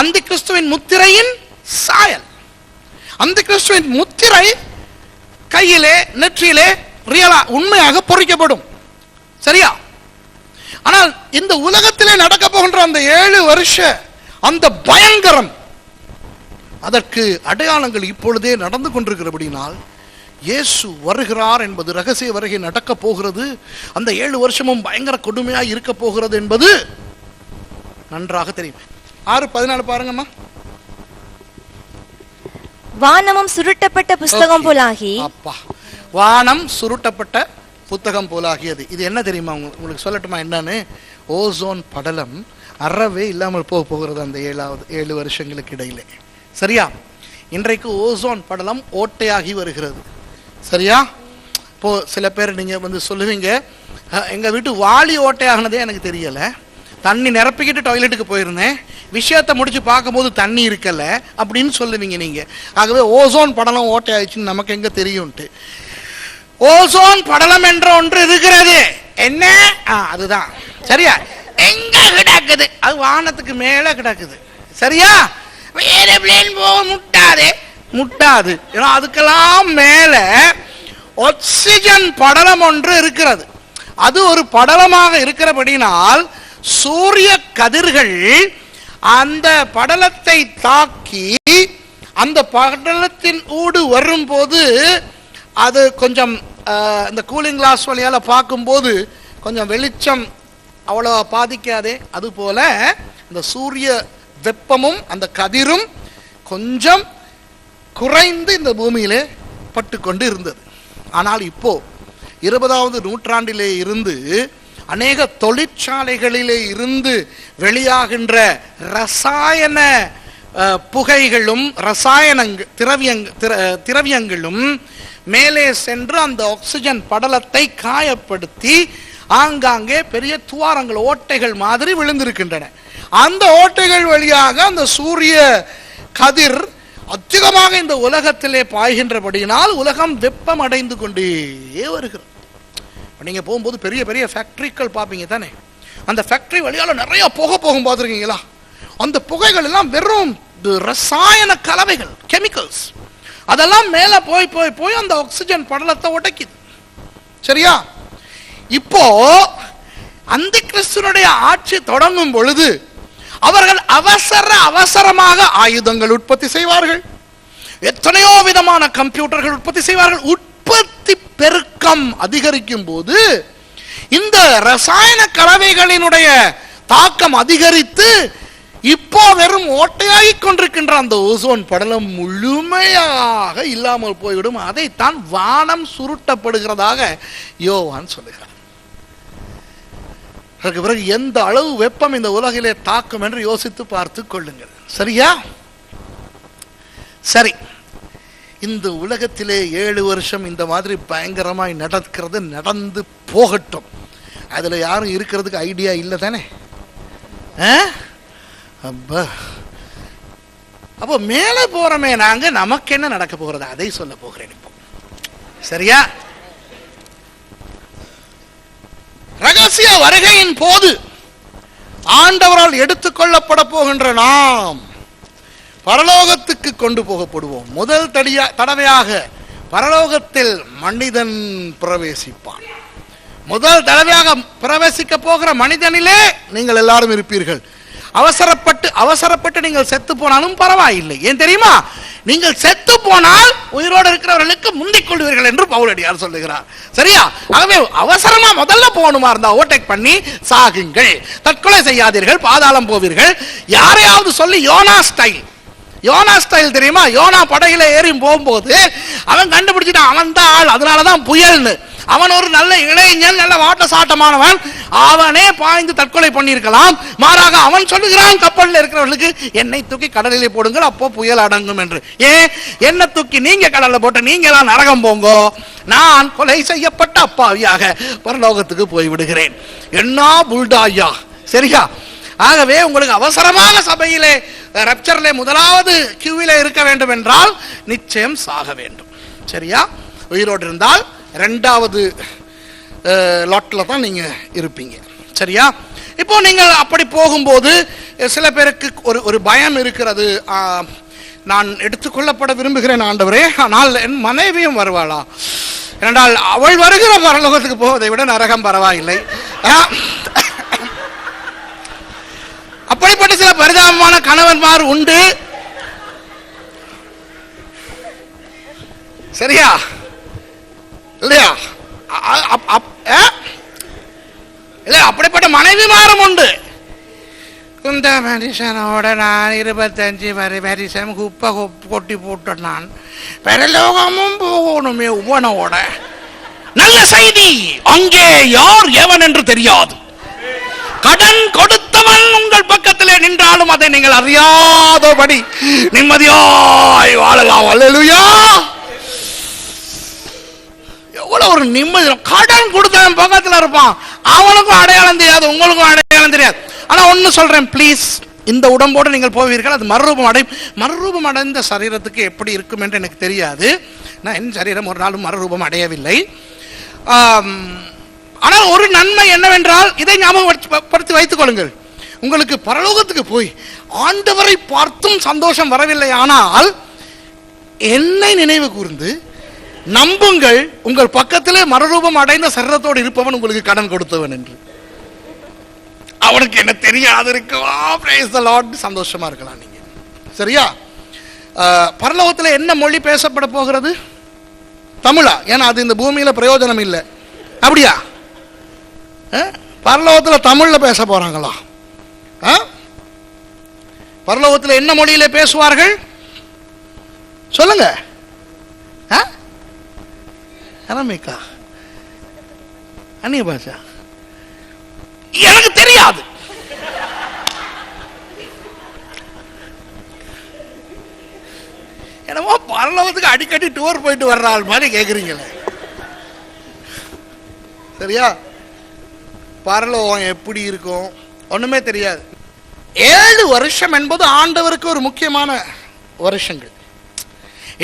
அந்த கிறிஸ்துவின் முத்திரையின் சாயல். அந்த கிறிஸ்துவின் முத்திரை கையிலே நெற்றியிலே ரியலா உண்மையாக பொறிக்கப்படும். சரியா? ஆனால் இந்த உலகத்திலே நடக்க போகின்ற அந்த 7 வருஷ அந்த பயங்கரம், அதற்கு அடையாளங்கள் இப்பொழுதே நடந்து கொண்டிருக்கிறபடினால் இயேசு வருகிறார் என்பது, ரகசிய வருகை நடக்க போகிறது, அந்த 7 வருஷமும் பயங்கர கொடுமையாக இருக்க போகிறது என்பது நன்றாக தெரியும். 6:14 பாருங்கம்மா. வானமும் சுருட்டப்பட்ட புஸ்தகம் போலாகி. அப்பா, வானம் சுருட்டப்பட்ட புத்தகம் போலாகியது. இது என்ன தெரியுமா உங்களுக்கு சொல்லட்டுமா என்னன்னு? ஓசோன் படலம் அறவே இல்லாமல் போகிறது அந்த 7 வருஷங்களுக்கு இடையிலே. சரியா? இன்றைக்கு ஓசோன் படலம் ஓட்டையாகி வருகிறது. சரியா? இப்போ சில பேர் நீங்க வந்து சொல்லுவீங்க, எங்க வீட்டு வாளி ஓட்டையாகினதே எனக்கு தெரியல, தண்ணி நிரப்பிக்கிட்டு டாய்லெட்டுக்கு போயிருந்தேன், விஷயத்தை முடிச்சு பார்க்கும்போது தண்ணி இருக்கல அப்படின்னு சொல்லுவீங்க நீங்க. ஆகவே ஓசோன் படலம் ஓட்டையாயிடுச்சுன்னு நமக்கு எங்க தெரியும்ட்டு. ஓசோன் படலம் என்ற ஒன்று இருக்கிறது. என்ன? அதுதான். சரியா? எங்க கிடக்குது? அது வானத்துக்கு மேல கிடக்குது. சரியா? வேற பிளேன் போக முட்டாது. ஏன்னா அதுக்கெல்லாம் மேல ஆக்சிஜன் படலம் ஒன்று இருக்கிறது. அது ஒரு படலமாக இருக்கிறபடினால் சூரிய கதிர்கள் அந்த படலத்தை தாக்கி அந்த படலத்தின் ஊடு வரும்போது அது கொஞ்சம் இந்த கூலிங் கிளாஸ் வழியால பார்க்கும்போது கொஞ்சம் வெளிச்சம் அவ்வளோ பாதிக்காதே. அதுபோல இந்த சூரிய வெப்பமும் அந்த கதிரும் கொஞ்சம் குறைந்து இந்த பூமியிலே பட்டு கொண்டு இருந்தது. ஆனால் இப்போ 20வது நூற்றாண்டிலே இருந்து அநேக தொழிற்சாலைகளிலே இருந்து வெளியாகின்ற ரசாயன புகைகளும் ரசாயன திரவியங்களும் மேலே சென்று அந்த ஆக்சிஜன் படலத்தை காயப்படுத்தி ஆங்காங்கே பெரிய துவாரங்கள், ஓட்டைகள் மாதிரி விழுந்திருக்கின்றன. அந்த ஓட்டைகள் வழியாக அந்த சூரிய கதிர் அதிகமாக இந்த உலகத்திலே பாய்கின்றபடியினால் உலகம் வெப்பம் அடைந்து கொண்டே வருகிறது. நீங்க போகும்போது பெரிய பெரிய ஃபேக்டரிகள் பார்ப்பீங்க தானே, அந்த ஃபேக்டரி வழியால நிறைய புகை போகும் பார்த்துருக்கீங்களா? அந்த புகைகள் எல்லாம் வெறும் ரசாயன கலவைகள், கெமிக்கல்ஸ். அதெல்லாம் மேல போய் போய் போய் அந்த ஆக்சிஜன் படலத்தை உடைக்குது. சரியா? இப்போ அந்த கிறிஸ்துவனுடைய ஆட்சி தொடங்கும் பொழுது அவர்கள் அவசரமாக ஆயுதங்கள் உற்பத்தி செய்வார்கள், எத்தனையோ விதமான கம்ப்யூட்டர்கள் உற்பத்தி செய்வார்கள். உற்பத்தி பெருக்கம் அதிகரிக்கும் போது இந்த ரசாயன கலவைகளினுடைய தாக்கம் அதிகரித்து இப்போ வெறும் ஓட்டையாகி கொண்டிருக்கின்ற அந்த ஓசோன் படலம் முழுமையாக இல்லாமல் போய்விடும். அதைத்தான் வானம் சுருட்டப்படுகிறதாக யோவான் சொல்லுகிறார். அதற்கு பிறகு எந்த அளவு வெப்பம் இந்த உலகிலே தாக்கும் என்று யோசித்து பார்த்து கொள்ளுங்கள். சரியா? சரி, இந்த உலகத்திலே 7 வருஷம் இந்த மாதிரி பயங்கரமாய் நடக்கிறது, நடந்து போகட்டும். அதுல யாரும் இருக்கிறதுக்கு ஐடியா இல்லை தானே? அப்போ மேல போறமே நாங்க, நமக்கு என்ன நடக்க போகிறது அதை சொல்ல போகிறேன் இப்போ. சரியா? ரகசிய வருகையின் போது ஆண்டவரால் எடுத்துக்கொள்ளப்பட போகின்ற நாம் பரலோகத்துக்கு கொண்டு போகப்படுவோம். முதல் தடவையாக பரலோகத்தில் மனிதன் பிரவேசிப்பான். முதல் தடவையாக பிரவேசிக்க போகிற மனிதனிலே நீங்கள் எல்லாரும் இருப்பீர்கள். அவசரப்பட்டு நீங்கள் செத்து போனாலும் பரவாயில்லை. ஏன் தெரியுமா? நீங்கள் செத்து போனால் உயிரோடு இருக்கிறவர்களுக்கு முந்திக் கொள்வீர்கள் என்று பவுலடியார் சொல்லுகிறார். சரியா? ஆகவே அவசரமா முதல்ல போகணுமா இருந்தா ஓவர்டேக் பண்ணி சாகுங்கள், தற்கொலை செய்யாதீர்கள், பாதாளம் போவீர்கள். யாரையாவது சொல்லி யோனா ஸ்டைல் தெரியுமா? யோனா படகில ஏறி போகும்போது அவன் கண்டுபிடிச்சிட்டான், அவன் தான் ஆள், அதனாலதான் புயல்னு. அவன் ஒரு நல்ல இளைஞன், நல்ல வாட்ட சாட்டமானவன், அவனே பாய்ந்து தற்கொலை பண்ணியிருக்கலாம். மாறாக அவன் சொல்லுகிறான் கப்பலில் இருக்கிறவர்களுக்கு, என்னை தூக்கி கடலிலே போடுங்கள், அப்போ புயல் அடங்கும் என்று. ஏன் என்ன தூக்கி நீங்க கடல்ல போட்ட நீங்க எல்லாம் நரகம் போங்கோ, நான் கொலை செய்யப்பட்ட அப்பாவியாக பரலோகத்துக்கு போய் விடுகிறேன். என்ன புல்டாயா? சரியா? ஆகவே உங்களுக்கு அவசரமாக சபையிலே ரப்சர்லே முதலாவது கியூவிலே இருக்க வேண்டும் என்றால் நிச்சயம் சாக வேண்டும். சரியா? உயிரோடு இருந்தால் இரண்டாவது லாட்டில் தான் நீங்க இருப்பீங்க. சரியா? இப்போ நீங்கள் அப்படி போகும்போது சில பேருக்கு ஒரு பயம் இருக்கிறது. நான் எடுத்துக்கொள்ளப்பட விரும்புகிறேன் ஆண்டவரே, ஆனால் என் மனைவியும் வருவாளா? என்றால் அவள் வருகிற பரலோகத்துக்கு போவதை விட நரகம் பரவாயில்லை. அப்படிப்பட்ட சில பரிதாபமான கணவன்மார் உண்டு. சரியா? இல்லையா? இல்ல, அப்படிப்பட்ட மனைவிமாரும் உண்டு. இந்த மனுஷனோட நான் 25 வருஷம் குப்பை கொட்டி போட்ட நான் பரலோகமும் போகணுமே உவனோட. நல்ல செய்தி, அங்கே யார் எவன் என்று தெரியாது. கடன் கொடுத்தவன் உங்கள் பக்கத்திலே நின்றாலும் அதை நீங்கள் அறியாதபடி நிம்மதியாய் வாழலாம். அல்லேலூயா! எவ்வளவு ஒரு நிம்மதி. கடன் கொடுத்தவன் பக்கத்தில் இருப்பான், அவனுக்கும் அடையாளம் தெரியாது, உங்களுக்கும் அடையாளம் தெரியாது. ஆனா ஒன்னு சொல்றேன், பிளீஸ், இந்த உடம்போடு நீங்கள் போவீர்கள், அது மறுரூபம் அடைந்த சரீரத்துக்கு எப்படி இருக்கும் என்று எனக்கு தெரியாது. நான் என் சரீரம் ஒரு நாளும் மறுரூபம் அடையவில்லை. ஆனால் ஒரு நன்மை என்னவென்றால், இதை ஞாபகப்படுத்தி வைத்துக் கொள்ளுங்கள். உங்களுக்கு பரலோகத்துக்கு போய் ஆண்டவரை பார்த்தும் சந்தோஷம் வரவில்லை, ஆனால் என்னை நினைவு கூர்ந்து நம்புங்கள், உங்கள் பக்கத்திலே மறுரூபம் அடைந்த சரீரத்தோடு இருப்பவன் உங்களுக்கு கடன் கொடுத்தவன் என்று. அவனுக்கு என்ன தெரியாது இருக்கலாம், சந்தோஷமா இருக்கலாம் நீங்க. சரியா? பரலோகத்தில் என்ன மொழி பேசப்பட போகிறது? தமிழா? ஏன்னா அது இந்த பூமியில பிரயோஜனம் இல்லை. அப்படியா? பரலோகத்தில் தமிழ்ல பேச போறாங்களா? பரலோகத்தில் என்ன மொழியில பேசுவார்கள் சொல்லுங்க. அரமிக்கா, அந்நிய பாஷா எனக்கு தெரியாது. என்னமோ பரலோகத்துக்கு அடிக்கடி டூர் போயிட்டு வர்ற ஆள் மாதிரி கேட்குறீங்களே. சரியா? பரலோகம் எப்படி இருக்கும் ஒண்ணுமே தெரியாது. 7 வருஷம் என்பது ஆண்டவருக்கு ஒரு முக்கியமான வருஷங்கள்.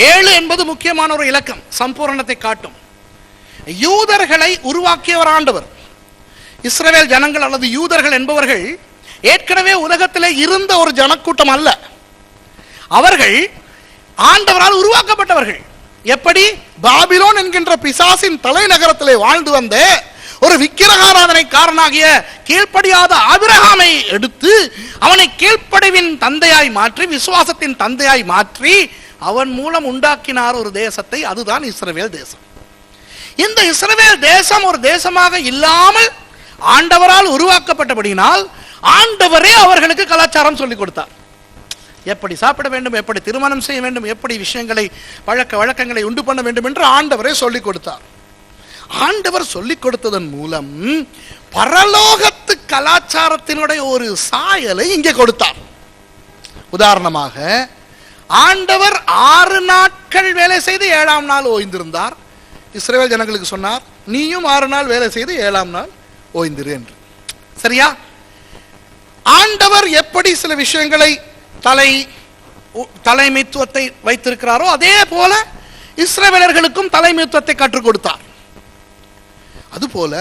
7 என்பது முக்கியமான ஒரு இலக்கம், சம்பூரணத்தை காட்டும். யூதர்களை உருவாக்கியவர் ஆண்டவர். இஸ்ரவேல் ஜனங்கள் அல்லது யூதர்கள் என்பவர்கள் ஏற்கனவே உலகத்திலே இருந்த ஒரு ஜனக்கூட்டம் அல்ல. அவர்கள் ஆண்டவரால் உருவாக்கப்பட்டவர்கள். எப்படி? பாபிலோன் என்கின்ற பிசாசின் தலைநகரத்திலே வாழ்ந்து வந்த ஒரு விக்கிரகாராதனைக்காரனாகிய கீழ்ப்படியாத ஆபிரகாமை எடுத்து அவனை கீழ்ப்படிவின் தந்தையாய் மாற்றி, விசுவாசத்தின் தந்தையாய் மாற்றி, அவன் மூலம் உண்டாக்கினார் ஒரு தேசத்தை. அதுதான் இஸ்ரவேல் தேசம். இந்த இஸ்ரவேல் தேசம் ஒரு தேசமாக இல்லாமல் ஆண்டவரால் உருவாக்கப்பட்டபடியினால் ஆண்டவரே அவர்களுக்கு கலாச்சாரம் சொல்லிக் கொடுத்தார். எப்படி சாப்பிட வேண்டும், எப்படி திருமணம் செய்ய வேண்டும், எப்படி விஷயங்களை பழக்க வழக்கங்களை உண்டு பண்ண வேண்டும் என்று ஆண்டவரே சொல்லிக் கொடுத்தார். ஆண்டவர் சொல்லிக் கொடுத்ததன் மூலம் பரலோகத்து கலாச்சாரத்தினுடைய ஒரு சாயலை இங்கே கொடுத்தார். உதாரணமாக, ஆண்டவர் 6 நாட்கள் வேலை செய்து 7ஆம் நாள் ஓய்ந்திருந்தார். இஸ்ரவேல் ஜனங்களுக்கு சொன்னார், நீயும் 6 நாள் வேலை செய்து 7ஆம் நாள் ஓய்ந்திரு என்று. சரியா? ஆண்டவர் எப்படி சில விஷயங்களை தலைமைத்துவத்தை வைத்திருக்கிறாரோ அதே போல இஸ்ரவேலர்களுக்கும் தலைமைத்துவத்தை கற்றுக் கொடுத்தார். அதுபோல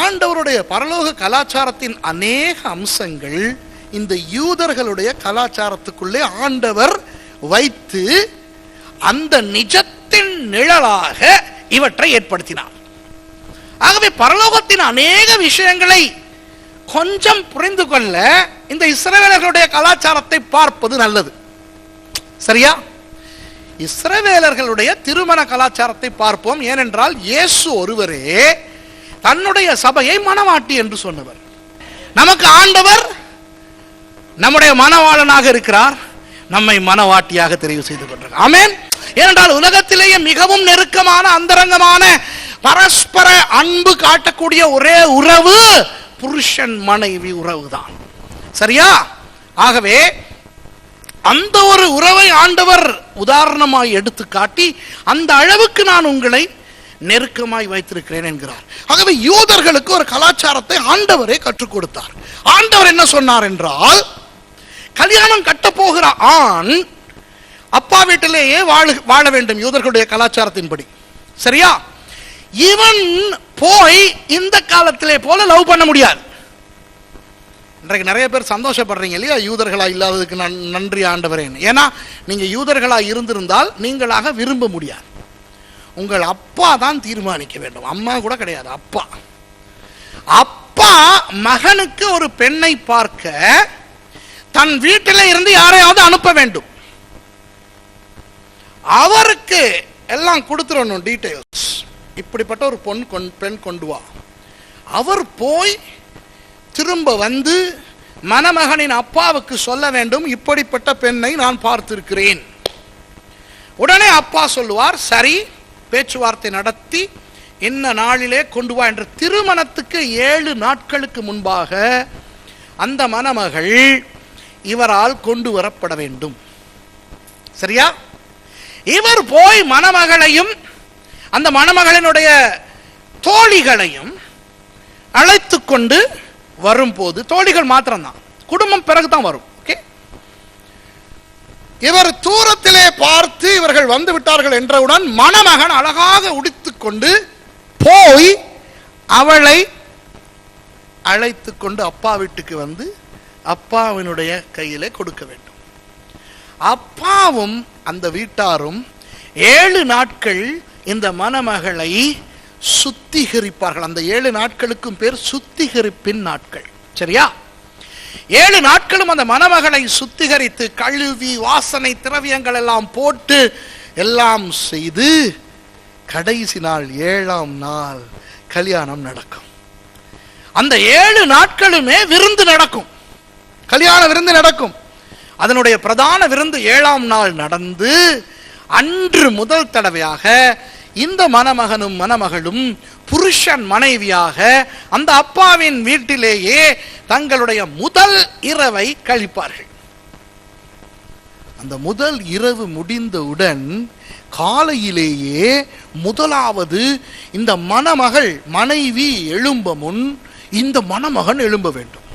ஆண்டவருடைய பரலோக கலாச்சாரத்தின் அநேக அம்சங்கள் இந்த யூதர்களுடைய கலாச்சாரத்துக்குள்ளே ஆண்டவர் வைத்து அந்த நிஜத்தின் நிழலாக இவற்றை ஏற்படுத்தினார். ஆகவே பரலோகத்தின் அநேக விஷயங்களை கொஞ்சம் புரிந்து கொள்ள இந்த இஸ்ரவேலர்களுடைய கலாச்சாரத்தை பார்ப்பது நல்லது. சரியா? இஸ்ரவேலர்களுடைய திருமண கலாச்சாரத்தை பார்ப்போம். ஏனென்றால் இயேசு ஒருவரே தன்னுடைய சபையை மணவாட்டி என்று சொன்னவர். நமக்கு ஆண்டவர் நம்முடைய மணவாளனாக இருக்கிறார், நம்மை மணவாட்டியாக தெரிவு செய்து கொண்டார். ஆமென். ஏனென்றால் உலகத்திலேயே மிகவும் நெருக்கமான அந்தரங்கமான பரஸ்பர அன்பு காட்டக்கூடிய ஒரே உறவு புருஷன் மனைவி உறவு தான். சரியா? ஆகவே அந்த ஒரு உறவை ஆண்டவர் உதாரணமாய் எடுத்து காட்டி அந்த அளவுக்கு நான் உங்களை நெருக்கமாய் வைத்திருக்கிறேன் என்கிறார். ஆகவே யூதர்களுக்கு ஒரு கலாச்சாரத்தை ஆண்டவரே கற்றுக் கொடுத்தார். ஆண்டவர் என்ன சொன்னார் என்றால், கல்யாணம் கட்ட போகிற ஆண் அப்பா வீட்டிலேயே வாழ வேண்டும் யூதர்களுடைய கலாச்சாரத்தின்படி. சரியா? இவன் போய் இந்த காலத்திலே போல லவ் பண்ண முடியாது. இன்றைக்கு நிறைய பேர் சந்தோஷப்படுறீங்க இல்லையா, யூதர்களா இல்லாததுக்கு நன்றி ஆண்டவரேன். ஏன்னா நீங்க யூதர்களா இருந்திருந்தால் நீங்களாக விரும்ப முடியாது. உங்கள் அப்பா தான் தீர்மானிக்க வேண்டும், அம்மா கூட கிடையாது. அப்பா அப்பா மகனுக்கு ஒரு பெண்ணை பார்க்க தன் வீட்டில் இருந்து யாரையாவது அனுப்ப வேண்டும். அவருக்கு எல்லாம் கொடுத்துடணும் டீடைல்ஸ். இப்படிப்பட்ட ஒரு பெண் கொண்டு வா. அவர் போய் திரும்ப வந்து மணமகனின் அப்பாவுக்கு சொல்ல வேண்டும், இப்படிப்பட்ட பெண்ணை நான் பார்த்திருக்கிறேன். உடனே அப்பா சொல்லுவார், சரி, பேச்சுவார்த்தை நடத்தி என்ன நாளிலே கொண்டு வா என்று. திருமணத்துக்கு 7 நாட்களுக்கு முன்பாக அந்த மணமகள் இவரால் கொண்டு வரப்பட வேண்டும். சரியா? இவர் போய் மணமகளையும் அந்த மணமகளினுடைய தோழிகளையும் அழைத்து கொண்டு வரும்போது, தோழிகள் மாத்திரம்தான், குடும்பம் பிறகுதான் வரும். ஓகே, இவர் தூரத்திலே பார்த்து இவர்கள் வந்து விட்டார்கள் என்றவுடன் மணமகன் அழகாக உடுத்திக் கொண்டு போய் அவளை அழைத்து கொண்டு அப்பா வீட்டுக்கு வந்து அப்பாவினுடைய கையிலே கொடுக்க வேண்டும். அப்பாவும் அந்த வீட்டாரும் 7 நாட்கள் இந்த மணமகளை சுத்திகரிப்பார்கள். அந்த 7 நாட்களுக்கும் பேர் சுத்திகரிப்பின் நாட்கள். சரியா? 7 நாட்களும் அந்த மணமகளை சுத்திகரித்து கழுவி வாசனை திரவியங்கள் எல்லாம் போட்டு எல்லாம் செய்து கடைசி நாள் 7ஆம் நாள் கல்யாணம் நடக்கும். அந்த 7 நாட்களுமே விருந்து நடக்கும், கல்யாண விருந்து நடக்கும். அதனுடைய பிரதான விருந்து 7ஆம் நாள் நடந்து அன்று முதல் தடவையாக இந்த மணமகனும் மணமகளும் புருஷன் மனைவியாக அந்த அப்பாவின் வீட்டிலேயே தங்களுடைய முதல் இரவை கழிப்பார்கள். அந்த முதல் இரவு முடிந்தவுடன் காலையிலேயே முதலாவது இந்த மணமகள் மனைவி எழும்ப முன் இந்த மணமகன் எழும்ப வேண்டும்.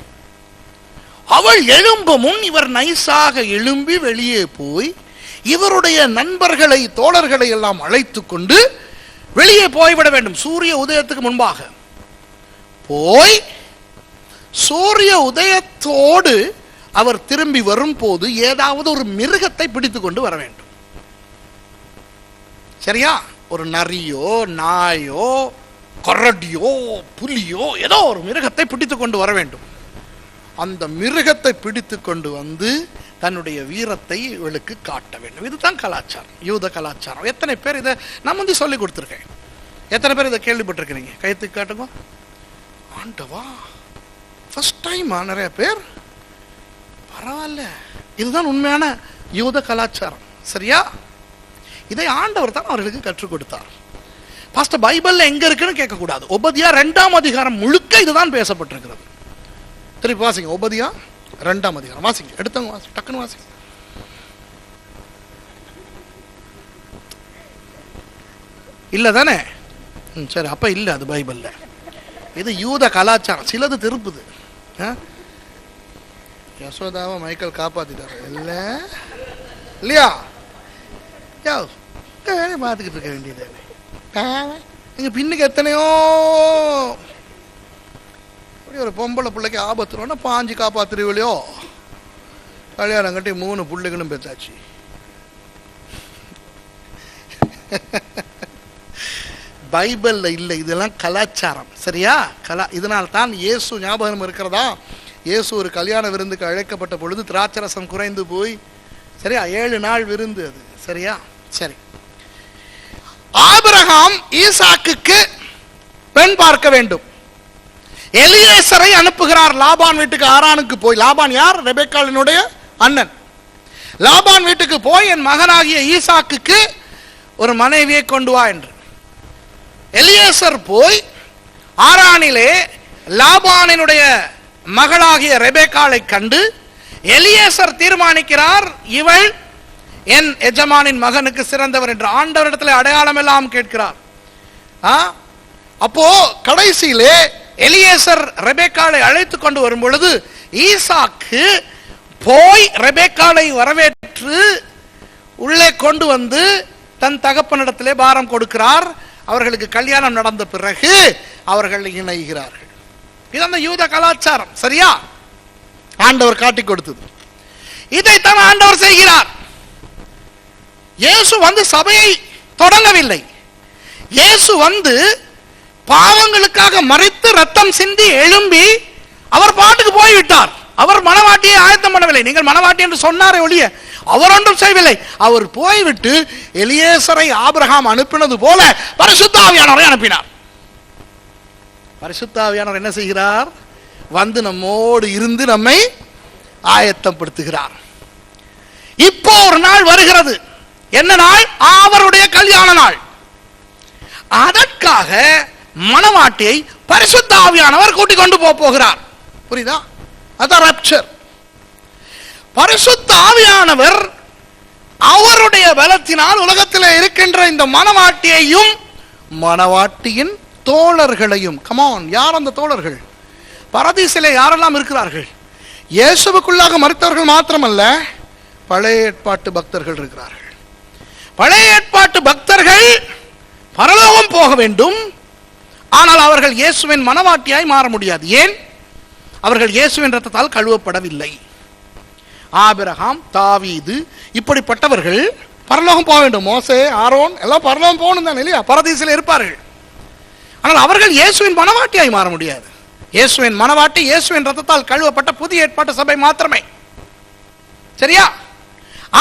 அவள் எழும்ப முன் இவர் நைசாக எழும்பி வெளியே போய் இவருடைய நண்பர்களை தோழர்களை எல்லாம் அழைத்து கொண்டு வெளியே போய்விட வேண்டும். சூரிய உதயத்துக்கு முன்பாக போய் சூரிய உதயத்தோடு அவர் திரும்பி வரும் போது ஏதாவது ஒரு மிருகத்தை பிடித்து கொண்டு வர வேண்டும். சரியா? ஒரு நரியோ நாயோ கரடியோ புலியோ ஏதோ ஒரு மிருகத்தை பிடித்து கொண்டு வர வேண்டும். அந்த மிருகத்தை பிடித்து கொண்டு வந்து தன்னுடைய வீரத்தை இவளுக்கு காட்ட வேண்டும். இதுதான் கலாச்சாரம், யூத கலாச்சாரம். எத்தனை பேர் இதை நான் வந்து சொல்லி கொடுத்துருக்கேன்? எத்தனை பேர் இதை கேள்விப்பட்டிருக்கிறீங்க? கைத்துக்கு காட்டுங்க. ஆண்டவா, ஃபர்ஸ்ட் டைமா? நிறைய பேர். பரவாயில்ல, இதுதான் உண்மையான யூத கலாச்சாரம். சரியா? இதை ஆண்டவர் தான் அவர்களுக்கு கற்றுக் கொடுத்தார். பாஸ்டர் பைபிள்ல எங்க இருக்குன்னு கேட்கக்கூடாது. ஒபதியா 2ஆம் அதிகாரம் முழுக்க இதுதான் பேசப்பட்டிருக்கிறது. திருப்பி வாசிங்க. ஒபதியா 2ஆம் அதிகாரம் வாசிங்க. எடுத்தவங்க வாசிங்க, டக்குன்னு வாசிங்க. இல்ல தானே? சரி, அப்ப இல்ல, அது பைபிள்ல. இது யூத கலாச்சாரம். சிலது திருப்புது. யசோதாவை மைக்கேல் காப்பாத்திட்டாரு இல்ல இல்லையா? பார்த்துக்கிட்டு இருக்க வேண்டியது. நீங்க பின்னுக்கு எத்தனையோ ஒரு பொம்பளை பிள்ளைக்கு ஆபத்துனா பாஞ்சு காப்பாத்துருவிலையோ. கல்யாணம் கட்டி 3 பிள்ளைகளும் பெற்றாச்சு. பைபிள்ல இல்லை, இதெல்லாம் கலாச்சாரம். சரியா? இதனால் தான் இயேசு ஞாபகம் இருக்கிறதா? இயேசு ஒரு கல்யாண விருந்துக்கு அழைக்கப்பட்ட பொழுது திராட்சரசம் குறைந்து போய், சரியா, 7 நாள் விருந்து அது. சரியா? சரி. ஆபிரகாம் ஈசாக்குக்கு பெண் பார்க்க வேண்டும். எலியேசரை அனுப்புகிறார் லாபான் வீட்டுக்கு. ஆரானுக்கு போய், லாபான் யார்? ரெபெக்காளினுடைய அண்ணன். லாபான் வீட்டுக்கு போய் என் மகனாகிய ஈசாக்குக்கு ஒரு மனைவியை கொண்டு வா என்று. எலியேசர் போய் ஆரானிலே லாபானினுடைய மகளாகிய ரெபெக்காளை கண்டு எலியேசர் தீர்மானிக்கிறார், இவள் என் எஜமானின் மகனுக்கு சிறந்தவர் என்று. ஆண்டவரிடத்தில் அடையாளம் எல்லாம் கேட்கிறார். அப்போ கடைசியிலே எலியேசர் ரெபெக்காளை அழைத்து கொண்டு வரும் பொழுது ஈசாக்கு போய் ரெபெக்காளை வரவேற்று உள்ளே கொண்டு வந்து தன் தகப்பனிடத்திலே பாரம் கொடுக்கிறார். அவர்களுக்கு கல்யாணம் நடந்த பிறகு அவர்கள் இணைகிறார்கள். இது அந்த யூத கலாச்சாரம். சரியா? ஆண்டவர் காட்டி கொடுத்தது. இதைத்தான் ஆண்டவர் செய்கிறார். இயேசு வந்து சபையை தொடங்கவில்லை. இயேசு வந்து பாவங்களுக்காக மரித்து ரத்தம் சிந்தி எழும்பி அவர் பாட்டுக்கு போய்விட்டார். அவர் மணவாட்டியை ஆயத்தம் பண்ணவில்லை. நீங்கள் மணவாட்டி என்று சொன்னாரே ஒழிய அவர் ஒன்றும் செய்யவில்லை. அவர் போய்விட்டு எலியேசரை ஆபிரகாம் அனுப்பினது போல பரிசுத்த ஆவியானவரை அனுப்பினார். பரிசுத்த ஆவியானவர் என்ன செய்கிறார்? வந்து நம்மோடு இருந்து நம்மை ஆயத்தப்படுத்துகிறார். இப்போ ஒரு நாள் வருகிறது. என்ன நாள்? அவருடைய கல்யாண நாள். அதற்காக மணவாட்டியை பரிசுத்த ஆவியானவர் கூட்டிக் கொண்டு போகிறார். புரியுதா? அதான் ராப்சர். பரிசுத்த ஆவியானவர் அவருடைய பலத்தினால் உலகத்தில் இருக்கின்ற இந்த மணவாட்டியையும் மணவாட்டியின் தோழர்களையும், கமான், யார் அந்த தோழர்கள்? பரதீசிலே யாரெல்லாம் இருக்கிறார்கள்? இயேசுவுக்குள்ளாக மரித்தவர்கள் மாத்திரமல்ல, பழைய ஏற்பாட்டு பக்தர்கள் இருக்கிறார்கள். பழைய ஏற்பாட்டு பக்தர்கள் பரலோகம் போக வேண்டும். ஆனால் அவர்கள் இயேசுவின் மணவாட்டியாய் மாற முடியாது. ஏன்? அவர்கள் இயேசுவின் ரத்தத்தால் கழுவப்படவில்லை. ஆபிரகாம், தாவீது இப்படிப்பட்டவர்கள் பரலோகம் போக வேண்டும். மோசே, ஆரோன் எல்லாம் பரலோகம் போகணும் தான் இல்லையா? பரதீசில் இருப்பார்கள். ஆனால் அவர்கள் இயேசுவின் மணவாட்டியாய் மாற முடியாது. இயேசுவின் மணவாட்டி இயேசுவின் ரத்தத்தால் கழுவப்பட்ட புதிய ஏற்பாட்டு சபை மாத்திரமே. சரியா?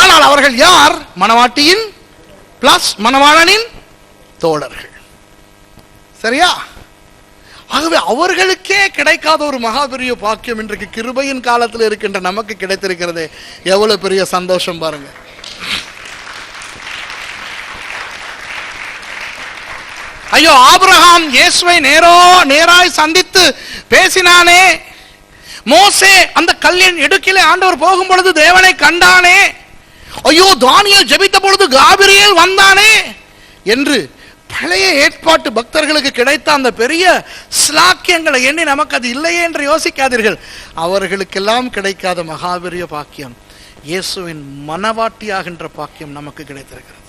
ஆனால் அவர்கள் யார்? மணவாட்டியின் பிளஸ் மணவாளனின் தோழர்கள். சரியா? ஆகவே அவர்களுக்கே கிடைக்காத ஒரு மகாபெரிய பாக்கியம் இன்றைக்கு கிருபையின் காலத்தில் இருக்கின்ற நமக்கு கிடைத்திருக்கிறது. எவ்வளவு பெரிய சந்தோஷம் பாருங்க. ஐயோ, ஆபிரகாம் இயேசுவை நேராய் சந்தித்து பேசினானே. மோசே அந்த கல்லின் இடுக்கிலே ஆண்டவர் போகும் பொழுது தேவனை கண்டானே. ஐயோ தானியேல் ஜெபித்த பொழுது காபிரியேல் வந்தானே என்று பழைய ஏற்பாட்டு பக்தர்களுக்கு கிடைத்த அந்த பெரிய ஸ்லாக்கியங்களை எண்ணி நமக்கு அது இல்லையே என்று யோசிக்காதீர்கள். அவர்களுக்கெல்லாம் கிடைக்காத மகாபெரிய பாக்கியம், இயேசுவின் மனவாட்டியாகின்ற பாக்கியம் நமக்கு கிடைத்திருக்கிறது.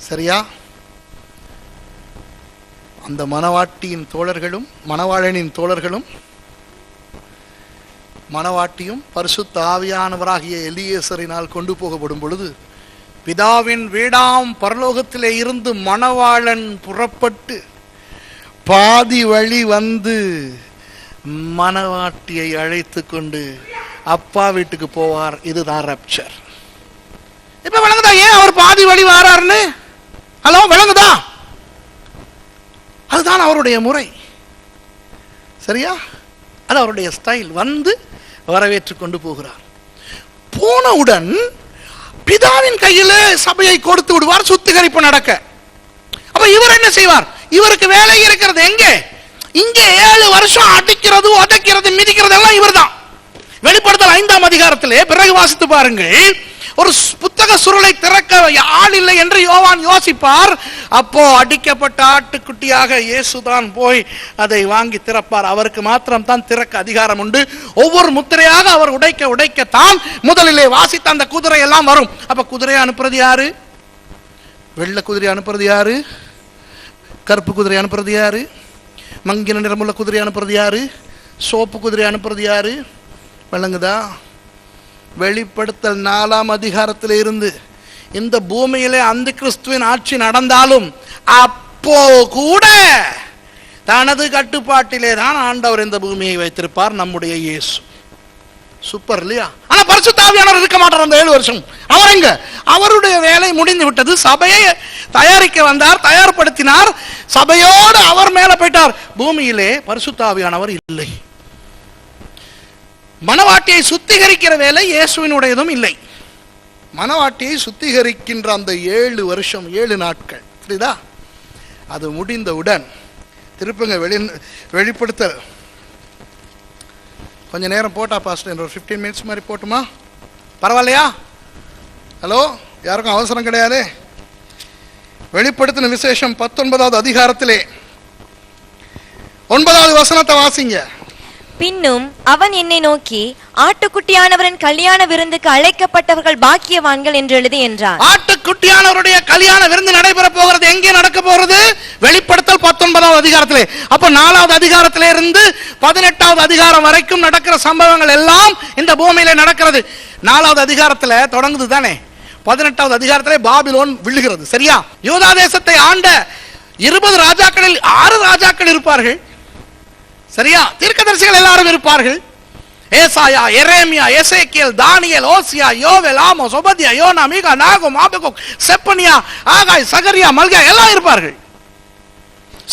சரியா? அந்த மனவாட்டியின் தோழர்களும் மணவாளனின் தோழர்களும் மணவாட்டியும் பரிசுத்த ஆவியானவராகிய எலியேசரினால் கொண்டு போகப்படும் பொழுது பிதாவின் வீடாம் பரலோகத்திலே இருந்து மணவாளன் புறப்பட்டு பாதி வழி வந்து மணவாட்டியை அழைத்து கொண்டு அப்பா வீட்டுக்கு போவார். இதுதான் ரப்சர். இப்ப விளங்குதா ஏன் அவர் பாதி வழி வாராருன்னு? ஹலோ, விளங்குதா? அதுதான் அவருடைய முறை. சரியா? அது அவருடைய ஸ்டைல். வந்து வரவேற்று கொண்டு போகிறார். போனவுடன் பிதாவின் கையிலே சபையை கொடுத்து விடுவார், சுத்திகரிப்பு நடக்க. அப்ப இவர் என்ன செய்வார்? இவருக்கு வேலை இருக்கிறது எங்கே? இங்கே 7 வருஷம் அடிக்கிறது, உதைக்கிறது, மிதிக்கிறது எல்லாம் இவர் தான். வெளிப்படுத்தல் 5ஆம் அதிகாரத்திலே பிறகு வாசித்து பாருங்கள். ஒரு புத்தக சுருளை திறக்க ஆள் இல்லை என்று யோவான் யோசிப்பார். அப்போ அடிக்கப்பட்ட ஆட்டுக்குட்டியாக இயேசுதான் போய் அதை வாங்கி திறப்பார். அவருக்கு மாத்திரம் தான் திறக்க அதிகாரம் உண்டு. ஒவ்வொரு முத்திரையாக அவர் உடைக்கத்தான் முதலிலே வாசித்த அந்த குதிரை எல்லாம் வரும். அப்ப குதிரையை அனுப்புறது யாரு? வெள்ளை குதிரை அனுப்புறது யாரு? கருப்பு குதிரை அனுப்புறது யாரு? மங்கின நிறமுள்ள குதிரை அனுப்புறது யாரு? சோப்பு குதிரை அனுப்புறது யாரு? விளங்குதா? வெளிப்படுத்தல் 4ஆம் அதிகாரத்தில் இருந்து இந்த பூமியிலே அந்த கிறிஸ்துவின் ஆட்சி நடந்தாலும் அப்போ கூட தனது கட்டுப்பாட்டிலே தான் ஆண்டவர் இந்த பூமியை வைத்திருப்பார், நம்முடைய இயேசு. சூப்பர் இல்லையா? ஆனா பரிசுத்த ஆவியானவர் இருக்க மாட்டார் அந்த 7 வருஷம். அவர் எங்க? அவருடைய வேலை முடிந்து விட்டது. சபையை தயாரிக்க வந்தார், தயார்படுத்தினார், சபையோடு அவர் மேல போயிட்டார். பூமியிலே பரிசுத்த ஆவியானவர் இல்லை. மணவாட்டியை சுத்திகரிக்கிற வேலை இயேசுவினுடையதும் இல்லை. மணவாட்டியை சுத்திகரிக்கின்ற அந்த 7 வருஷம் 7 நாட்கள், புரியுதா? அது முடிந்தவுடன் திருப்புங்க வெளிப்படுத்தல் கொஞ்சம் நேரம் போட்டா பாஸ்டர், ஒரு 15 மினிட்ஸ் மாதிரி போட்டுமா? பரவாயில்லையா? ஹலோ, யாருக்கும் அவசரம் கிடையாது. வெளிப்படுத்தின விசேஷம் 19ஆவது அதிகாரத்திலே 9வது வசனத்தை வாசிங்க. பின்னும் அவன் என்னை நோக்கி, ஆட்டுக்குட்டியானவரின் கல்யாண விருந்துக்கு அழைக்கப்பட்டவர்கள் பாக்கியவான்கள் என்று எழுதி என்றார். ஆட்டுக்குட்டியானவருடைய கல்யாண விருந்து நடைபெற போகிறது. எங்கே நடக்க போகிறது? வெளிப்படுத்தல் 19ஆவது அதிகாரத்திலே. அப்ப 4ஆவது அதிகாரத்திலே இருந்து 18ஆவது அதிகாரம் வரைக்கும் நடக்கிற சம்பவங்கள் எல்லாம் இந்த பூமியில நடக்கிறது. 4ஆவது அதிகாரத்துல தொடங்குது தானே. 18ஆவது அதிகாரத்திலே பாபிலோன் விழுகிறது. சரியா? யூதா தேசத்தை ஆண்ட 20 ராஜாக்களில் 6 ராஜாக்கள் இருப்பார்கள். சரியா? தீர்க்கதரிசிகள் எல்லாரும் இருப்பார்கள். ஏசாயா, எரேமியா, எசேக்கியேல், தானியேல், ஓசியா, யோவேல், ஆமோஸ், ஒபதியா, யோனா, மீகா, நாகூம், ஆபகுக், செப்பனியா, ஆகாய், சகரியா, மல்கியா எல்லாம் இருப்பார்கள்.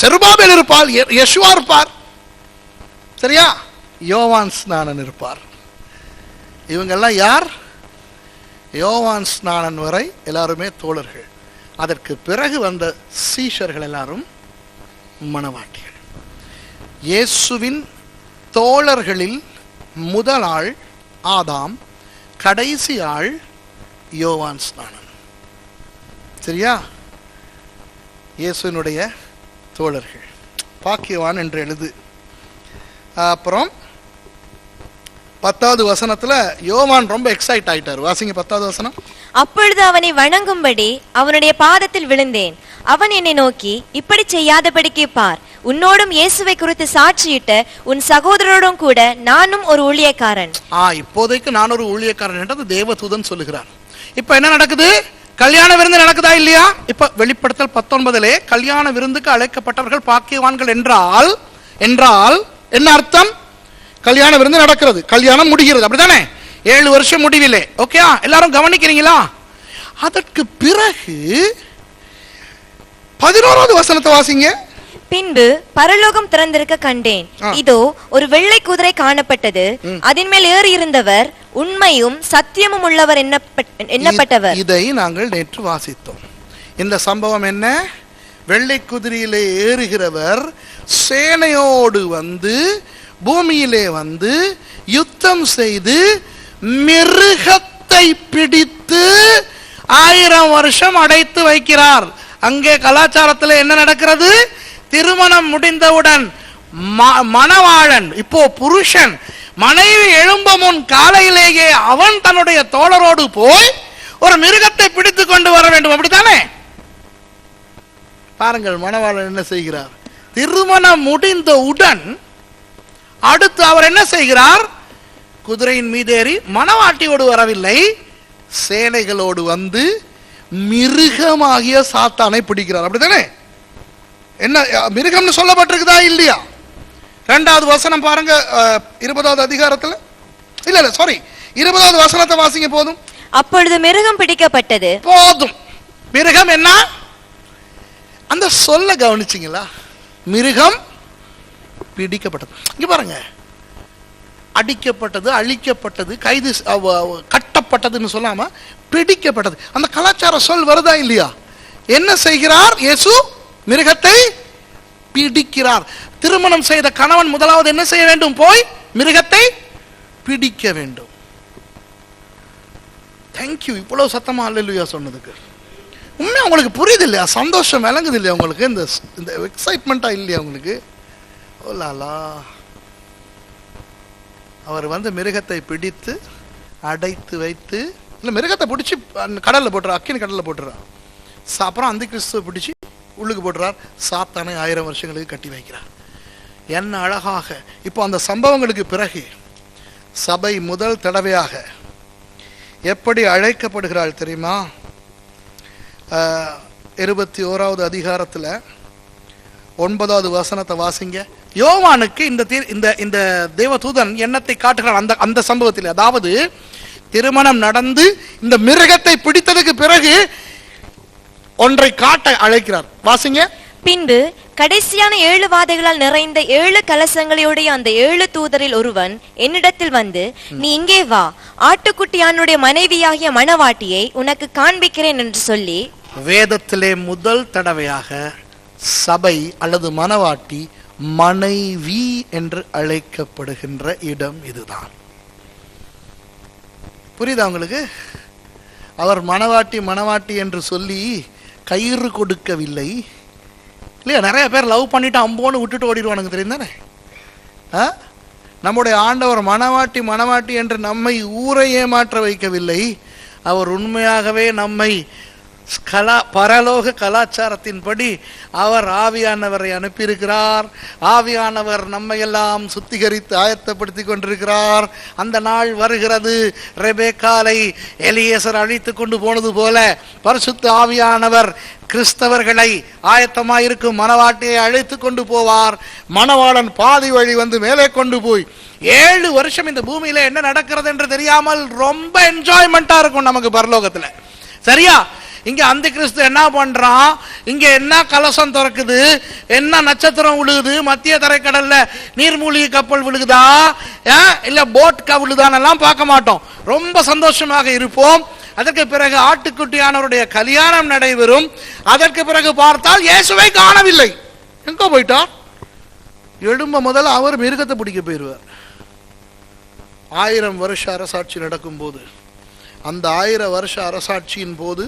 செருபாபேல் இருப்பார், யெஷுவா இருப்பார். சரியா? யோவான் ஸ்நானன் இருப்பார். இவங்கெல்லாம் யார்? யோவான் ஸ்நானன் வரை எல்லாருமே தோழர்கள். அதற்கு பிறகு வந்த சீஷர்கள் எல்லாரும் மணவாட்டிகள். இயேசுவின் தோழர்களில் முதல் ஆள் ஆதாம், கடைசி ஆள் யோவான் ஸ்நானன். சரியா? இயேசுவினுடைய தோழர்கள் பாக்கியவான் என்று எழுது. அப்புறம் 10வது வசனத்துல யோவான் ரொம்ப எக்ஸைட் ஆயிட்டார். வாசிங்க 10வது வசனம். அப்பொழுது அவனை வணங்கும்படி அவனுடைய பாதத்தில் விழுந்தேன். அவன் என்னை நோக்கி, இப்படி செய்யாதபடிக்கு பார், உன்னோடும் இயேசுவை குறித்து சாட்சியிட்ட உன் சகோதரரோடும் கூட நானும் ஒரு ஊழியக்காரன். இப்போதைக்கு நான் ஒரு ஊழியக்காரன் என்றது தேவதூதன் சொல்லுகிறார். இப்ப என்ன நடக்குது? கல்யாண விருந்து நடக்குதா இல்லையா? இப்ப வெளிப்படுத்தல் 19 கல்யாண விருந்துக்கு அழைக்கப்பட்டவர்கள் பாக்கியவான்கள் என்றால் என்ன அர்த்தம்? கல்யாண விருந்து நடக்கிறது, கல்யாணம் முடிகிறது, அப்படித்தானே? 7 வருஷம் முடிவிலே. ஓகே, எல்லாரும் கவனிக்கிறீங்களா? அதற்கு பிறகு 11வது வசனத்தை வாசிங்க. பின்பு பரலோகம் திறந்திருக்க கண்டேன். இதோ ஒரு வெள்ளை குதிரை காணப்பட்டது. அதன் மேல் ஏறி இருந்தவர் உண்மையும் சத்தியமும் உள்ளவர் எண்ணப்பட்டவர். இதை நாங்கள் நேற்று வாசித்தோம். இந்த சம்பவம் என்ன? வெள்ளை குதிரையிலே ஏறுகிறவர் சேனையோடு வந்து பூமியிலே வந்து யுத்தம் செய்து மிருகத்தை பிடித்த பிடித்து 1000 வருஷம் அடைத்து வைக்கிறார். அங்கே கலாச்சாரத்தில் என்ன நடக்கிறது? திருமணம் முடிந்தவுடன் மணவாளன், இப்போ புருஷன், மனைவி எழும்ப முன் காலையிலேயே அவன் தன்னுடைய தோழரோடு போய் ஒரு மிருகத்தை பிடித்து கொண்டு வர வேண்டும். அப்படித்தானே? பாருங்கள், மணவாளன் என்ன செய்கிறார்? திருமணம் முடிந்தவுடன் அடுத்து அவர் என்ன செய்கிறார்? குதிரையின் மீதேறி மணவாட்டியோடு வரவில்லை, சேனைகளோடு வந்து மிருகமாகிய சாத்தானை பிடிக்கிறார். அப்படித்தானே? என்ன மிருகம்னு சொல்லப்பட்டிருக்குதா இல்லையா? 2வது வசனம் பாருங்க, 20வது அதிகாரத்தில், இல்ல 20வது வசனத்தை வாசிங்க போதும். அப்பொழுது மிருகம் பிடிக்கப்பட்டது. போதும். மிருகம் என்ன? அந்த சொல்ல கவனிச்சிங்களா? மிருகம் பிடிக்கப்பட்டது. இங்க பாருங்க, அடிக்கப்பட்டது, அழிக்கப்பட்டது, கைது கட்டப்பட்டதுன்னு சொல்லாம பிடிக்கப்பட்டது. அந்த கலாச்சார சொல் வருதா இல்லையா? என்ன செய்கிறார் இயேசு? மிருகத்தை பிடிக்கிறார். திருமணம் செய்த கணவன் முதலாவது என்ன செய்ய வேண்டும்? போய் மிருகத்தை பிடிக்க வேண்டும். தேங்க்யூ. இவ்வளவு சத்தமா அல்லேலூயா சொன்னதுக்கு. உண்மையா உங்களுக்கு புரியுது இல்லையா? சந்தோஷம் விளங்குது இல்லையா உங்களுக்கு? இந்த எக்ஸைட்மெண்டா இல்லையா உங்களுக்கு? ஓலாலா. அவர் வந்து மிருகத்தை பிடித்து அடைத்து வைத்து, இல்லை மிருகத்தை பிடிச்சி கடலில் போட்டுறார், அக்கினி கடலில் போட்டுறார். அப்புறம் அந்த கிறிஸ்துவை பிடிச்சி உள்ளுக்கு போட்டுறார். சாத்தானை 1000 வருஷங்களுக்கு கட்டி வைக்கிறார். என்ன அழகாக! இப்போ அந்த சம்பவங்களுக்கு பிறகு சபை முதல் தடவையாக எப்படி அழைக்கப்படுகிறாள் தெரியுமா? 21வது அதிகாரத்தில் 9வது வசனத்தை வாசிங்க. யோவானுக்கு இந்த தேவதூதன் எண்ணத்தை காட்டுகிறார். அந்த சம்பவத்தில், அதாவது திருமணம் நடந்து இந்த மிருகத்தை பிடித்ததுக்கு பிறகு ஒன்றை காட்ட அழைக்கிறார். வாசிங்க. பின்பு கடைசியான 7 வாதைகளால் நிறைந்த 7 கலசங்களையுடைய அந்த 7 தூதரில் ஒருவன் என்னிடத்தில் வந்து, நீ இங்கே வா, ஆட்டுக்குட்டியானுடைய மனைவியாகிய மணவாட்டியை உனக்கு காண்பிக்கிறேன் என்று சொல்லி. வேதத்திலே முதல் தடவையாக சபை அல்லது மணவாட்டி மனைவி என்று அழைக்கப்படுகின்ற இடம் இதுதான். புரியுதா உங்களுக்கு? அவர் மணவாட்டி என்று சொல்லி கயிறு கொடுக்கவில்லை இல்லையா? நிறைய பேர் லவ் பண்ணிட்டு அம்போன்னு விட்டுட்டு ஓடிடுவானுங்க, தெரியும் தானே? நம்முடைய ஆண்டவர் மணவாட்டி என்று நம்மை ஊரை ஏமாற்ற வைக்கவில்லை. அவர் உண்மையாகவே நம்மை பரலோக கலாச்சாரத்தின்படி அவர் ஆவியானவரை அனுப்பியிருக்கிறார். ஆவியானவர் நம்மை எல்லாம் சுத்திகரித்து ஆயத்தப்படுத்தி கொண்டிருக்கிறார். அந்த நாள் வருகிறது, ரெபேக்காலை எலியேசர் அழைத்து கொண்டு போனது போல பரிசுத்த ஆவியானவர் கிறிஸ்தவர்களை ஆயத்தமாயிருக்கும் மணவாட்டியை அழைத்து கொண்டு போவார். மணவாளன் பாதி வழி வந்து மேலே கொண்டு போய் 7 வருஷம் இந்த பூமியில என்ன நடக்கிறது என்று தெரியாமல் ரொம்ப என்ஜாய்மெண்டா இருக்கும் நமக்கு பரலோகத்துல. சரியா? இங்க அந்த கிறிஸ்து என்ன பண்றான்? இங்க என்ன கலசம் திறக்குது, என்ன நட்சத்திரம் விழுகுது, மத்திய தரைக்கடல்ல நீர்மூழ்கி கப்பல் விழுகுதா, இல்ல போட் விழுதானெல்லாம் பார்க்க மாட்டோம். ரொம்ப சந்தோஷமாக இருப்போம். அதற்கு பிறகு ஆட்டுக்குட்டியானவருடைய கல்யாணம் நடைபெறும். அதற்கு பிறகு பார்த்தால் இயேசுவை காணவில்லை. எங்க போயிட்டார்? எழும்ப முதல்ல அவர் மிருகத்தை பிடிக்க போயிடுவார். 1000 வருஷ அரசாட்சி நடக்கும் போது, அந்த 1000 வருஷ அரசாட்சியின் போது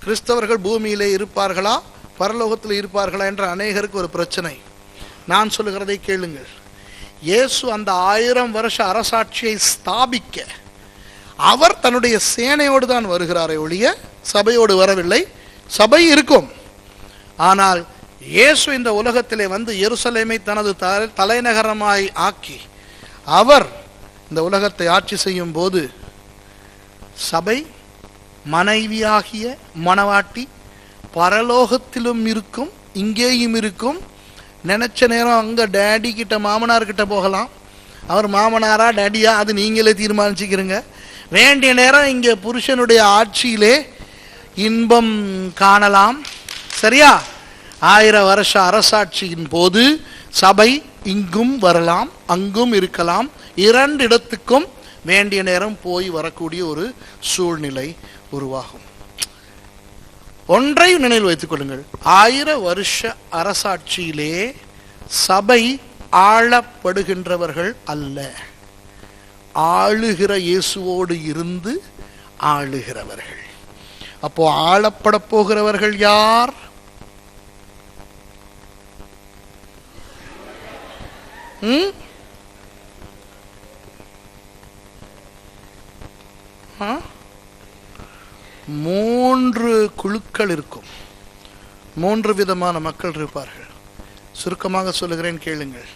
கிறிஸ்தவர்கள் பூமியிலே இருப்பார்களா பரலோகத்தில் இருப்பார்களா என்ற அநேகருக்கு ஒரு பிரச்சனை. நான் சொல்லுகிறதை கேளுங்கள். இயேசு அந்த 1000 வருஷ அரசாட்சியை ஸ்தாபிக்க அவர் தன்னுடைய சேனையோடு தான் வருகிறாரே ஒழிய சபையோடு வரவில்லை. சபை இருக்கும், ஆனால் இயேசு இந்த உலகத்திலே வந்து எருசலேமை தனது தலைநகரமாய் ஆக்கி அவர் இந்த உலகத்தை ஆட்சி செய்யும் போது சபை மனைவியாகிய மணவாட்டி பரலோகத்திலும் இருக்கும், இங்கேயும் இருக்கும். நினைச்ச நேரம் அங்க டேடி கிட்ட மாமனார் கிட்ட போகலாம். அவர் மாமனாரா டேடியா அது நீங்களே தீர்மானிச்சுக்கிறீங்க. வேண்டிய நேரம் இங்கே புருஷனுடைய ஆட்சியிலே இன்பம் காணலாம். சரியா? 1000 வருஷ அரசாட்சியின் போது சபை இங்கும் வரலாம், அங்கும் இருக்கலாம். 2 இடத்துக்கும் வேண்டிய நேரம் போய் வரக்கூடிய ஒரு சூழ்நிலை உருவாகும். ஒன்றை நினைவில் வைத்துக் கொள்ளுங்கள். 1000 வருஷ அரசாட்சியிலே சபை ஆளப்படுகின்றவர்கள் அல்ல. ஆளுகிற இயேசுவோடு இருந்து ஆளுகிறவர்கள். அப்போ ஆளப்பட போகிறவர்கள் யார்? மூன்று குழுக்கள் இருக்கும். மூன்று விதமான மக்கள் இருப்பார்கள். சுருக்கமாக சொல்லுகிறேன், கேளுங்கள்.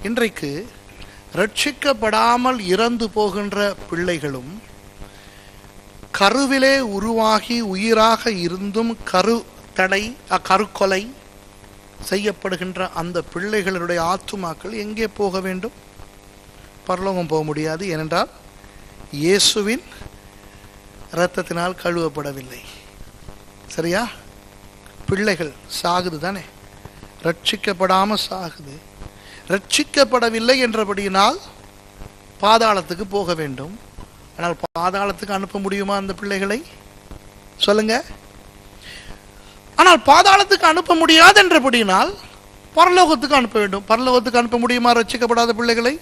இன்றைக்கு ரட்சிக்கப்படாமல் இறந்து போகின்ற பிள்ளைகளும், கருவிலே உருவாகி உயிராக இருந்தும் கருக்கொலை செய்யப்படுகின்ற அந்த பிள்ளைகளுடைய ஆத்துமாக்கள் எங்கே போக வேண்டும்? பரலோகம் போக முடியாது. ஏனென்றால் இயேசுவின் இரத்தத்தினால் கழுவப்படவில்லை. சரியா? பிள்ளைகள் சாகுது தானே, ரட்சிக்கப்படாம சாகுது. ரட்சிக்கப்படவில்லை என்றபடியினால் பாதாளத்துக்கு போக வேண்டும். ஆனால் பாதாளத்துக்கு அனுப்ப முடியுமா அந்த பிள்ளைகளை? சொல்லுங்க. ஆனால் பாதாளத்துக்கு அனுப்ப முடியாது என்றபடியினால் பரலோகத்துக்கு அனுப்ப வேண்டும். பரலோகத்துக்கு அனுப்ப முடியுமா ரட்சிக்கப்படாத பிள்ளைகளை?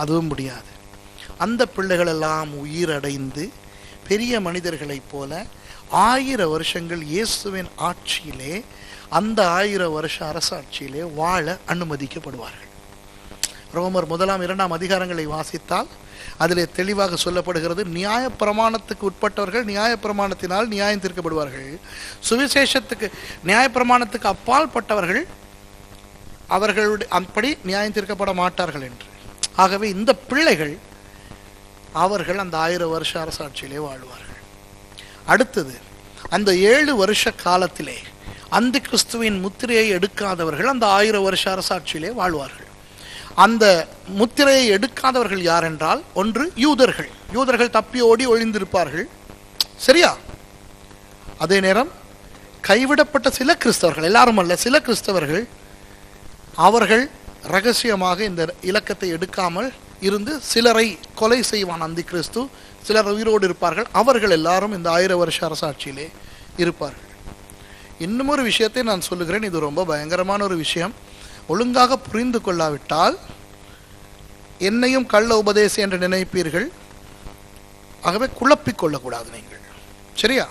அதுவும் முடியாது. அந்த பிள்ளைகள் எல்லாம் உயிரடைந்து பெரிய மனிதர்களைப் போல 1000 வருஷங்கள் இயேசுவின் ஆட்சியிலே, அந்த 1000 வருஷ அரசாட்சியிலே வாழ அனுமதிக்கப்படுவார்கள். ரோமர் 1, 2 அதிகாரங்களை வாசித்தால் அதிலே தெளிவாக சொல்லப்படுகிறது. நியாய பிரமாணத்துக்கு உட்பட்டவர்கள் நியாய பிரமாணத்தினால் நியாயம் தீர்க்கப்படுவார்கள். சுவிசேஷத்துக்கு நியாய பிரமாணத்துக்கு அப்பால் பட்டவர்கள் அவர்களுடைய அப்படி நியாயம் தீர்க்கப்பட மாட்டார்கள் என்று. ஆகவே இந்த பிள்ளைகள் அவர்கள் அந்த 1000 வருஷ அரசாட்சியிலே வாழ்வார்கள். அடுத்தது, அந்த 7 வருஷ காலத்திலே அந்த கிறிஸ்துவின் முத்திரையை எடுக்காதவர்கள் அந்த 1000 வருஷ அரசாட்சியிலே வாழ்வார்கள். அந்த முத்திரையை எடுக்காதவர்கள் யார் என்றால், ஒன்று யூதர்கள். யூதர்கள் தப்பி ஓடி ஒளிந்திருப்பார்கள். சரியா? அதே நேரம் கைவிடப்பட்ட சில கிறிஸ்தவர்கள், எல்லாரும் அல்ல, சில கிறிஸ்தவர்கள், அவர்கள் ரகசியமாக இந்த இலக்கத்தை எடுக்காமல் இருந்து சிலரை கொலை செய்வான் அந்த கிறிஸ்து. சிலர் உயிரோடு இருப்பார்கள். அவர்கள் எல்லாரும் இந்த 1000 வருஷ அரசாட்சியிலே இருப்பார்கள். இன்னும் ஒரு விஷயத்தை நான் சொல்லுகிறேன். இது ரொம்ப பயங்கரமான ஒரு விஷயம். ஒழுங்காக புரிந்து கொள்ளாவிட்டால் என்னையும் கள்ள உபதேசி என்று நினைப்பீர்கள். ஆகவே குழப்பிக் கொள்ளக்கூடாது நீங்கள். சரியா?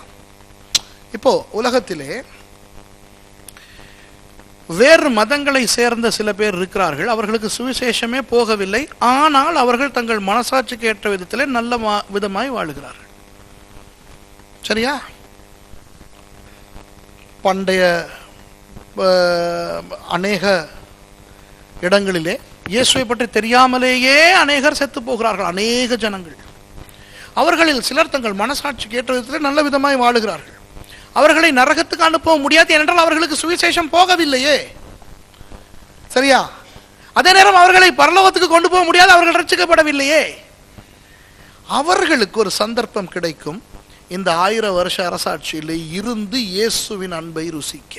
இப்போ உலகத்திலே வேறு மதங்களை சேர்ந்த சில பேர் இருக்கிறார்கள். அவர்களுக்கு சுவிசேஷமே போகவில்லை. ஆனால் அவர்கள் தங்கள் மனசாட்சிக்கு ஏற்ற விதத்திலே நல்ல விதமாய் வாழுகிறார்கள். சரியா? பண்டைய அநேக இடங்களிலே இயேசுவை பற்றி தெரியாமலேயே அநேகர் செத்து போகிறார்கள். அநேக ஜனங்கள். அவர்களில் சிலர் தங்கள் மனசாட்சிக்கு ஏற்ற விதத்திலே நல்ல விதமாய் வாழுகிறார்கள். அவர்களை நரகத்துக்கு அனுப்ப முடியாது, ஏனென்றால் அவர்களுக்கு சுவிசேஷம் போகவில்லையே. சரியா? அதே நேரம் அவர்களை பரலோகத்துக்கு கொண்டு போக முடியாது, அவர்கள் ரட்சிக்கப்படவில்லையே. அவர்களுக்கு ஒரு சந்தர்ப்பம் கிடைக்கும் இந்த 1000 வருஷ அரசாட்சியில் இருந்து இயேசுவின் அன்பை ருசிக்க.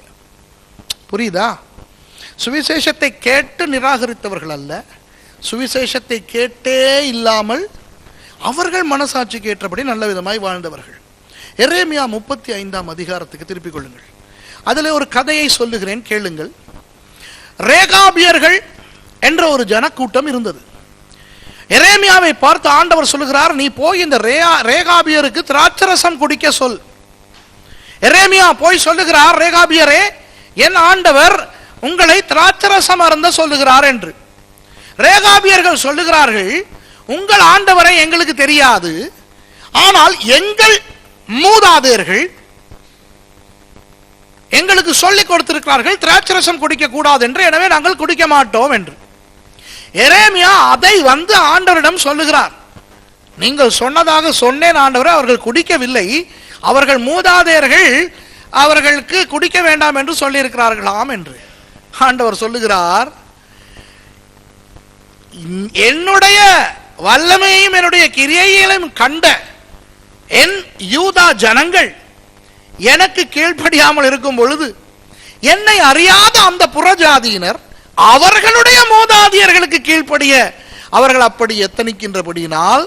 புரியுதா? சுவிசேஷத்தை கேட்டு நிராகரித்தவர்கள் அல்ல, சுவிசேஷத்தை கேட்டே இல்லாமல் அவர்கள் மனசாட்சிக்கு ஏற்றபடி நல்ல விதமாய் வாழ்ந்தவர்கள். எரேமியா 35 அதிகாரத்துக்கு திருப்பிக் கொள்ளுங்கள். அதில் ஒரு கதையை சொல்லுகிறேன், கேளுங்கள். ரேகாபியர்கள் என்ற ஒரு ஜனக்கூட்டம் இருந்தது. எரேமியாவை பார்த்து ஆண்டவர் சொல்லுகிறார், நீ போய் இந்த ரேகாபியருக்கு திராட்சரசம் குடிக்க சொல். எரேமியா போய் சொல்லுகிறார், ரேகாபியரே, என் ஆண்டவர் உங்களை திராட்சரசம் அருந்த சொல்லுகிறார் என்று. ரேகாபியர்கள் சொல்லுகிறார்கள், உங்கள் ஆண்டவரை எங்களுக்கு தெரியாது, ஆனால் எங்கள் மூதாதையர்கள் எங்களுக்கு சொல்லிக் கொடுத்திருக்கிறார்கள் திராட்சரசம் குடிக்க கூடாது என்று, எனவே நாங்கள் குடிக்க மாட்டோம் என்று. எரேமியா அதை வந்து ஆண்டவரிடம் சொல்லுகிறார். நீங்கள் சொன்னதாக சொன்னேன் ஆண்டவரே, அவர்கள் குடிக்கவில்லை, அவர்கள் மூதாதையர்கள் அவர்களுக்கு குடிக்க வேண்டாம் என்று சொல்லி இருக்கிறார்களாம் என்று. ஆண்டவர் சொல்லுகிறார், என்னுடைய வல்லமையையும் என்னுடைய கிரியைகளையும் கண்ட என் யூதா ஜனங்கள் எனக்கு கீழ்ப்படியாமல் இருக்கும் பொழுது என்னை அறியாத அந்த புறஜாதியினர் அவர்களுடைய மூதாதையர்களுக்கு கீழ்ப்படிய அவர்கள் அப்படி எத்தனிக்கின்றபடியினால்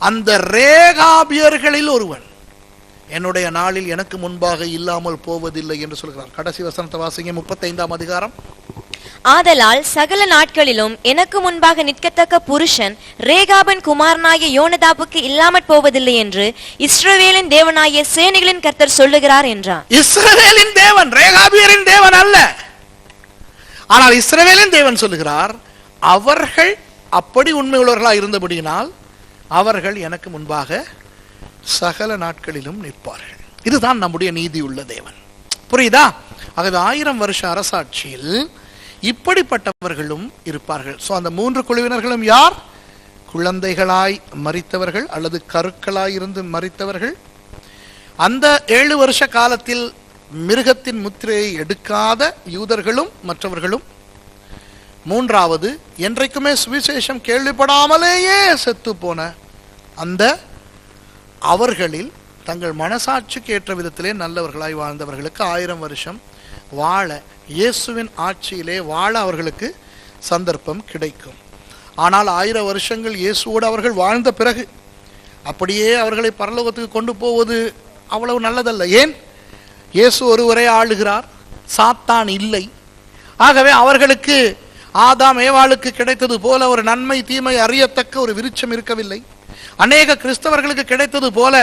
அந்த ரேகாபியர்களில் ஒருவன் என்னுடைய நாளில் எனக்கு முன்பாக இல்லாமல் போவதில்லை என்று சொல்கிறார். கடைசி வசனத்தை வாசிங்க, 35 அதிகாரம். ஆதலால் சகல நாட்களிலும் எனக்கு முன்பாக நிற்கத்தக்க புருஷன் ரேகாபின் குமாரனாகிய யோனதாபுக்கு இல்லாமற் போவதில்லை என்று இஸ்ரவேலின் தேவனாகிய சேனைகளின் கர்த்தர் சொல்லுகிறார் என்றார். இஸ்ரவேலின் தேவன் ரேகாபியரின் தேவன் அல்ல. ஆனால் இஸ்ரவேலின் தேவன் சொல்லுகிறார், அவர்கள் அப்படி உண்மை உள்ளவர்களாக இருந்தபடியினால் அவர்கள் எனக்கு முன்பாக சகல நாட்களிலும் நிற்பார்கள். இதுதான் நம்முடைய நீதி உள்ள தேவன். புரியுதா? ஆகவே 1000 வருஷ அரசாட்சியில் இப்படிப்பட்டவர்களும் இருப்பார்கள். சோ அந்த 3 குழுவினர்களும் யார்? குழந்தைகளாய் மரித்தவர்கள் அல்லது கருக்களாய் இருந்து மரித்தவர்கள், அந்த 7 வருஷ காலத்தில் மிருகத்தின் முத்திரையை எடுக்காத யூதர்களும் மற்றவர்களும், மூன்றாவது என்றைக்குமே சுவிசேஷம் கேள்விப்படாமலேயே செத்து போன அந்த அவர்களில் தங்கள் மனசாட்சிக்கு ஏற்ற விதத்திலே நல்லவர்களாய் வாழ்ந்தவர்களுக்கு 1000 வருஷம் வாழ, இயேசுவின் ஆட்சியிலே வாழ அவர்களுக்கு சந்தர்ப்பம் கிடைக்கும். ஆனால் 1000 வருஷங்கள் இயேசுவோடு அவர்கள் வாழ்ந்த பிறகு அப்படியே அவர்களை பரலோகத்துக்கு கொண்டு போவது அவ்வளவு நல்லதல்ல. ஏன்? இயேசு ஒருவரே ஆளுகிறார், சாத்தான் இல்லை. ஆகவே அவர்களுக்கு ஆதாம் ஏவாளுக்கு கிடைத்தது போல ஒரு நன்மை தீமை அறியத்தக்க ஒரு விருட்சம் இருக்கவில்லை. அநேக கிறிஸ்தவர்களுக்கு கிடைத்தது போல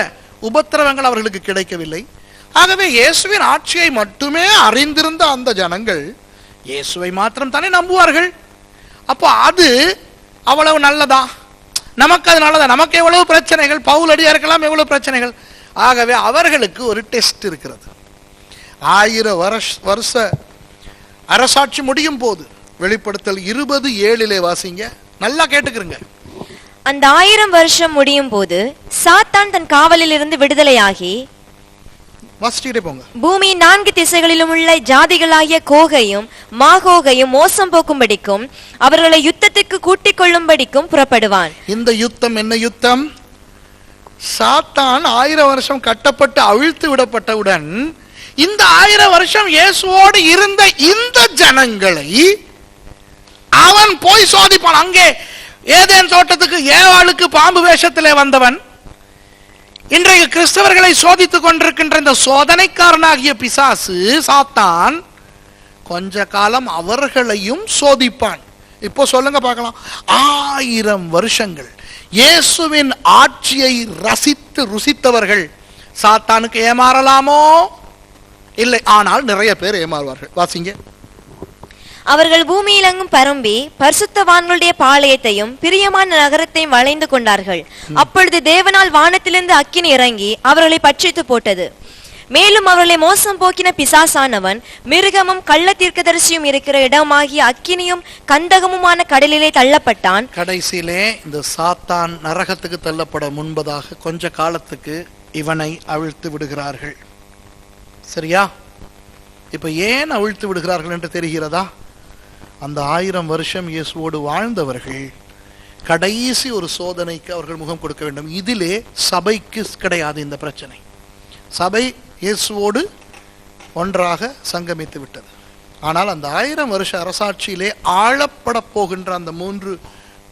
உபத்திரவங்கள் அவர்களுக்கு கிடைக்கவில்லை. ஆகவே இயேசுவின் ஆட்சியை மட்டுமே அறிந்திருந்த அந்த ஜனங்கள் இயேசுவை மாத்திரம் தானே நம்புவார்கள். அப்போ அது அவ்வளவு நல்லதா? நமக்கு அது நல்லதா? நமக்கு எவ்வளவு பிரச்சனைகள், பவுல் அடியாருக்கெல்லாம் எவ்வளவு பிரச்சனைகள். ஆகவே அவர்களுக்கு ஒரு டெஸ்ட் இருக்கிறது. 1000 வருஷ அரசாட்சி முடியும் போது, வெளிப்படுத்தல் 20:7 வாசிங்க, நல்லா கேட்டுக்கிறங்க. அந்த 1000 வருஷம் முடியும் போது சாத்தான் தன் காவலில் இருந்து விடுதலையாகி பூமி 4 திசைகளிலும் உள்ள ஜாதிகளாகிய கோகையும் மாகோகையும் மோசம் போக்கும்படிக்கும் அவர்களை யுத்தத்துக்கு கூட்டிக் கொள்ளும்படிக்கும் புறப்படுவான். இந்த யுத்தம் என்ன யுத்தம்? சாத்தான் 1000 வருஷம் கட்டப்பட்டு அவிழ்த்து விடப்பட்டவுடன் இந்த 1000 வருஷம் இயேசுவோடு இருந்த இந்த ஜனங்களை அவன் போய் சோதிப்பான். அங்கே ஏதேன் தோட்டத்துக்கு ஏவாளுக்கு பாம்பு வேஷத்திலே வந்தவன் இன்றைக்கு கிறிஸ்தவர்களை சோதித்துக் கொண்டிருக்கின்ற இந்த சோதனைக்காரனாகிய பிசாசு சாத்தான் கொஞ்ச காலம் அவர்களையும் சோதிப்பான். இப்போ சொல்லுங்க பார்க்கலாம், 1000 வருஷங்கள் இயேசுவின் ஆட்சியை ரசித்து ருசித்தவர்கள் சாத்தானுக்கு ஏமாறலாமோ? இல்லை. ஆனால் நிறைய பேர் ஏமாறுவார்கள். வாசிங்க. அவர்கள் பூமியிலெங்கும் பரம்பி பரிசுத்தவான்களுடைய பாளையத்தையும் பிரியமான நகரத்தையும் வளைந்து கொண்டார்கள். அப்பொழுது தேவனால் வானத்திலிருந்து அக்கினி இறங்கி அவர்களை பட்சித்து போட்டது. மேலும் அவர்களை மோசம் போக்கின பிசாசானவன் மிருகமும் கள்ள தீர்க்கதரிசியும் இருக்கிற இடமாகிய அக்கினியும் கந்தகமுமான கடலிலே தள்ளப்பட்டான். கடைசியிலே இந்த சாத்தான் நரகத்துக்கு தள்ளப்பட முன்பதாக கொஞ்ச காலத்துக்கு இவனை அவிழ்த்து விடுகிறார்கள். சரியா? இப்ப ஏன் அவிழ்த்து விடுகிறார்கள் என்று தெரிகிறதா? அந்த 1000 வருஷம் இயேசுவோடு வாழ்ந்தவர்கள் கடைசி ஒரு சோதனைக்கு அவர்கள் முகம் கொடுக்க வேண்டும். இதிலே சபைக்கு கிடையாது இந்த பிரச்சனை. சபை இயேசுவோடு ஒன்றாக சங்கமித்து விட்டது. ஆனால் அந்த 1000 வருஷ அரசாட்சியிலே ஆளப்பட போகின்ற அந்த 3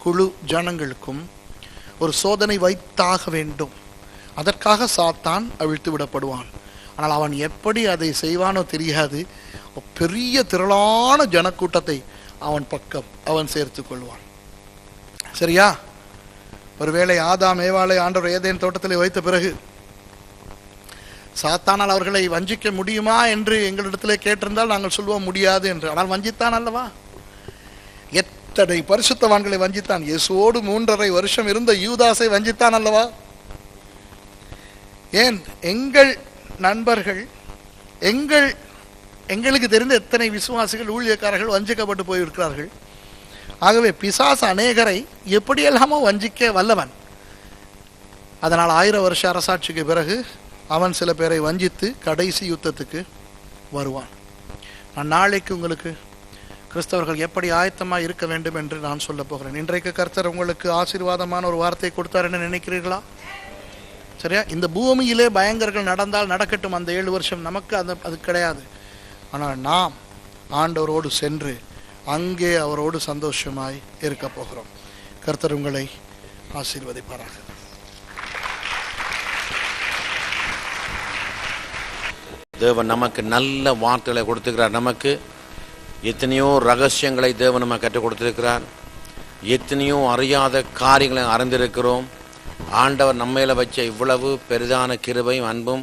குழு ஜனங்களுக்கும் ஒரு சோதனை வைத்தாக வேண்டும். அதற்காக சாத்தான் அவிழ்த்து விடப்படுவான். ஆனால் அவன் எப்படி அதை செய்வானோ தெரியாது. பெரிய திரளான ஜனக்கூட்டத்தை அவன் பக்கம் அவன் சேர்த்துக் கொள்வான். சரியா? ஒருவேளை ஆதாம் ஏவாளை ஆண்டவர் ஏதேன் தோட்டத்தில் வைத்த பிறகு சாத்தானால் அவர்களை வஞ்சிக்க முடியுமா என்று எங்களிடத்திலே கேட்டிருந்தால் நாங்கள் சொல்வோம் முடியாது என்று. ஆனால் வஞ்சித்தான் அல்லவா? எத்தனை பரிசுத்தவான்களை வஞ்சித்தான். இயேசுவோடு 3.5 வருஷம் இருந்த யூதாசை வஞ்சித்தான் அல்லவா? ஏன் எங்கள் நண்பர்கள், எங்களுக்கு தெரிந்த எத்தனை விசுவாசிகள் ஊழியக்காரர்கள் வஞ்சிக்கப்பட்டு போயிருக்கிறார்கள். ஆகவே பிசாசு அநேகரை எப்படியெல்லாமோ வஞ்சிக்க வல்லவன். அதனால் 1000 வருஷ அரசாட்சிக்கு பிறகு அவன் சில பேரை வஞ்சித்து கடைசி யுத்தத்துக்கு வருவான். நான் நாளைக்கு உங்களுக்கு கிறிஸ்தவர்கள் எப்படி ஆயத்தமாக இருக்க வேண்டும் என்று நான் சொல்ல போகிறேன். இன்றைக்கு கர்த்தர் உங்களுக்கு ஆசீர்வாதமான ஒரு வார்த்தை கொடுத்தார் என்று நினைக்கிறீர்களா? சரியா? இந்த பூமியிலே பயங்கரங்கள் நடந்தால் நடக்கட்டும், அந்த 7 வருஷம் நமக்கு அது கிடையாது. ஆனால் நாம் ஆண்டவரோடு சென்று அங்கே அவரோடு சந்தோஷமாய் இருக்க போகிறோம். கர்த்தர் உங்களை ஆசீர்வதிப்பாராக. தேவன் நமக்கு நல்ல வார்த்தைகளை கொடுத்துக்கிறார். நமக்கு எத்தனையோ ரகசியங்களை தேவன் நம்ம கற்றுக் கொடுத்திருக்கிறார். எத்தனையோ அறியாத காரியங்களை அறிந்திருக்கிறோம். ஆண்டவர் நம்மையில வச்ச இவ்வளவு பெரிதான கிருபையும் அன்பும்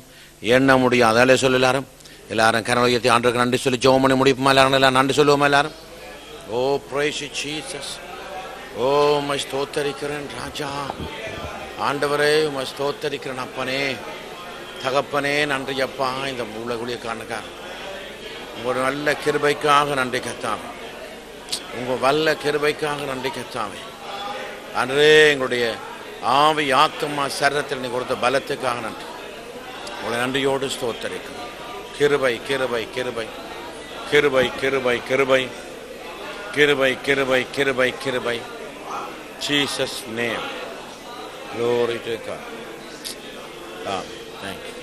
எண்ண முடியும். அதாலே சொல்ல எல்லாரும் கரணையத்தை ஆண்டவருக்கு நன்றி சொல்லி ஜெபம் பண்ணி முடிப்போமா? எல்லாரும் நன்றி சொல்லுவோமா? எல்லாரும் ஓ பிரைஸ் ஜீசஸ். ஓ உம்மை ஸ்தோத்தரிக்கிறேன் ராஜா. ஆண்டவரே உம்மை ஸ்தோத்தரிக்கிறேன் அப்பனே தகப்பனே. நன்றி அப்பா. இந்த உலகுடைய காரணக்காக உங்களோட நல்ல கிருபைக்காக நன்றி கர்த்தாவே. உங்கள் வல்ல கிருபைக்காக நன்றி கர்த்தாவே. அன்றே எங்களுடைய ஆவி ஆத்துமா சரீரத்தில் நீ கொடுத்த பலத்துக்காக நன்றி. உங்களை நன்றியோடு ஸ்தோத்தரிக்கும். கிருபை கிருபை கிருபை கிருபை கிருபை கிருபை கிருபை கிருபை கிருபை கிருபை. Jesus name. Glory to God. Amen. Thank you.